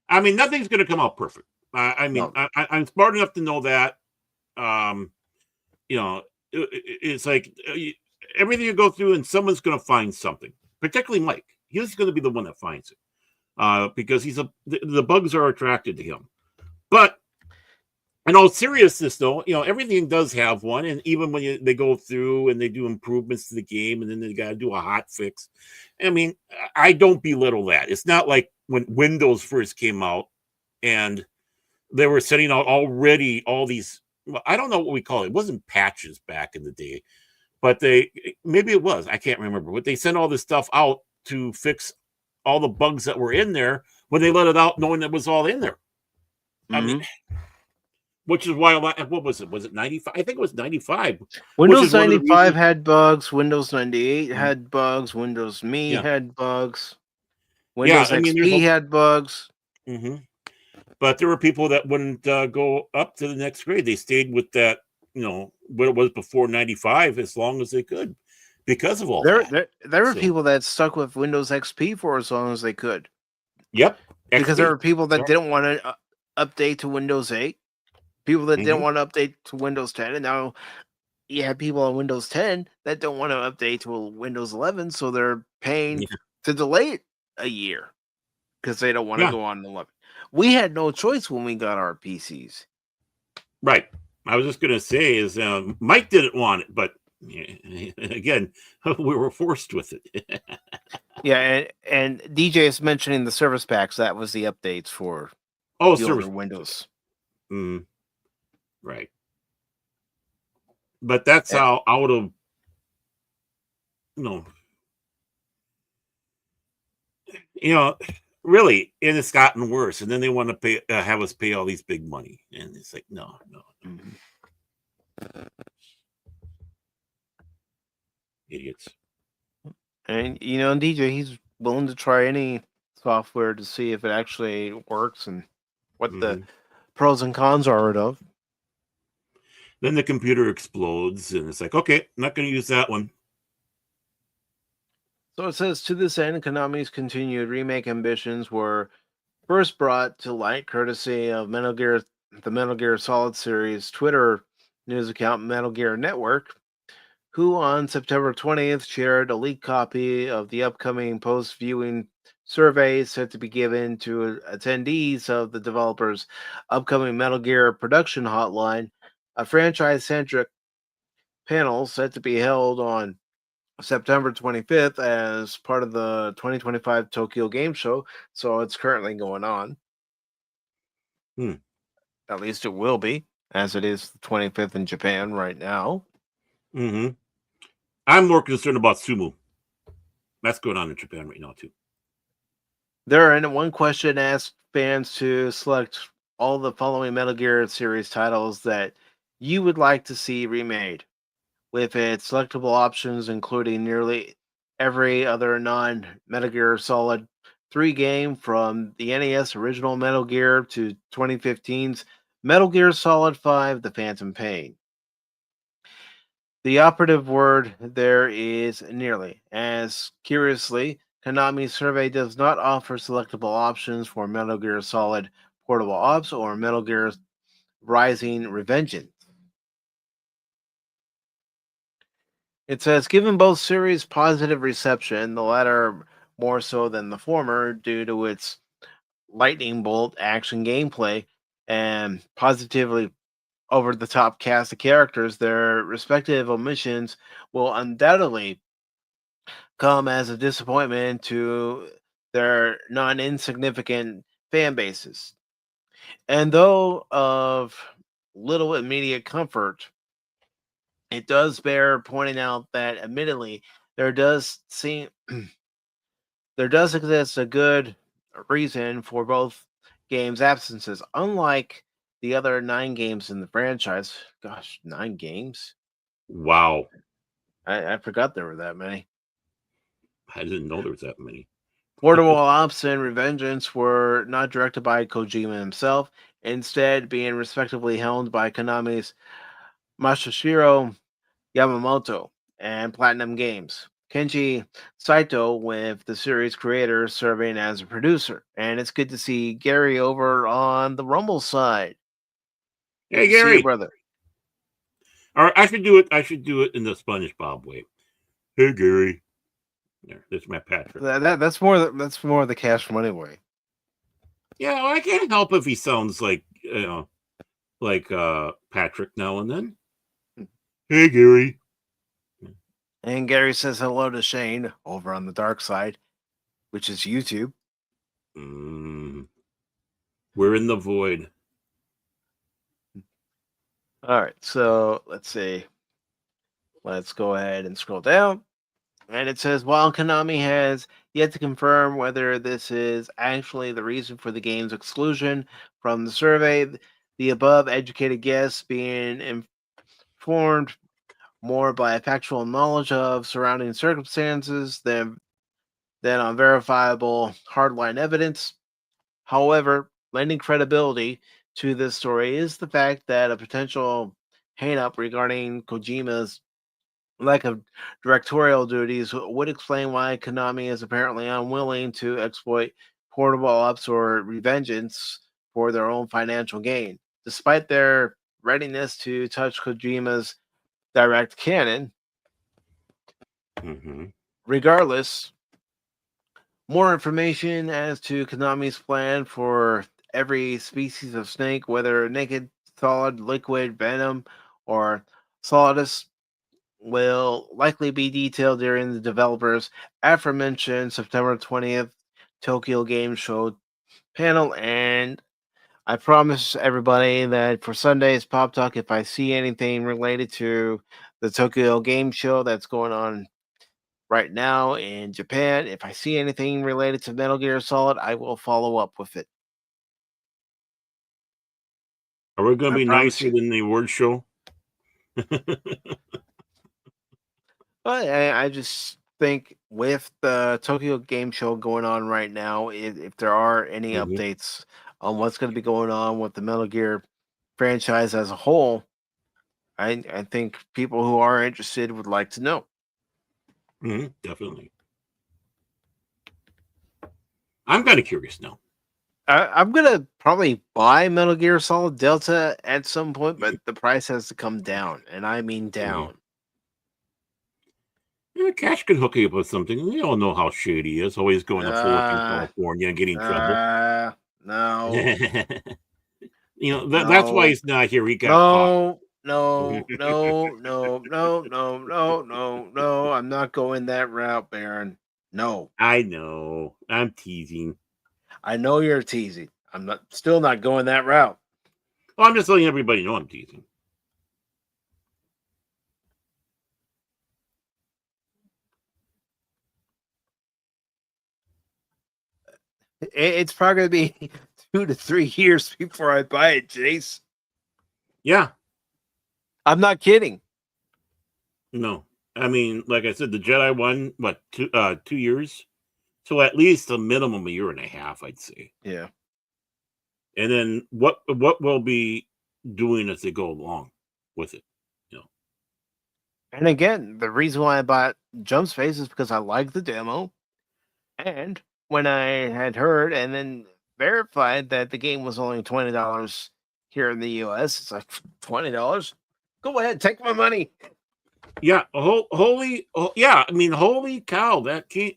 S5: I mean, nothing's going to come out perfect. I mean,
S2: No.
S5: I'm smart enough to know that. It's like everything you go through, and someone's going to find something. Particularly Mike, he's going to be the one that finds it because the bugs are attracted to him. But in all seriousness, though, everything does have one, and even when they go through and they do improvements to the game, and then they got to do a hot fix. I mean, I don't belittle that. It's not like when Windows first came out and they were sending out already all these. Well, I don't know what we call it. It wasn't patches back in the day, but maybe it was. I can't remember. But they sent all this stuff out to fix all the bugs that were in there when they let it out, knowing that was all in there.
S2: Mm-hmm.
S5: I mean, which is why what was it? Was it 95? I think it was 95.
S2: Windows 95 had bugs. Windows 98 had bugs. Windows Me had bugs. Windows XP had bugs.
S5: Mm-hmm. But there were people that wouldn't go up to the next grade. They stayed with that, what it was before 95 as long as they could because of all that.
S2: There were
S5: So-
S2: people that stuck with Windows XP for as long as they could.
S5: Yep.
S2: Because there
S5: XP.
S2: were people that
S5: Yep.
S2: didn't want to update to Windows 8, people that didn't
S5: Mhm.
S2: want to update to Windows 10, and now you have people on Windows 10 that don't want to update to Windows 11, so they're paying
S5: Yeah.
S2: to delay it a year because they don't want to
S5: Yeah.
S2: go on 11. We had no choice when we got our PCs.
S5: Right. I was just going to say is Mike didn't want it, but again, we were forced with it.
S2: Yeah, and DJ is mentioning the service packs. That was the updates for
S5: Oh,
S2: the
S5: service
S2: older Windows.
S5: Right. But that's how out of really, and it's gotten worse. And then they want to pay, have us pay all these big money, and it's like, no. Idiots.
S2: And DJ, he's willing to try any software to see if it actually works and what the pros and cons are of.
S5: Then the computer explodes, and it's like, okay, I'm not going to use that one.
S2: So it says, to this end, Konami's continued remake ambitions were first brought to light courtesy of the Metal Gear Solid series Twitter news account Metal Gear Network, who on September 20th shared a leaked copy of the upcoming post-viewing survey set to be given to attendees of the developer's upcoming Metal Gear production hotline, a franchise-centric panel set to be held on September 25th as part of the 2025 Tokyo Game Show. So it's currently going on. At least it will be, as it is the 25th in Japan right now.
S5: I'm more concerned about Sumo. That's going on in Japan right now, too.
S2: Therein, one question asked fans to select all the following Metal Gear series titles that you would like to see remade, with its selectable options including nearly every other non-Metal Gear Solid 3 game from the NES original Metal Gear to 2015's Metal Gear Solid 5 The Phantom Pain. The operative word there is nearly, as curiously, Konami's survey does not offer selectable options for Metal Gear Solid Portable Ops or Metal Gear Rising Revengeance. It says, given both series' positive reception, the latter more so than the former due to its lightning bolt action gameplay and positively over-the-top cast of characters, their respective omissions will undoubtedly come as a disappointment to their non-insignificant fan bases. And though of little immediate comfort, it does bear pointing out that admittedly there does exist a good reason for both games' absences. Unlike the other 9 games in the franchise, gosh, 9 games?
S5: Wow.
S2: I forgot there were that many.
S5: I didn't know there was that many.
S2: Portable Ops and Revengeance were not directed by Kojima himself, instead being respectively helmed by Konami's Masashiro Yamamoto and Platinum Games. Kenji Saito, with the series creator, serving as a producer. And it's good to see Gary over on the Rumble side.
S5: Hey,
S2: Good to see
S5: Gary.
S2: you, brother.
S5: All right, I should do it in the SpongeBob way. Hey, Gary. There, that's my Patrick.
S2: That's more of the Cash Money way.
S5: Yeah, well, I can't help if he sounds like Patrick now and then. Hey, Gary.
S2: And Gary says hello to Shane over on the dark side, which is YouTube.
S5: We're in the void.
S2: All right, so let's see. Let's go ahead and scroll down. And it says, while Konami has yet to confirm whether this is actually the reason for the game's exclusion from the survey, the above educated guess being informed more by factual knowledge of surrounding circumstances than on verifiable hardline evidence. However, lending credibility to this story is the fact that a potential hang-up regarding Kojima's lack of directorial duties would explain why Konami is apparently unwilling to exploit portable ops or revengeance for their own financial gain. Despite their readiness to touch Kojima's direct canon, regardless, more information as to Konami's plan for every species of snake, whether naked, solid, liquid, venom, or solidus, will likely be detailed during the developers' aforementioned September 20th Tokyo Game Show panel. And I promise everybody that for Sunday's Pop Talk, if I see anything related to the Tokyo Game Show that's going on right now in Japan, if I see anything related to Metal Gear Solid, I will follow up with it.
S5: Are we going to
S2: I
S5: be
S2: promise
S5: nicer
S2: you.
S5: than the award show?
S2: But I just think with the Tokyo Game Show going on right now, if there are any updates on what's going to be going on with the Metal Gear franchise as a whole, I think people who are interested would like to know.
S5: Definitely. I'm kind of curious now.
S2: I'm going to probably buy Metal Gear Solid Delta at some point, but the price has to come down, and I mean down.
S5: Yeah, Cash can hook you up with something. We all know how shady he is. Always going to Fullerton, California and getting in trouble.
S2: No.
S5: That's why he's not here. He got caught.
S2: No. I'm not going that route, Baron. No.
S5: I know. I'm teasing.
S2: I know you're teasing. I'm still not going that route.
S5: Well, I'm just letting everybody know I'm teasing.
S2: It's probably going to be 2 to 3 years before I buy it, Jace.
S5: Yeah.
S2: I'm not kidding.
S5: No. I mean, like I said, the Jedi one, 2 years? So at least a minimum 1.5 years, I'd say.
S2: Yeah.
S5: And then what we'll be doing as they go along with it.
S2: And again, the reason why I bought Jump Space is because I like the demo. And when I had heard and then verified that the game was only $20 here in the US, it's like $20. Go ahead, take my money.
S5: Yeah, holy cow! That can't.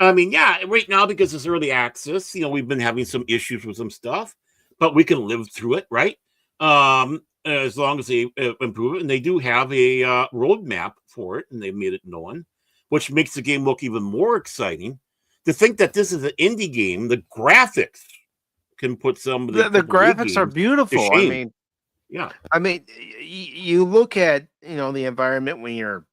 S5: I mean, yeah, right now because it's early access, we've been having some issues with some stuff, but we can live through it, right? As long as they improve it, and they do have a roadmap for it, and they've made it known, which makes the game look even more exciting. To think that this is an indie game, the graphics can put some of
S2: the graphics are beautiful. I mean,
S5: yeah.
S2: I mean, you look at the environment when you're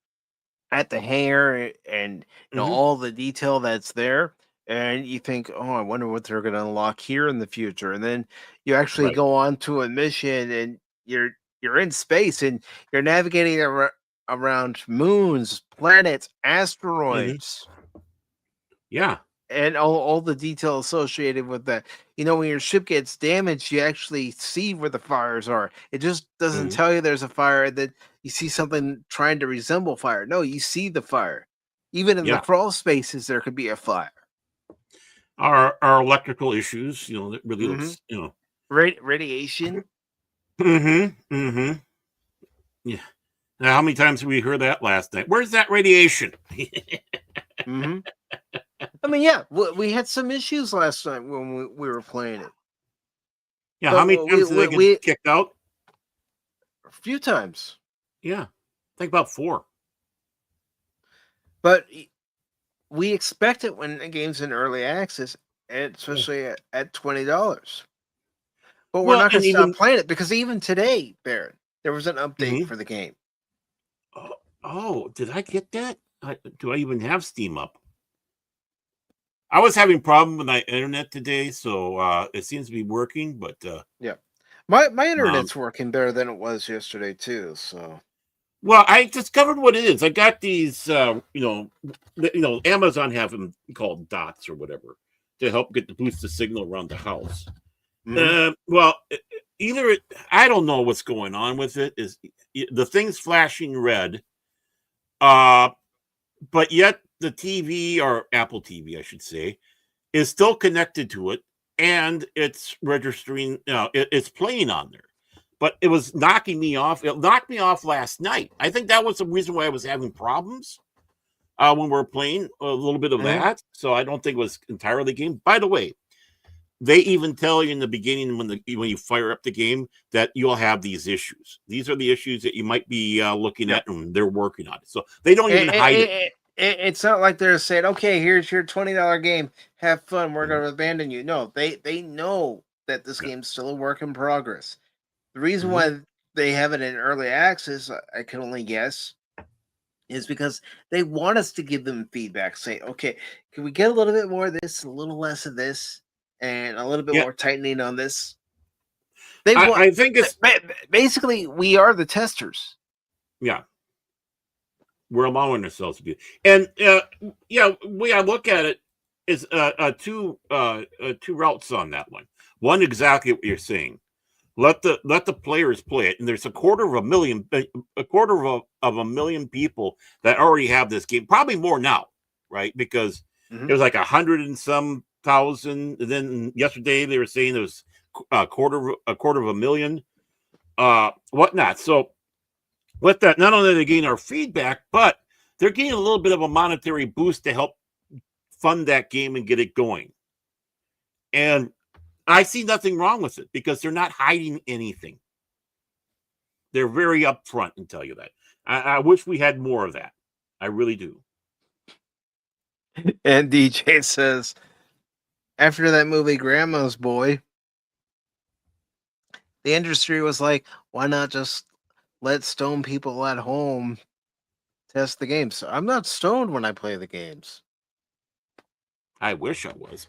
S2: at the hangar and all the detail that's there, and you think, oh, I wonder what they're going to unlock here in the future. And then you actually go on to a mission, and you're in space, and you're navigating around moons, planets, asteroids.
S5: Yeah.
S2: And all the detail associated with that. When your ship gets damaged, you actually see where the fires are. It just doesn't tell you there's a fire, that you see something trying to resemble fire. No, you see the fire. Even in the crawl spaces, there could be a fire.
S5: Our electrical issues, that really looks,
S2: radiation.
S5: Yeah. Now, how many times have we heard that last night? Where's that radiation?
S2: I mean, yeah, we had some issues last night when we were playing it.
S5: Yeah, but how many times did they get kicked out?
S2: A few times.
S5: Yeah, I think about 4.
S2: But we expect it when a game's in early access, especially at $20. But we're not going to stop playing it, because even today, Baron, there was an update for the game.
S5: Oh, did I get that? Do I even have Steam up? I was having a problem with my internet today, so it seems to be working. But
S2: yeah, my internet's working better than it was yesterday too. So,
S5: well, I discovered what it is. I got these, Amazon have them called dots or whatever to help boost the signal around the house. Well, either I don't know what's going on with it. Is the thing's flashing red, but yet the TV or Apple TV, I should say, is still connected to it, and it's registering. It's playing on there. But it was knocking me off. It knocked me off last night. I think that was the reason why I was having problems when we were playing a little bit of that. So I don't think it was entirely the game. By the way, they even tell you in the beginning when you fire up the game that you'll have these issues. These are the issues that you might be looking at, and they're working on it. So they don't even hide it.
S2: It's not like they're saying, "Okay, here's your $20 game. Have fun. We're going to abandon you." No, they know that this game's still a work in progress. The reason why they have it in early access, I can only guess, is because they want us to give them feedback. Say, "Okay, can we get a little bit more of this, a little less of this, and a little bit more tightening on this?"
S5: I think it's
S2: basically we are the testers.
S5: Yeah. We're allowing ourselves to be, and way I look at it is two routes on that one. One, exactly what you're saying. Let the players play it, and there's a quarter of a million people that already have this game, probably more now, right? Because there's like 100 and some thousand. And then yesterday they were saying there was a quarter of a million, whatnot. So with that, not only are they getting our feedback, but they're getting a little bit of a monetary boost to help fund that game and get it going. And I see nothing wrong with it because they're not hiding anything. They're very upfront and tell you that. I wish we had more of that. I really do.
S2: And DJ says, after that movie Grandma's Boy, the industry was like, why not just let stoned people at home test the games? So I'm not stoned when I play the games.
S5: I wish I was.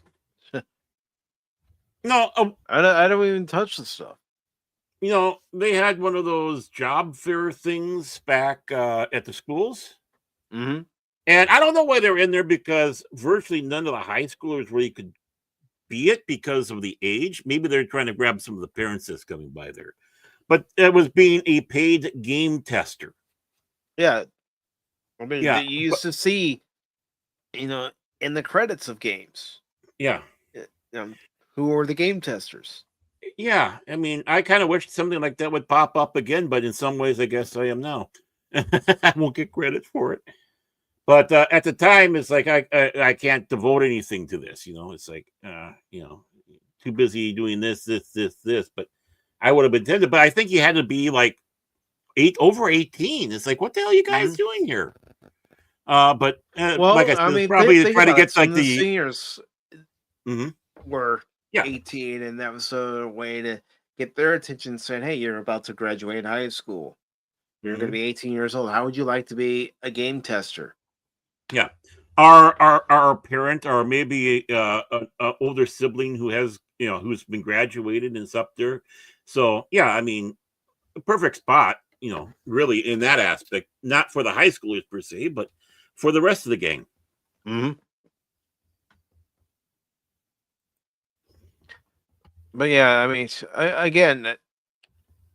S5: No,
S2: I don't even touch the stuff.
S5: You know, they had one of those job fair things back at the schools.
S2: Mm-hmm.
S5: And I don't know why they're in there because virtually none of the high schoolers really could be it because of the age. Maybe they're trying to grab some of the parents that's coming by there. But it was being a paid game tester.
S2: Yeah. I mean, you used to see, in the credits of games.
S5: Yeah.
S2: Who are the game testers?
S5: Yeah. I mean, I kind of wish something like that would pop up again, but in some ways, I guess I am now. I won't get credit for it. But at the time, it's like I can't devote anything to this. It's like, too busy doing this. But I would have been tempted. But I think you had to be like over 18. It's like, what the hell are you guys doing here? But like I said, probably try to get like the
S2: seniors were 18, and that was a way to get their attention, saying, "Hey, you're about to graduate high school. You're going to be 18 years old. How would you like to be a game tester?"
S5: Yeah, our parent or maybe a older sibling who has who's been graduated and is up there. So yeah, I mean, a perfect spot. Really in that aspect, not for the high schoolers per se, but for the rest of the gang.
S2: But yeah, I mean, again,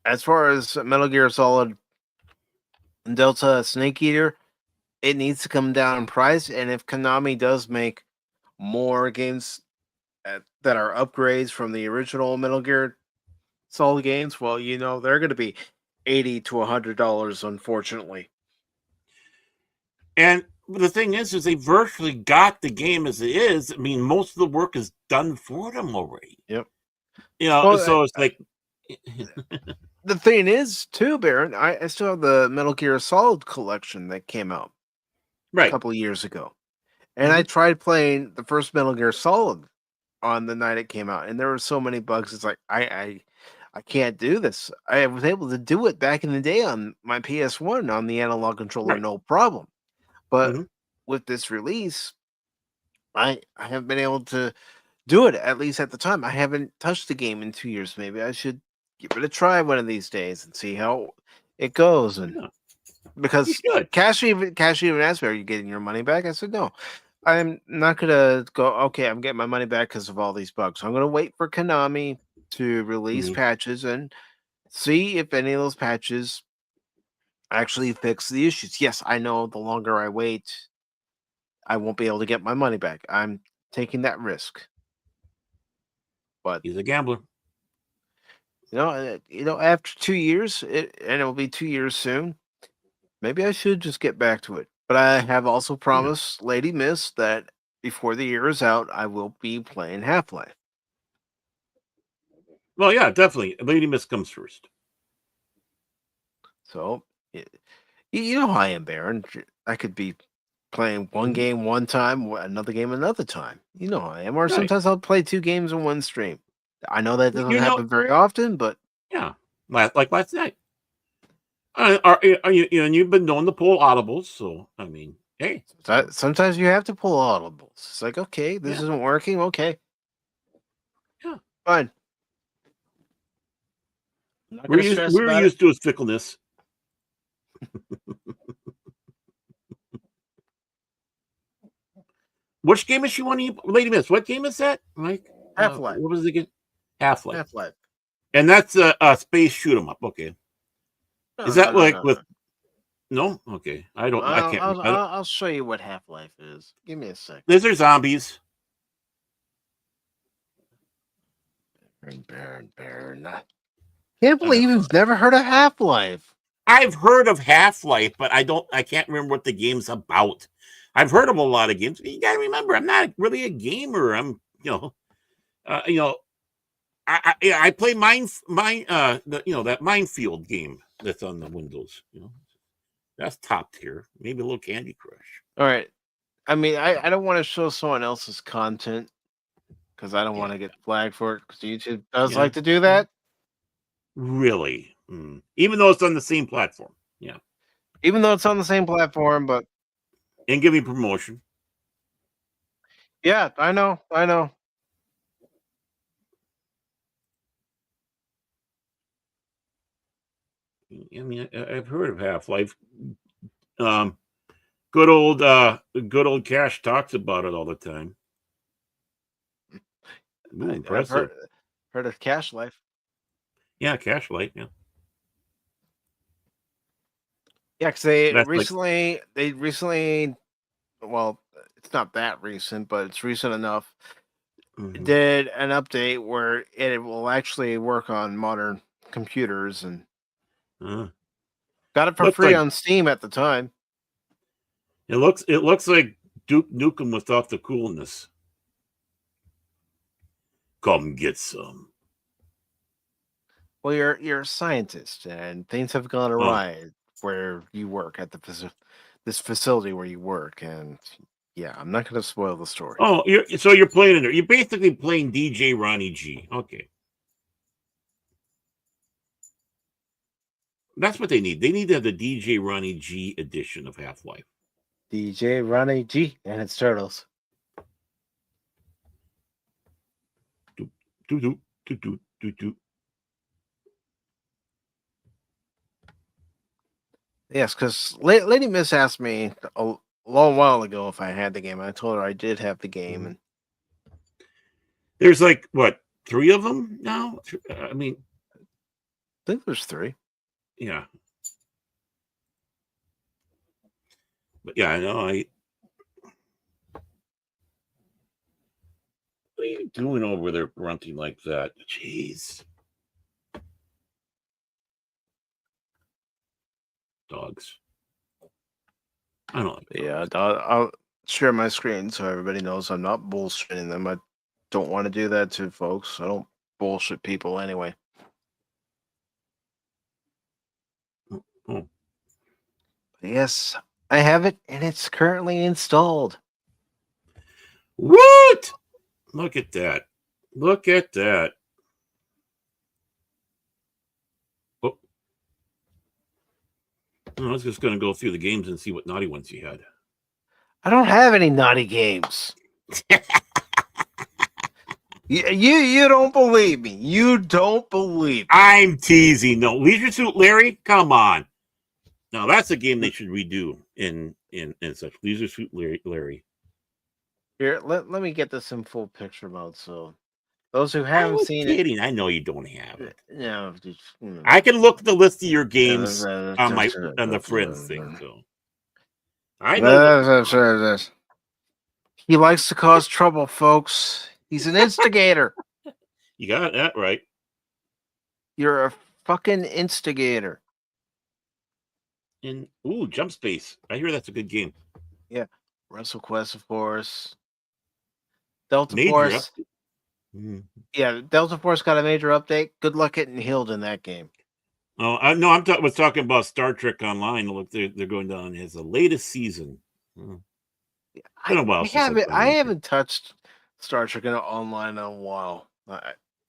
S2: as far as Metal Gear Solid Delta Snake Eater, it needs to come down in price. And if Konami does make more games that are upgrades from the original Metal Gear Solid games, well, they're going to be $80 to $100, unfortunately.
S5: And the thing is they virtually got the game as it is. I mean, most of the work is done for them already.
S2: Yep.
S5: So it's like
S2: the thing is, too, Baron, I still have the Metal Gear Solid collection that came out a couple of years ago. And I tried playing the first Metal Gear Solid on the night it came out, and there were so many bugs. It's like, I can't do this. I was able to do it back in the day on my PS1 on the analog controller, no problem. But with this release, I haven't been able to do it, at least at the time. I haven't touched the game in 2 years. Maybe I should give it a try one of these days and see how it goes. And because Cash even asked me, "Are you getting your money back?" I said, "No, I'm not gonna go. Okay, I'm getting my money back because of all these bugs. So I'm gonna wait for Konami to release
S5: Mhm.
S2: patches and see if any of those patches actually fix the issues. Yes, I know the longer I wait, I won't be able to get my money back. I'm taking that risk. But
S5: He's a gambler.
S2: after 2 years, and it will be 2 years soon. Maybe I should just get back to it. But I have also promised Lady Miss that before the year is out, I will be playing Half-Life.
S5: Well, yeah, definitely. Lady Miss comes first.
S2: So, you know how I am, Baron. I could be playing one game one time, another game another time. You know how I am. Or
S5: Right.
S2: sometimes I'll play 2 games in one stream. I know that doesn't
S5: You know-
S2: happen very often, but
S5: Yeah, like last night. And you've been known to pull audibles, so I mean, hey,
S2: sometimes you have to pull audibles. It's like, okay, this
S5: Yeah.
S2: isn't working. Okay,
S5: Yeah.
S2: fine. I'm not gonna stress
S5: we're
S2: about it.
S5: used to his fickleness. Which game is she wanting? Lady Miss, what game is that? Mike?
S2: Half-Life.
S5: What was it again? Half-Life.
S2: Half-Life.
S5: And that's a space shoot 'em up. Okay. Is that with? No. Okay. I don't. I can't.
S2: I'll show you what Half-Life is. Give me a sec.
S5: These are zombies.
S2: Baron. Can't believe you've never heard of Half-Life.
S5: I've heard of Half-Life, but I can't remember what the game's about. I've heard of a lot of games. You got to remember, I'm not really a gamer. I'm, I play that Minefield game that's on the Windows. That's top tier. Maybe a little Candy Crush.
S2: All right. I mean, I don't want to show someone else's content because I don't want to get flagged for it because YouTube does like to do that.
S5: Really? Even though it's on the same platform. Yeah.
S2: Even though it's on the same platform, but.
S5: And give me promotion.
S2: Yeah, I know. I
S5: mean, I've heard of Half-Life. Good old Cash talks about it all the time. Ooh, impressive.
S2: I've heard of Cash Life.
S5: Yeah, Cash Life. Yeah.
S2: Yeah, because they recently, well, it's not that recent, but it's recent enough. Did an update where it will actually work on modern computers and got it for free on Steam at the time.
S5: It looks like Duke Nukem without the coolness. Come get some.
S2: Well, you're a scientist, and things have gone awry where you work at this facility where you work, and yeah, I'm not going to spoil the story.
S5: Oh, you're playing in there. You're basically playing DJ Ronnie G. Okay, that's what they need. They need to have the DJ Ronnie G edition of Half-Life.
S2: DJ Ronnie G and its turtles. Yes, because Lady Miss asked me a long while ago if I had the game. I told her I did have the game, and
S5: there's like what 3 of them now. I mean,
S2: I think there's 3.
S5: Yeah, but yeah, I know. What are you doing over there, grunting like that? Jeez. Dogs. I don't like
S2: dogs. Yeah, I'll share my screen so everybody knows I'm not bullshitting them. I don't want to do that to folks. I don't bullshit people anyway.
S5: Oh.
S2: Yes, I have it, and it's currently installed.
S5: What? Look at that. Look at that. Oh. I was just going to go through the games and see what naughty ones you had.
S2: I don't have any naughty games. You don't believe me. You don't believe me.
S5: I'm teasing. No, Leisure Suit Larry? Come on. Now, that's a game they should redo in such. Leisure Suit Larry.
S2: Here, let me get this in full picture mode. So, Those who
S5: I
S2: haven't
S5: was
S2: seen
S5: kidding. I know you don't have
S2: it,
S5: it.
S2: no.
S5: I can look at the list of your games on the friends thing. So I know what.
S2: He likes to cause trouble, folks. He's an instigator.
S5: You got that right.
S2: You're a fucking instigator.
S5: And Jump Space. I hear that's a good game.
S2: Yeah. WrestleQuest, of course. Delta
S5: Major
S2: Force.
S5: update.
S2: Yeah, Delta Force got a major update. Good luck getting healed in that game.
S5: Oh, I was talking about Star Trek Online. Look, they're going down as the latest season. Been a while since
S2: I haven't touched Star Trek Online in a while.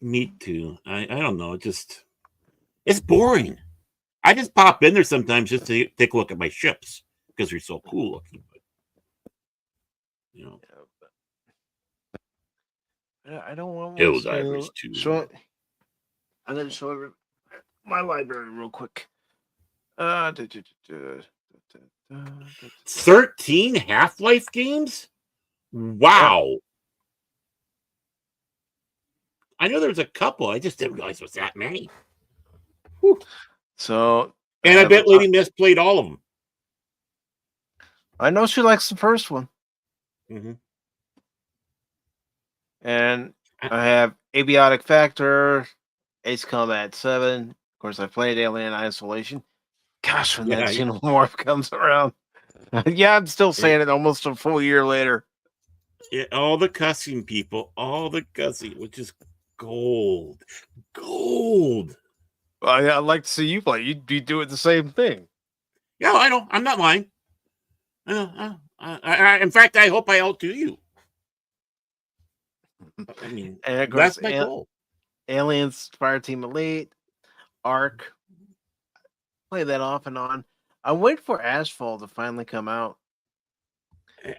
S5: Me too. I don't know. It's boring. I just pop in there sometimes just to take a look at my ships because they're so cool looking. But, you know,
S2: I don't want
S5: Divers too.
S2: Show, I'm going to show my library real quick.
S5: 13 Half-Life games? Wow. Yeah. I know there's a couple. I just didn't realize it was that many. Whew.
S2: So,
S5: and I bet Lady Miss played all of them.
S2: I know she likes the first one.
S5: Mm-hmm.
S2: And I have Abiotic Factor, Ace Combat 7. Of course, I played Alien Isolation. Gosh, when that Xenomorph comes around. Yeah, I'm still saying it almost a full year later.
S5: Yeah, all the cussing, people. All the cussing, which is gold. Gold.
S2: Well, I'd like to see you play. You'd be doing the same thing.
S5: Yeah, I know. I'm not lying. In fact, I hope I outdo you. I mean, and that's my goal.
S2: Aliens, Fireteam Elite, Ark. Play that off and on. I'm waiting for Asphalt to finally come out.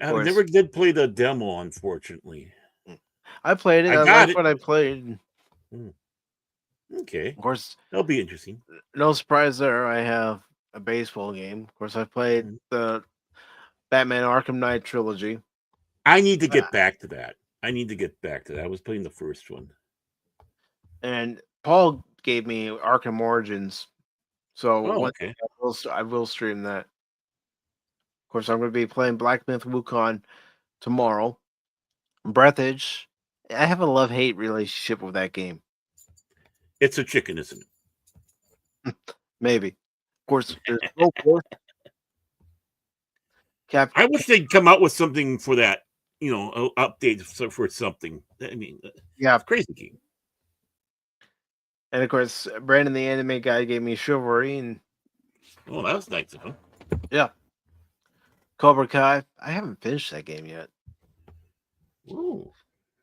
S5: I never did play the demo, unfortunately.
S2: I played it. I like what I played.
S5: Okay.
S2: Of course,
S5: that'll be interesting.
S2: No surprise there. I have a baseball game. Of course, I played the Batman Arkham Knight trilogy.
S5: I need to get back to that. I was playing the first one.
S2: And Paul gave me Arkham Origins. So I will stream that. Of course, I'm going to be playing Black Myth Wukong tomorrow. Breathage. I have a love-hate relationship with that game.
S5: It's a chicken, isn't
S2: it? Maybe. Of course, there's no force.
S5: I wish they'd come out with something for that, update for something. I mean,
S2: yeah,
S5: crazy game.
S2: And of course, Brandon, the anime guy, gave me Chivalry, and
S5: that was nice of him.
S2: Yeah, Cobra Kai. I haven't finished that game yet.
S5: Ooh.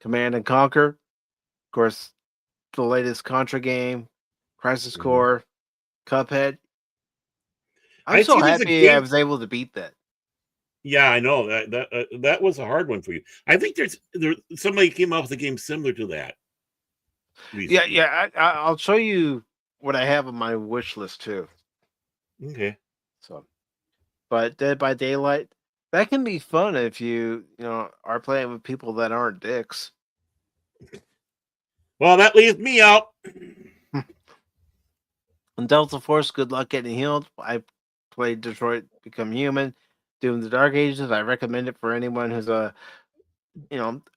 S2: Command and Conquer. Of course, the latest Contra game, Crisis Core, Cuphead. I'm so happy I was able to beat that.
S5: Yeah, I know that was a hard one for you. I think there's somebody came up with a game similar to that.
S2: Recently. Yeah. I'll show you what I have on my wish list too.
S5: Okay.
S2: So, but Dead by Daylight, that can be fun if you are playing with people that aren't dicks.
S5: Well, that leaves me out.
S2: And Delta Force, good luck getting healed. I played Detroit Become Human, Doom the Dark Ages. I recommend it for anyone who's a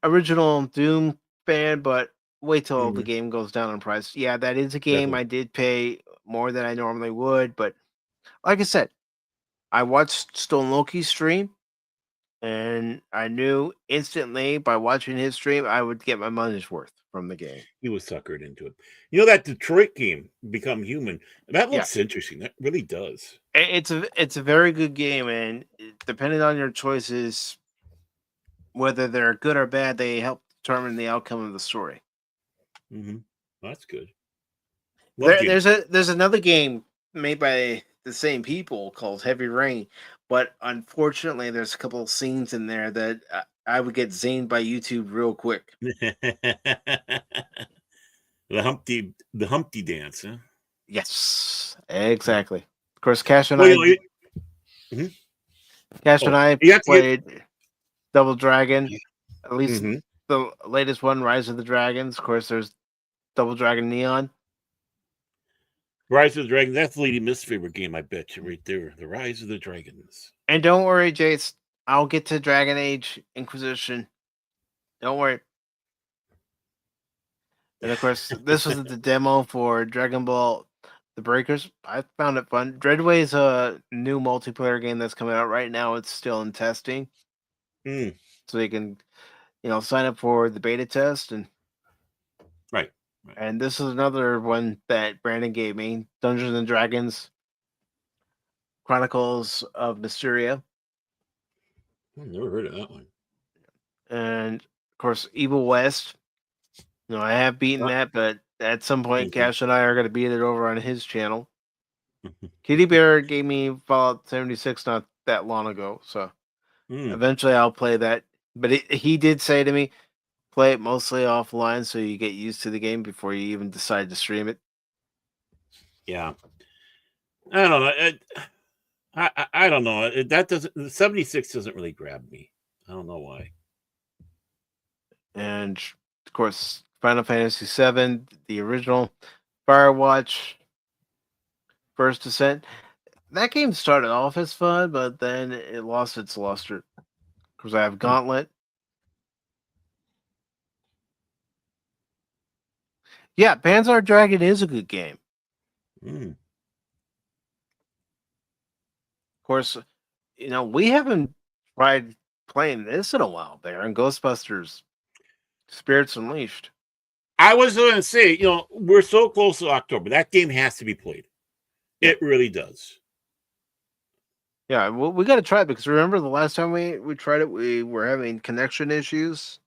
S2: original Doom fan, but wait till the game goes down in price. Yeah, that is a game I did pay more than I normally would, but like I said, I watched Stone Loki's stream, and I knew instantly by watching his stream I would get my money's worth from the game.
S5: He was suckered into it. That Detroit game, Become Human, that looks interesting. That really does.
S2: It's a very good game, and depending on your choices, whether they're good or bad, they help determine the outcome of the story.
S5: Mm-hmm. That's good.
S2: There's another game made by the same people called Heavy Rain, but unfortunately, there's a couple of scenes in there that I would get zaned by YouTube real quick.
S5: The Humpty dance, huh?
S2: Yes, exactly. Of course, Cash and I played Double Dragon. At least the latest one, Rise of the Dragons. Of course, there's Double Dragon Neon.
S5: Rise of the Dragons. That's Lady Miss' favorite game, I bet you, right there. The Rise of the Dragons.
S2: And don't worry, Jace. I'll get to Dragon Age Inquisition. Don't worry. And of course, this was the demo for Dragon Ball The Breakers. I found it fun. Dreadway's a new multiplayer game that's coming out right now. It's still in testing. So you can, sign up for the beta test.
S5: Right.
S2: And this is another one that Brandon gave me. Dungeons and Dragons Chronicles of Mysteria.
S5: I've never heard of that one.
S2: And of course, Evil West. I have beaten that, but at some point, Cash and I are going to beat it over on his channel. Kitty Bear gave me Fallout 76 not that long ago, so eventually I'll play that. But he did say to me, play it mostly offline so you get used to the game before you even decide to stream it.
S5: Yeah. I don't know. I don't know. The 76 doesn't really grab me. I don't know why.
S2: And of course, Final Fantasy VII, the original, Firewatch, First Ascent. That game started off as fun, but then it lost its luster. Because I have Gauntlet. Yeah, Panzer Dragon is a good game. Of course, we haven't tried playing this in a while there in Ghostbusters Spirits Unleashed.
S5: I was going to say, we're so close to October. That game has to be played. It really does.
S2: Yeah, well, we got to try it because remember the last time we tried it, we were having connection issues.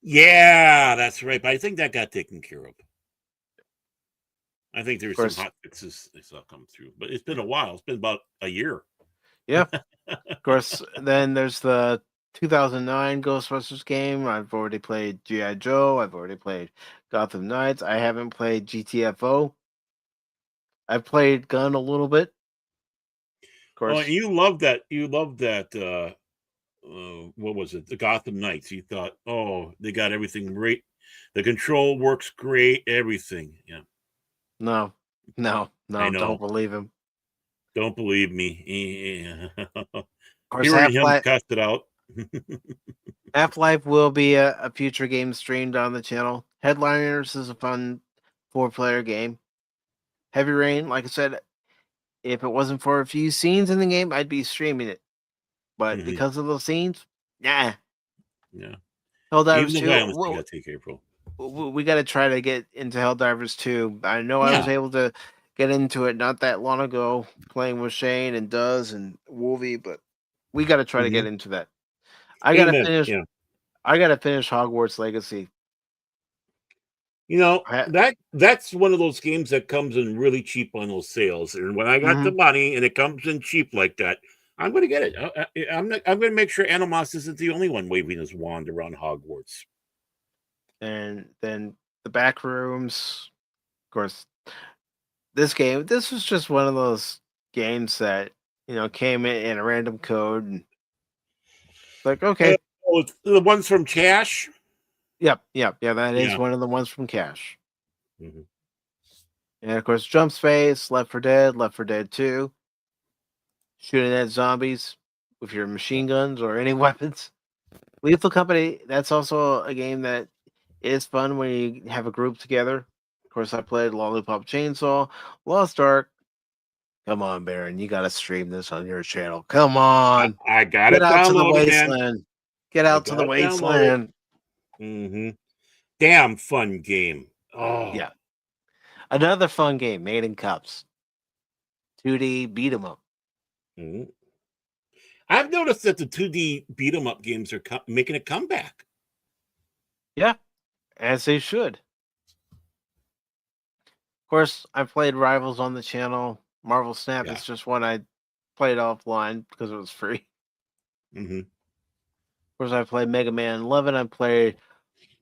S5: Yeah, that's right. But I think that got taken care of. I think there were some hot fixes that saw come through. But it's been a while. It's been about a year.
S2: Yeah. Of course, then there's the 2009 Ghostbusters game. I've already played G.I. Joe. I've already played Gotham Knights. I haven't played GTFO. I've played Gun a little bit. Of course.
S5: Oh, and you love that. You love that. What was it? The Gotham Knights. You thought, oh, they got everything great. The control works great. Everything. Yeah.
S2: No. Don't believe him.
S5: Don't believe me. Yeah.
S2: Of course,
S5: Hearing him cast it out.
S2: Half-Life will be a future game streamed on the channel. Headliners is a fun 4-player game. Heavy Rain, like I said, if it wasn't for a few scenes in the game, I'd be streaming it. But because of those scenes, nah.
S5: Yeah.
S2: Helldivers
S5: 2, take April.
S2: We got to try to get into Helldivers 2. I know I was able to get into it not that long ago, playing with Shane and Duz and Wolvie, but we got to try to get into that. I got to finish. Yeah. I got to finish Hogwarts Legacy.
S5: That's one of those games that comes in really cheap on those sales. And when I got the money and it comes in cheap like that, I'm going to get it. I'm going to make sure Animos isn't the only one waving his wand around Hogwarts.
S2: And then the back rooms, of course. This was just one of those games that came in a random code. And like, okay,
S5: the ones from Cash.
S2: Yep. That is one of the ones from Cash. And of course, Jump Space, Left 4 Dead 2, shooting at zombies with your machine guns or any weapons. Lethal Company, that's also a game that is fun when you have a group together. Of course, I played Lollipop Chainsaw, Lost Ark. Come on, Baron, you got to stream this on your channel. Come on.
S5: I got it downloaded,
S2: to the wasteland. Get out to the wasteland.
S5: Damn fun game. Oh.
S2: Yeah. Another fun game, Made in Cups. 2D beat 'em up.
S5: I've noticed that the 2D beat 'em up games are making a comeback.
S2: Yeah, as they should. Of course, I've played Rivals on the channel. Marvel Snap is just one I played offline because it was free. Of course, I played Mega Man 11. I played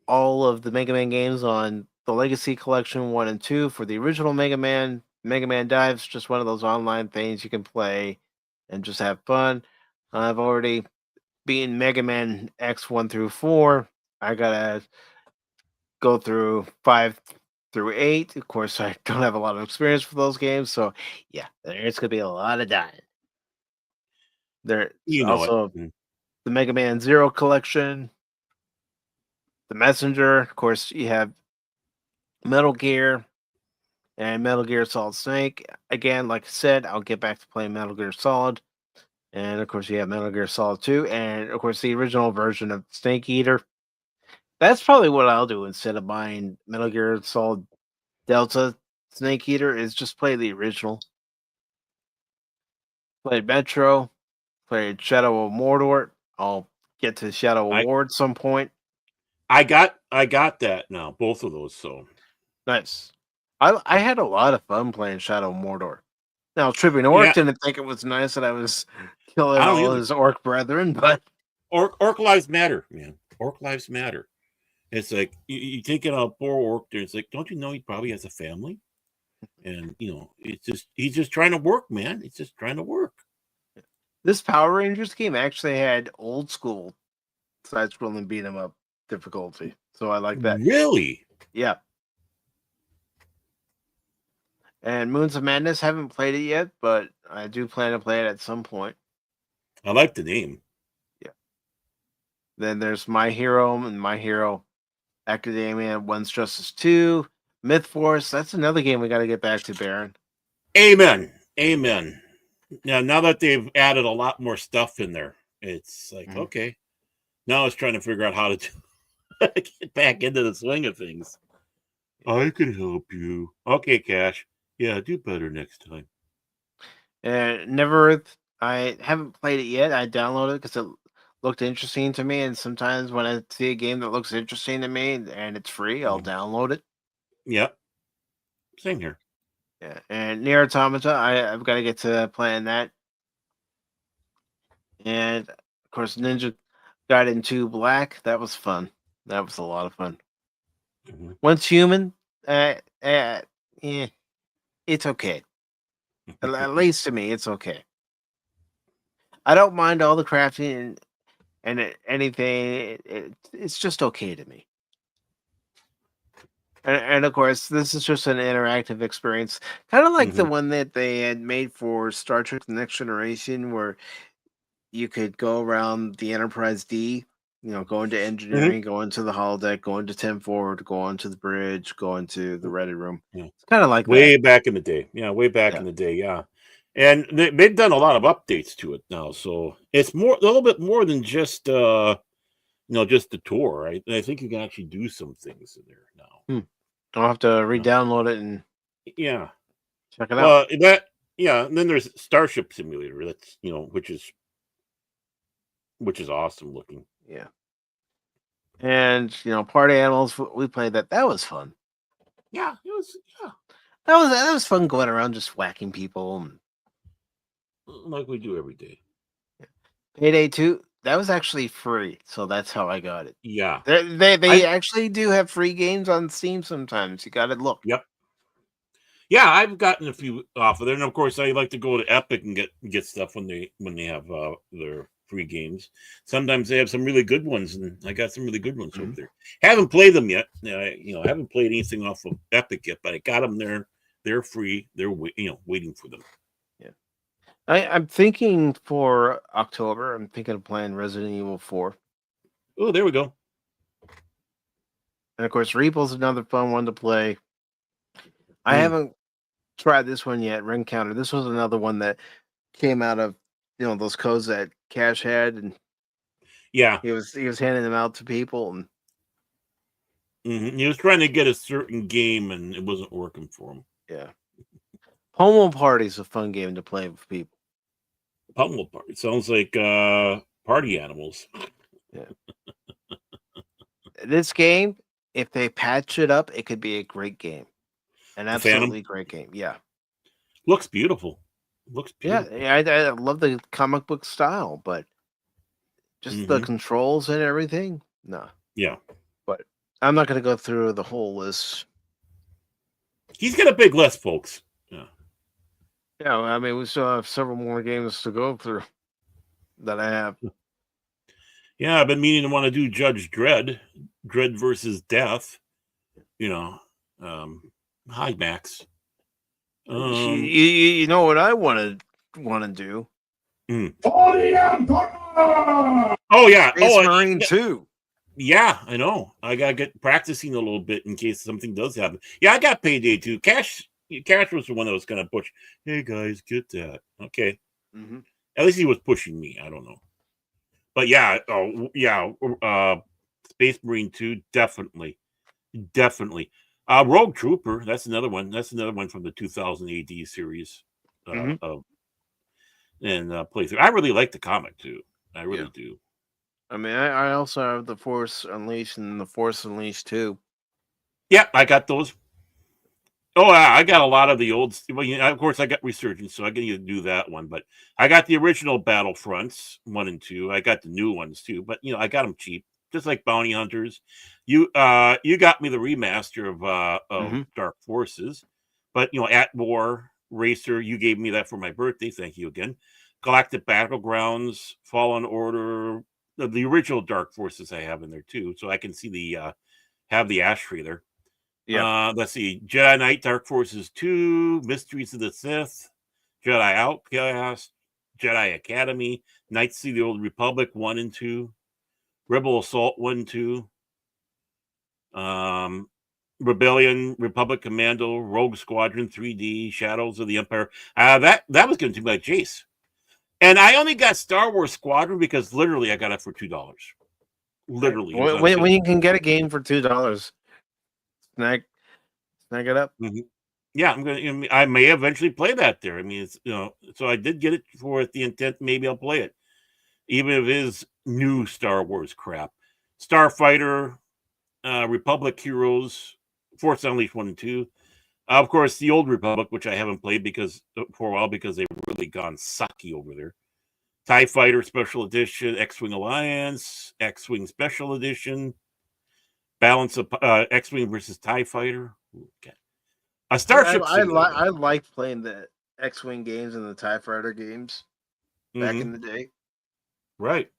S2: all of the Mega Man games on the Legacy Collection 1 and 2 for the original Mega Man. Mega Man Dive's just one of those online things you can play and just have fun. I've already beaten Mega Man X 1 through 4. I gotta go through 5 through 8. Of course, I don't have a lot of experience with those games, so yeah, there's gonna be a lot of dying. There's
S5: You know it.
S2: also the Mega Man Zero collection, the Messenger. Of course, you have Metal Gear and Metal Gear Solid Snake. Again, like I said, I'll get back to playing Metal Gear Solid. And of course, you have Metal Gear Solid 2, and of course, the original version of Snake Eater. That's probably what I'll do instead of buying Metal Gear Solid Delta Snake Eater, is just play the original. Played Metro, played Shadow of Mordor. I'll get to Shadow of War at some point.
S5: I got that now, both of those. So
S2: Nice. I had a lot of fun playing Shadow of Mordor. Now, Tripping Orc
S5: Yeah.
S2: didn't think it was nice that I was killing
S5: I don't
S2: all
S5: either.
S2: his orc brethren, but
S5: Orc lives matter, man. Orc lives matter. It's like you take it a poor orc there. It's like, don't you know he probably has a family? And he's just trying to work, man. He's just trying to work.
S2: this Power Rangers game actually had old school side-scrolling beat 'em up difficulty, so I like that.
S5: Really?
S2: Yeah. And Moons of Madness, haven't played it yet, but I do plan to play it at some point.
S5: I like the name.
S2: Then there's My Hero and My Hero Academia, One's Justice 2, Myth Force. That's another game we got to get back to, Baron.
S5: Amen. Now that they've added a lot more stuff in there, it's like, okay. Now it's trying to figure out how to get back into the swing of things. I can help you. Okay, Cash. Yeah, do better next time.
S2: And Neverth, I haven't played it yet. I downloaded it because it looked interesting to me. And sometimes when I see a game that looks interesting to me and it's free, I'll download it.
S5: Yep. Same here.
S2: Yeah. And Nier Automata, I've got to get to playing that. And of course, Ninja Gaiden 2 Black. That was fun. That was a lot of fun. Once Human, yeah, it's okay. At least to me, it's okay. I don't mind all the crafting and anything. It's just okay to me. And of course, this is just an interactive experience, kind of like the one that they had made for Star Trek: The Next Generation, where you could go around the Enterprise D, go into engineering, go into the holodeck, go into 10 forward, go onto the bridge, go into the ready room.
S5: Yeah.
S2: It's kind of like
S5: way
S2: that.
S5: back in the day. Yeah, way back in the day. Yeah. And they've done a lot of updates to it now. So it's a little bit more than just, just the tour. I think you can actually do some things in there now.
S2: I'll have to re-download it and check it out.
S5: And then there's Starship Simulator. That's, which is awesome looking.
S2: Yeah. And, Party Animals, we played that. That was fun.
S5: Yeah, it was. Yeah,
S2: that was fun going around just whacking people.
S5: Like we do every day.
S2: Payday 2, that was actually free, so that's how I got it.
S5: Yeah.
S2: They actually do have free games on Steam sometimes. You got to look.
S5: Yep. Yeah, I've gotten a few off of there, and of course, I like to go to Epic and get stuff when they have their free games. Sometimes they have some really good ones, and I got some really good ones over there. Haven't played them yet. I haven't played anything off of Epic yet, but I got them there. They're free. They're waiting for them.
S2: Yeah, I'm thinking for October. I'm thinking of playing Resident Evil 4.
S5: Oh, there we go.
S2: And of course, Reaple's another fun one to play. I haven't tried this one yet, Ring Counter. This was another one that came out of those codes that Cash had, and he was handing them out to people, and
S5: he was trying to get a certain game, and it wasn't working for him.
S2: Yeah, Pummel Party is a fun game to play with people.
S5: Pummel Party sounds like Party Animals.
S2: Yeah, this game, if they patch it up, it could be a great game. An absolutely great game. Yeah.
S5: Looks beautiful.
S2: Yeah, I love the comic book style, but just the controls and everything. No.
S5: Yeah.
S2: But I'm not going to go through the whole list.
S5: He's got a big list, folks. Yeah.
S2: Yeah, I mean, we still have several more games to go through that I have.
S5: Yeah, I've been meaning to want to do Judge Dredd versus Death. Hi Max.
S2: You know what I want to do?
S5: Oh yeah.
S2: Space Marine 2.
S5: Yeah, I know. I gotta get practicing a little bit in case something does happen. Yeah, I got Payday 2. Cash was the one that was gonna push. Hey guys, get that. Okay.
S2: Mm-hmm.
S5: At least he was pushing me. I don't know. But yeah, Space Marine 2, definitely. Rogue Trooper, that's another one. That's another one from the 2000 AD series. Playthrough. I really like the comic too. I really do.
S2: I mean, I also have the Force Unleashed and the Force Unleashed 2.
S5: Yeah, I got those. Oh, I got a lot of the old. Well, of course, I got Resurgence, so I can either do that one. But I got the original Battlefronts 1 and 2. I got the new ones too. But I got them cheap, just like Bounty Hunters. You got me the remaster of Dark Forces. But At War Racer, you gave me that for my birthday. Thank you again. Galactic Battlegrounds, Fallen Order, the original Dark Forces I have in there too, so I can see the have the ashtray there. Yeah. Let's see. Jedi Knight Dark Forces 2, Mysteries of the Sith, Jedi Outcast, Jedi Academy, Knights of the Old Republic 1 and 2, Rebel Assault 1 and 2, Rebellion, Republic Commando, Rogue Squadron 3D, Shadows of the Empire. That was going to be my Jace. And I only got Star Wars Squadron because literally I got it for $2. Literally.
S2: When you can get a game for $2. Snag it up.
S5: Mm-hmm. Yeah, I may eventually play that there. I mean, it's so I did get it for the intent. Maybe I'll play it, even if it is new Star Wars crap. Starfighter, Republic Heroes, Force Unleashed 1 and 2. Of course, the Old Republic, which I haven't played for a while because they've really gone sucky over there. TIE Fighter Special Edition, X-Wing Alliance, X-Wing Special Edition, Balance of X-Wing versus TIE Fighter. Okay. A Starship Simulator.
S2: I like playing the X-Wing games and the TIE Fighter games back in the day.
S5: Right.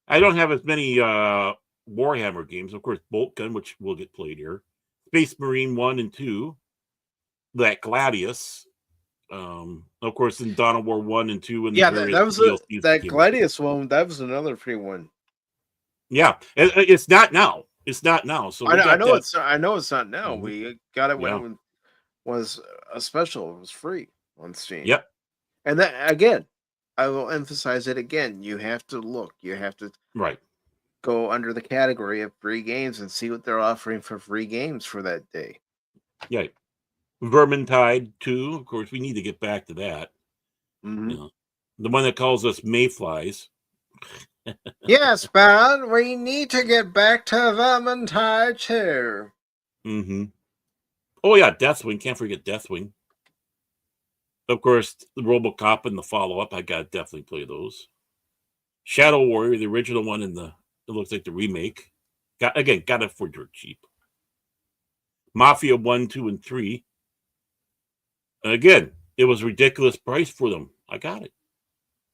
S5: I don't have as many Warhammer games. Of course, Bolt Gun, which will get played here. Space Marine 1 and 2. That Gladius. Of course, in Dawn of War 1 and 2. And
S2: that was that Gladius one. That was another free one.
S5: Yeah. It's not now. It's not now. So
S2: I know it's not now. Mm-hmm. We got it when it was a special. It was free on Steam.
S5: Yep.
S2: And that again, I will emphasize it again. You have to look. You have to go under the category of free games and see what they're offering for free games for that day.
S5: Yeah. Vermintide 2. Of course, we need to get back to that. Mm-hmm. The one that calls us mayflies.
S2: Yes, Baron, we need to get back to Vermintide too.
S5: Mm-hmm. Oh yeah, Deathwing. Can't forget Deathwing. Of course, the RoboCop and the follow-up. I gotta definitely play those. Shadow Warrior, the original one, and it looks like the remake. Got it for dirt cheap. Mafia 1, 2, and 3. And again, it was a ridiculous price for them. I got it.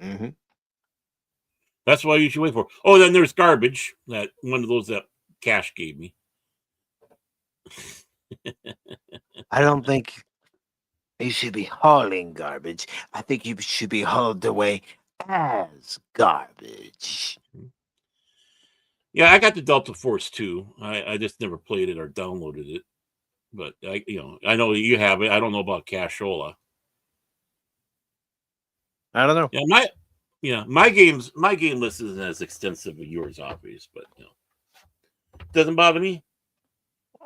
S2: Mm-hmm.
S5: That's what I usually wait for. Oh, then there's Garbage. That one of those that Cash gave me.
S2: I don't think you should be hauling garbage. I think you should be hauled away as garbage.
S5: Yeah, I got the Delta Force 2. I just never played it or downloaded it. But I know you have it. I don't know about Cashola.
S2: I don't know.
S5: Yeah, my game list isn't as extensive as yours, obvious, but doesn't bother me.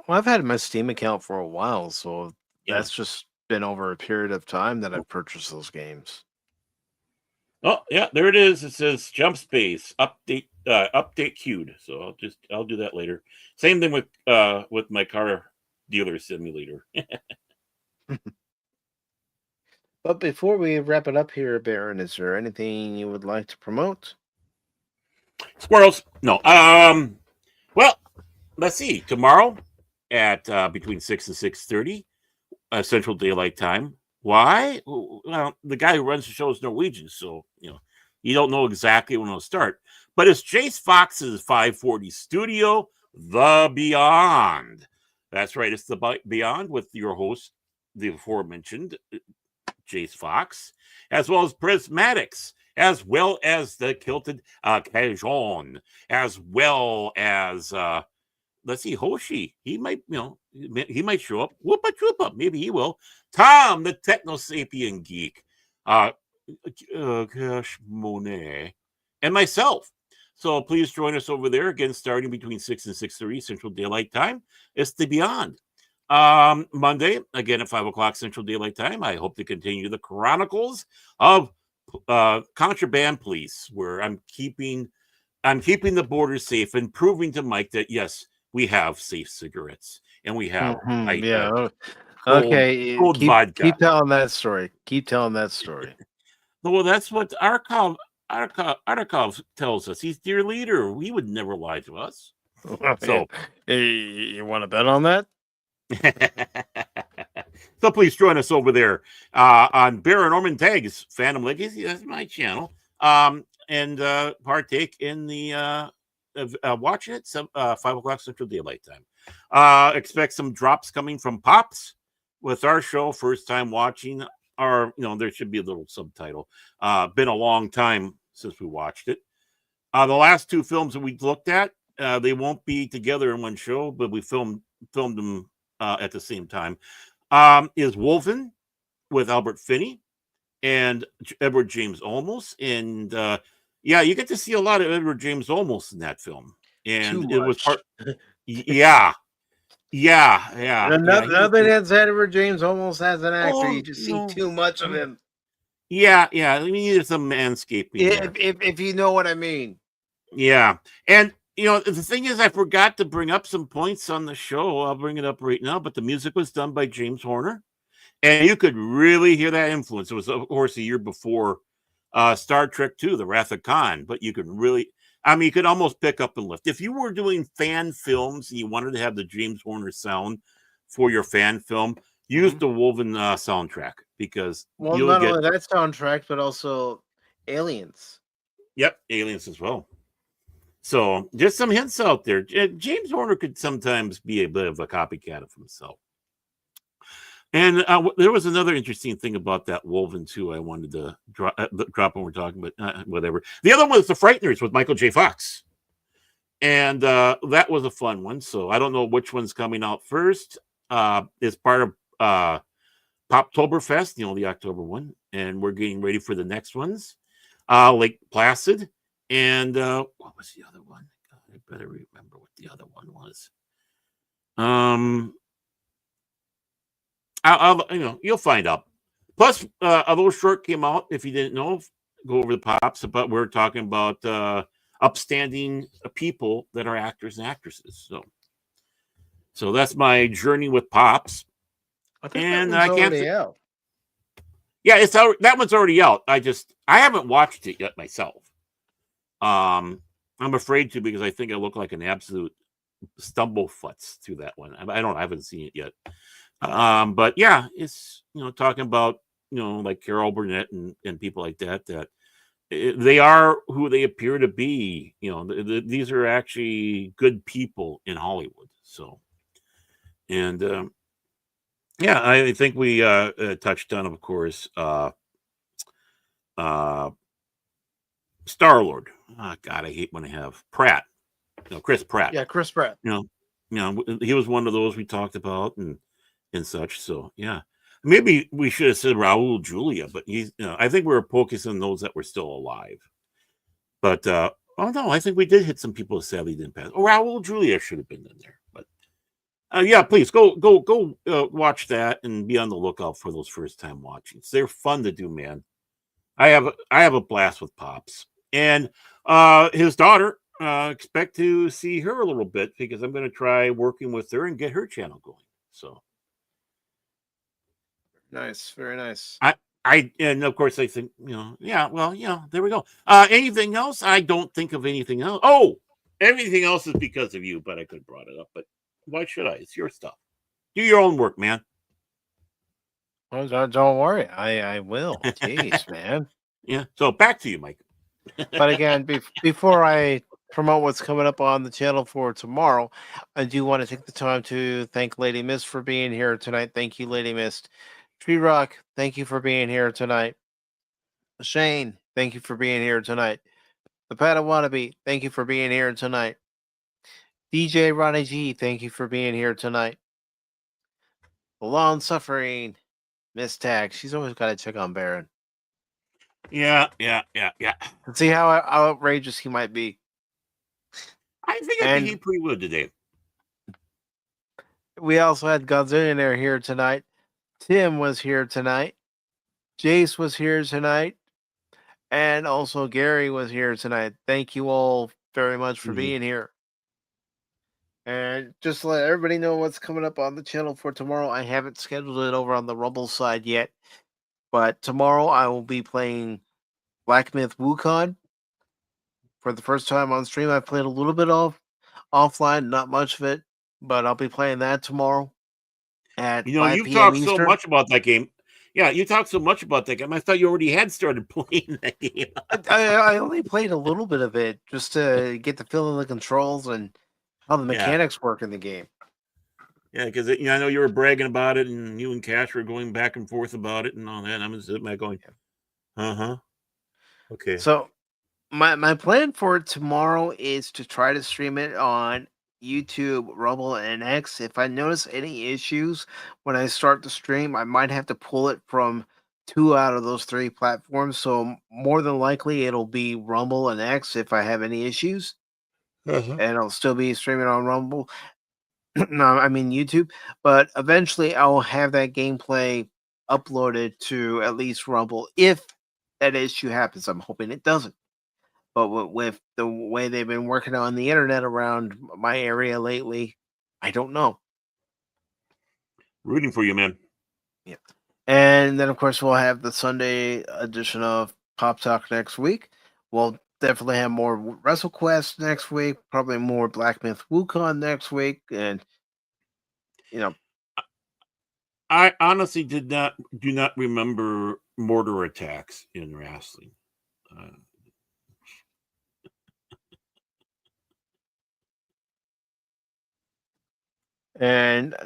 S2: Well, I've had my Steam account for a while, so that's just been over a period of time that I've purchased those games.
S5: Oh yeah, there it is. It says Jump Space update queued. So I'll do that later. Same thing with my car dealer simulator.
S2: But before we wrap it up here, Baron, is there anything you would like to promote?
S5: Squirrels. No. Well, let's see. Tomorrow at between 6 and 6:30 Central Daylight Time. Why? Well, the guy who runs the show is Norwegian, so you don't know exactly when it'll start. but it's Jace Fox's 540 studio, The Beyond. That's right, it's The Beyond with your host, the aforementioned Jace Fox, as well as Prismatics, as well as the Kilted Cajon, as well as let's see, Hoshi. He might, he might show up. Whoopa troopa, maybe he will. Tom, the Techno Sapien Geek, Cash Monet, and myself. So please join us over there again, starting between 6 and 6:30 Central Daylight Time. It's The Beyond. Monday, again at 5 o'clock Central Daylight Time. I hope to continue the Chronicles of Contraband Police, where I'm keeping the border safe and proving to Mike that yes, we have safe cigarettes and we have cold vodka.
S2: Keep telling that story. Keep telling that story.
S5: Well, that's what Arkov tells us. He's dear leader. He would never lie to us. So
S2: you want to bet on that?
S5: So please join us over there on Baron Orman Tagge's Phantom Legacy. That's my channel. And partake in the watching it 5 o'clock Central Daylight Time. Expect some drops coming from Pops with our show. First time watching, or there should be a little subtitle. Been a long time since we watched it. The last two films that we looked at, they won't be together in one show, but we filmed them at the same time. Is Wolfen with Albert Finney and Edward James Olmos, and you get to see a lot of Edward James Olmos in that film, and it was part. Yeah.
S2: Nothing has Edward James Olmos as an actor. You just see too much of him.
S5: Yeah. We needed some manscaping.
S2: If you know what I mean.
S5: Yeah, and the thing is, I forgot to bring up some points on the show. I'll bring it up right now. But the music was done by James Horner, and you could really hear that influence. It was, of course, a year before Star Trek II, The Wrath of Khan. But you could really, you could almost pick up and lift. If you were doing fan films and you wanted to have the James Horner sound for your fan film, use the Woven soundtrack, because
S2: you'll not only that soundtrack, but also Aliens.
S5: Yep, Aliens as well. So just some hints out there. James Horner could sometimes be a bit of a copycat of himself. And there was another interesting thing about that Wolven too. I wanted to drop when we're talking, but whatever. The other one was The Frighteners with Michael J. Fox, and that was a fun one. So I don't know which one's coming out first. It's part of Poptoberfest, the October one, and we're getting ready for the next ones. Lake Placid. And what was the other one? God, I better remember what the other one was. You'll find out. Plus, a little short came out. If you didn't know, go over the Pops. But we're talking about upstanding people that are actors and actresses. So that's my journey with Pops.
S2: I can't say out.
S5: Yeah, that one's already out. I haven't watched it yet myself. I'm afraid to, because I think I look like an absolute stumblefutz through that one. I haven't seen it yet. But yeah, it's talking about like Carol Burnett and people like that they are who they appear to be. These are actually good people in Hollywood. So, and I think we touched on, of course, Star-Lord. Oh, God, I hate when I have Pratt. Chris Pratt.
S2: Yeah, Chris Pratt.
S5: He was one of those we talked about and such. So yeah, maybe we should have said Raul Julia, but I think we were focusing on those that were still alive. But no, I think we did hit some people who sadly didn't pass. Raul Julia should have been in there. But yeah, please go watch that and be on the lookout for those first time watchings. They're fun to do, man. I have a blast with Pops. And his daughter, expect to see her a little bit, because I'm going to try working with her and get her channel going. So
S2: nice, very nice.
S5: And of course I think there we go. Anything else? I don't think of anything else. Oh, everything else is because of you, but I could have brought it up. But why should I? It's your stuff. Do your own work, man.
S2: Well, don't worry, I will. Jeez, man.
S5: Yeah. So back to you, Mike.
S2: But again, before I promote what's coming up on the channel for tomorrow, I do want to take the time to thank Lady Mist for being here tonight. Thank you, Lady Mist. Tree Rock, thank you for being here tonight. Shane, thank you for being here tonight. The Padawannabe, thank you for being here tonight. DJ Ronnie G, thank you for being here tonight. The Long Suffering Miss Tag, she's always got to check on Baron
S5: Yeah.
S2: and see how outrageous he might be.
S5: I think I
S2: And
S5: behaved pretty well today.
S2: we also had Godzillionaire here tonight. Tim was here tonight. Jace was here tonight. And also Gary was here tonight. Thank you all very much for being here. And just to let everybody know what's coming up on the channel for tomorrow. I haven't scheduled it over on the Rumble side yet. But tomorrow I will be playing Black Myth Wukong for the first time on stream. I played a little bit offline, not much of it, but I'll be playing that tomorrow at 5
S5: You've
S2: p.m.
S5: talked
S2: Eastern.
S5: so much about that game. Yeah, you talked so much about that game. I thought you already had started playing that game.
S2: I only played a little bit of it just to get the feel of the controls and how the mechanics work in the game.
S5: Yeah, because I know you were bragging about it, and you and Cash were going back and forth about it and all that. And I'm just sitting there going, okay.
S2: So my plan for tomorrow is to try to stream it on YouTube, Rumble, and X. If I notice any issues when I start the stream, I might have to pull it from 2 out of those 3 platforms. So more than likely, it'll be Rumble and X if I have any issues, and I'll still be streaming on Rumble. No, I mean YouTube. But eventually, I'll have that gameplay uploaded to at least Rumble if that issue happens. I'm hoping it doesn't. But with the way they've been working on the internet around my area lately, I don't know.
S5: Rooting for you, man.
S2: Yeah. And then, of course, we'll have the Sunday edition of Pop Talk next week. We'll definitely have more WrestleQuest next week, probably more Black Myth Wukong next week. And,
S5: I honestly do not remember mortar attacks in wrestling.
S2: And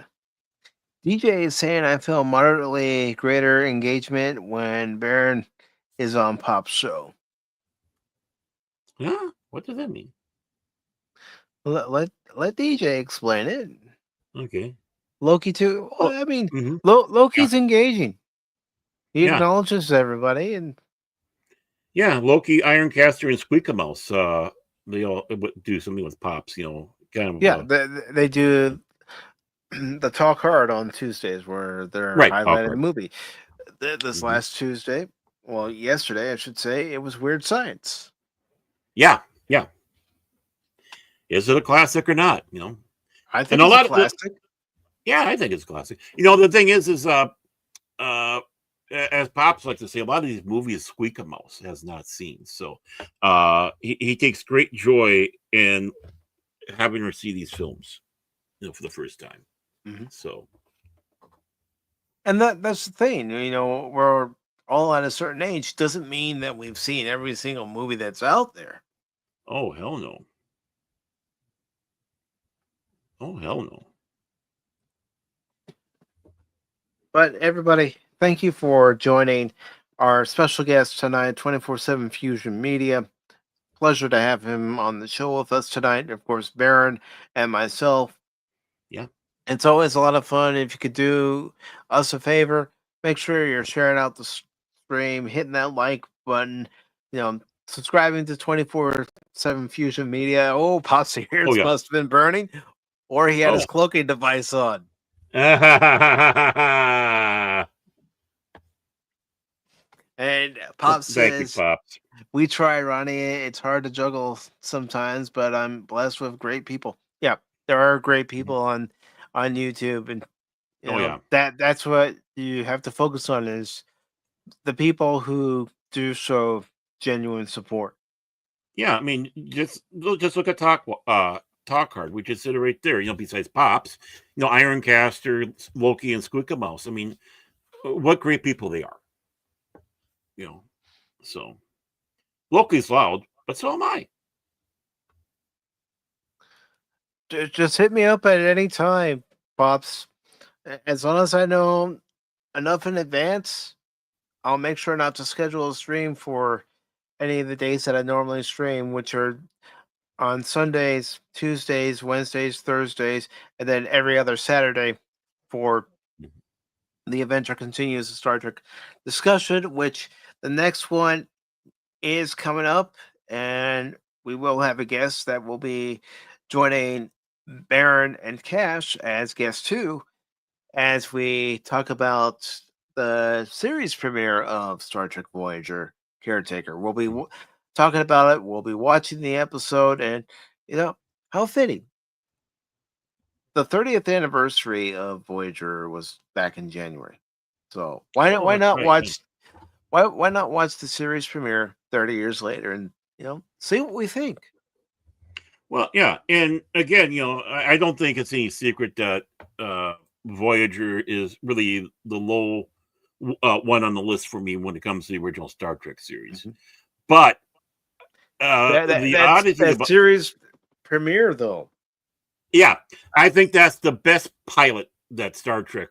S2: DJ is saying I feel moderately greater engagement when Baron is on Pop's show.
S5: Yeah, what does that mean?
S2: Let DJ explain it.
S5: Okay.
S2: Loki too. Well, I mean,
S5: Mhm.
S2: Loki's engaging. He
S5: Yeah.
S2: acknowledges everybody, and
S5: Yeah, Loki, Ironcaster, and Squeakamouse. They all do something with Pops. Kind of.
S2: yeah, they do the talk hard on Tuesdays where they're
S5: Right, talk
S2: highlighting
S5: hard.
S2: the movie. This last Tuesday, well, yesterday I should say, it was Weird Science.
S5: Yeah. Is it a classic or not?
S2: I think
S5: And a
S2: it's
S5: lot
S2: a classic.
S5: Yeah, I think it's classic. The thing is as Pops like to say, a lot of these movies Squeakamouse has not seen. So he takes great joy in having her see these films, for the first time. So,
S2: And that's the thing, we're all at a certain age doesn't mean that we've seen every single movie that's out there.
S5: oh hell no.
S2: But everybody, thank you for joining our special guest tonight, 24/7 Fusion Media. Pleasure to have him on the show with us tonight. Of course, Baron and myself.
S5: Yeah.
S2: It's always a lot of fun. If you could do us a favor, make sure you're sharing out the stream, hitting that like button, subscribing to 24/7 Fusion Media. Oh, Pops ears
S5: yeah.
S2: must have been burning, or he had his cloaking device on. And Pops says,
S5: Pops.
S2: we try, Ronnie. It's hard to juggle sometimes, but I'm blessed with great people. Yeah, there are great people on YouTube, and that's what you have to focus on is the people who do show genuine support.
S5: Yeah, I mean, just look at Talk Hard. We just sit right there. Besides Pops, Ironcaster, Loki, and Squeakamouse. I mean, what great people they are. So Loki's loud, but so am I.
S2: Just hit me up at any time, Pops. As long as I know enough in advance, I'll make sure not to schedule a stream for any of the days that I normally stream, which are on Sundays, Tuesdays, Wednesdays, Thursdays, and then every other Saturday for the Adventure Continues, the Star Trek discussion, which the next one is coming up, and we will have a guest that will be joining Baron and Cash as guests too, as we talk about the series premiere of Star Trek Voyager Caretaker. We'll be talking about it. We'll be watching the episode, and how fitting. The 30th anniversary of Voyager was back in January, so why not watch the series premiere 30 years later and see what we think?
S5: Well, yeah, and again, I don't think it's any secret that Voyager is really the low one on the list for me when it comes to the original Star Trek series.
S2: Mm-hmm.
S5: But
S2: the oddity about series premiere, though,
S5: yeah, I think that's the best pilot that Star Trek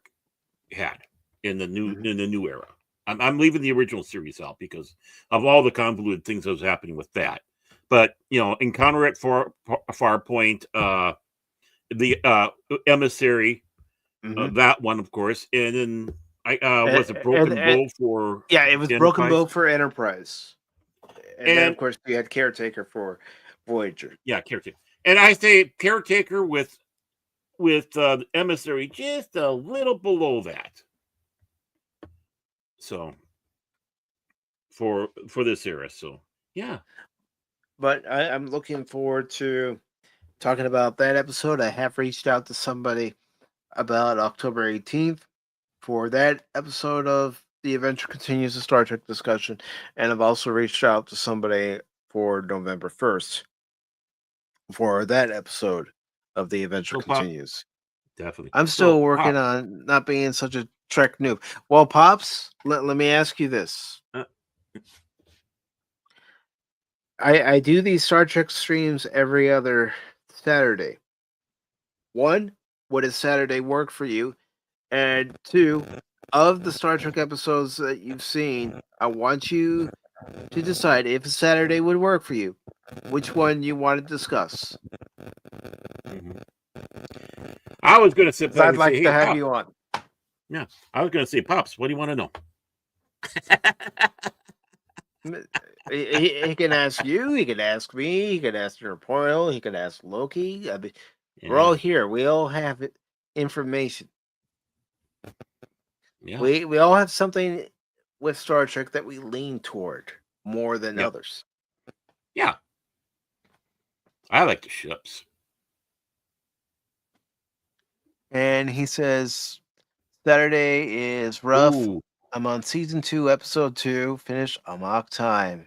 S5: had in the new era. I'm leaving the original series out because of all the convoluted things that was happening with that. But Encounter at Farpoint, the Emissary, that one, of course, and then was it Broken Bow for?
S2: Yeah, it was Enterprise? Broken Bow for Enterprise, and then of course we had Caretaker for Voyager.
S5: Yeah, Caretaker, and I say Caretaker with the Emissary just a little below that. So for this era, so yeah.
S2: But I'm looking forward to talking about that episode. I have reached out to somebody about October 18th for that episode of The Adventure Continues, the Star Trek discussion. And I've also reached out to somebody for November 1st for that episode of The Adventure Continues.
S5: Definitely.
S2: I'm still working on not being such a Trek noob. Well, Pops, let me ask you this. I do these Star Trek streams every other Saturday. One, what does Saturday work for you? And two, of the Star Trek episodes that you've seen, I want you to decide if a Saturday would work for you. Which one you want to discuss?
S5: I was going to sit
S2: back. I'd like to have you on.
S5: Yeah, I was going to say, Pops, what do you want to know?
S2: He can ask you. He can ask me. He can ask your portal. He can ask Loki. I mean, we're all here. We all have information. Yeah. We all have something with Star Trek that we lean toward more than others.
S5: Yeah, I like the ships.
S2: And he says Saturday is rough. Ooh. I'm on season 2, episode 2. Finished a mock time.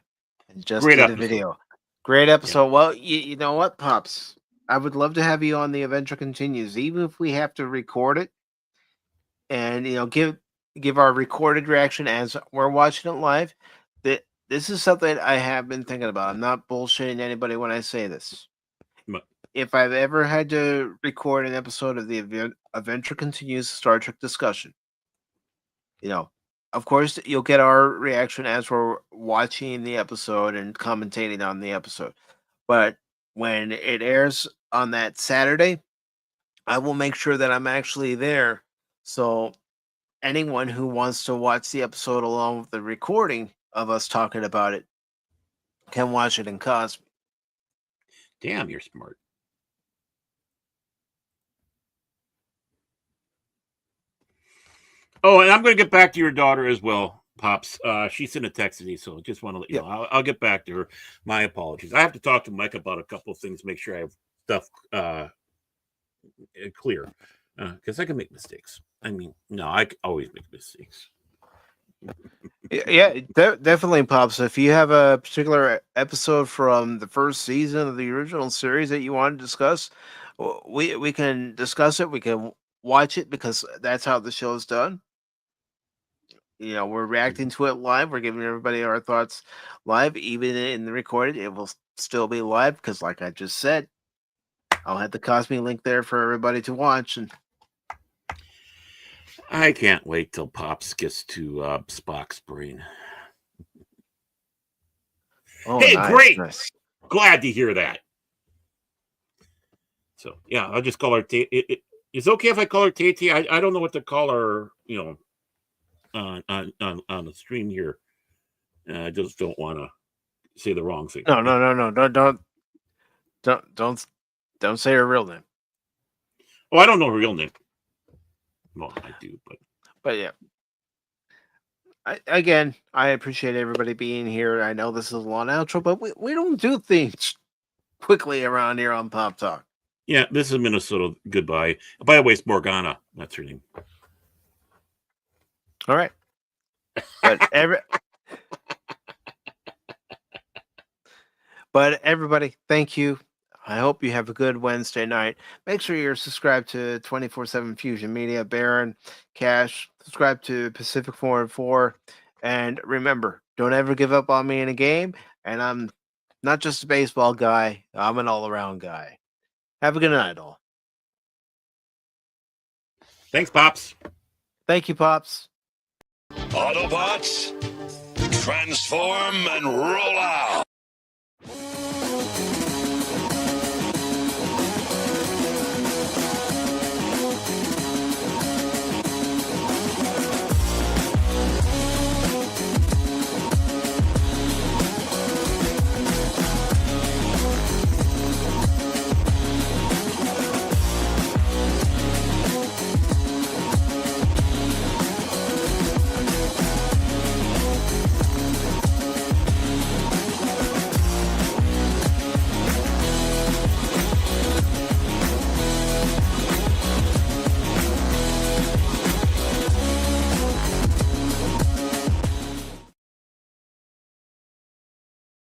S2: And just did a video. Great episode. Yeah. Well, you know what, Pops? I would love to have you on The Adventure Continues, even if we have to record it and give our recorded reaction as we're watching it live. This is something I have been thinking about. I'm not bullshitting anybody when I say this. If I've ever had to record an episode of The Adventure Continues Star Trek discussion, of course, you'll get our reaction as we're watching the episode and commentating on the episode. But when it airs on that Saturday, I will make sure that I'm actually there. So anyone who wants to watch the episode along with the recording of us talking about it can watch it in Cosby.
S5: Damn, you're smart. Oh, and I'm going to get back to your daughter as well, Pops. She sent a text to me, so just want to let you know. I'll get back to her. My apologies. I have to talk to Mike about a couple of things, make sure I have stuff clear, because I can make mistakes. I mean, no, I always make mistakes.
S2: Yeah, definitely, Pops. If you have a particular episode from the first season of the original series that you want to discuss, we can discuss it. We can watch it because that's how the show is done. we're reacting to it live. We're giving everybody our thoughts live, even in the recorded. It will still be live because, like I just said, I'll have the Cosme link there for everybody to watch. And
S5: I can't wait till Pops gets to Spock's brain. Hey,
S2: nice,
S5: great!
S2: Nice.
S5: Glad to hear that. So yeah, I'll just call her. It's okay if I call her Tate. I don't know what to call her. On the stream here. I just don't want to say the wrong thing.
S2: No. Don't say her real name.
S5: Oh, I don't know her real name. Well, I do,
S2: but yeah. I appreciate everybody being here. I know this is a long outro, but we don't do things quickly around here on Pop Talk.
S5: Yeah, this is Minnesota. Goodbye. By the way, it's Morgana. That's her name.
S2: All right. But everybody, thank you. I hope you have a good Wednesday night. Make sure you're subscribed to 24/7 Fusion Media, Baron, Cash. Subscribe to Pacific414. And remember, don't ever give up on me in a game. And I'm not just a baseball guy. I'm an all-around guy. Have a good night, all.
S5: Thanks, Pops.
S2: Thank you, Pops.
S1: Autobots, transform and roll out.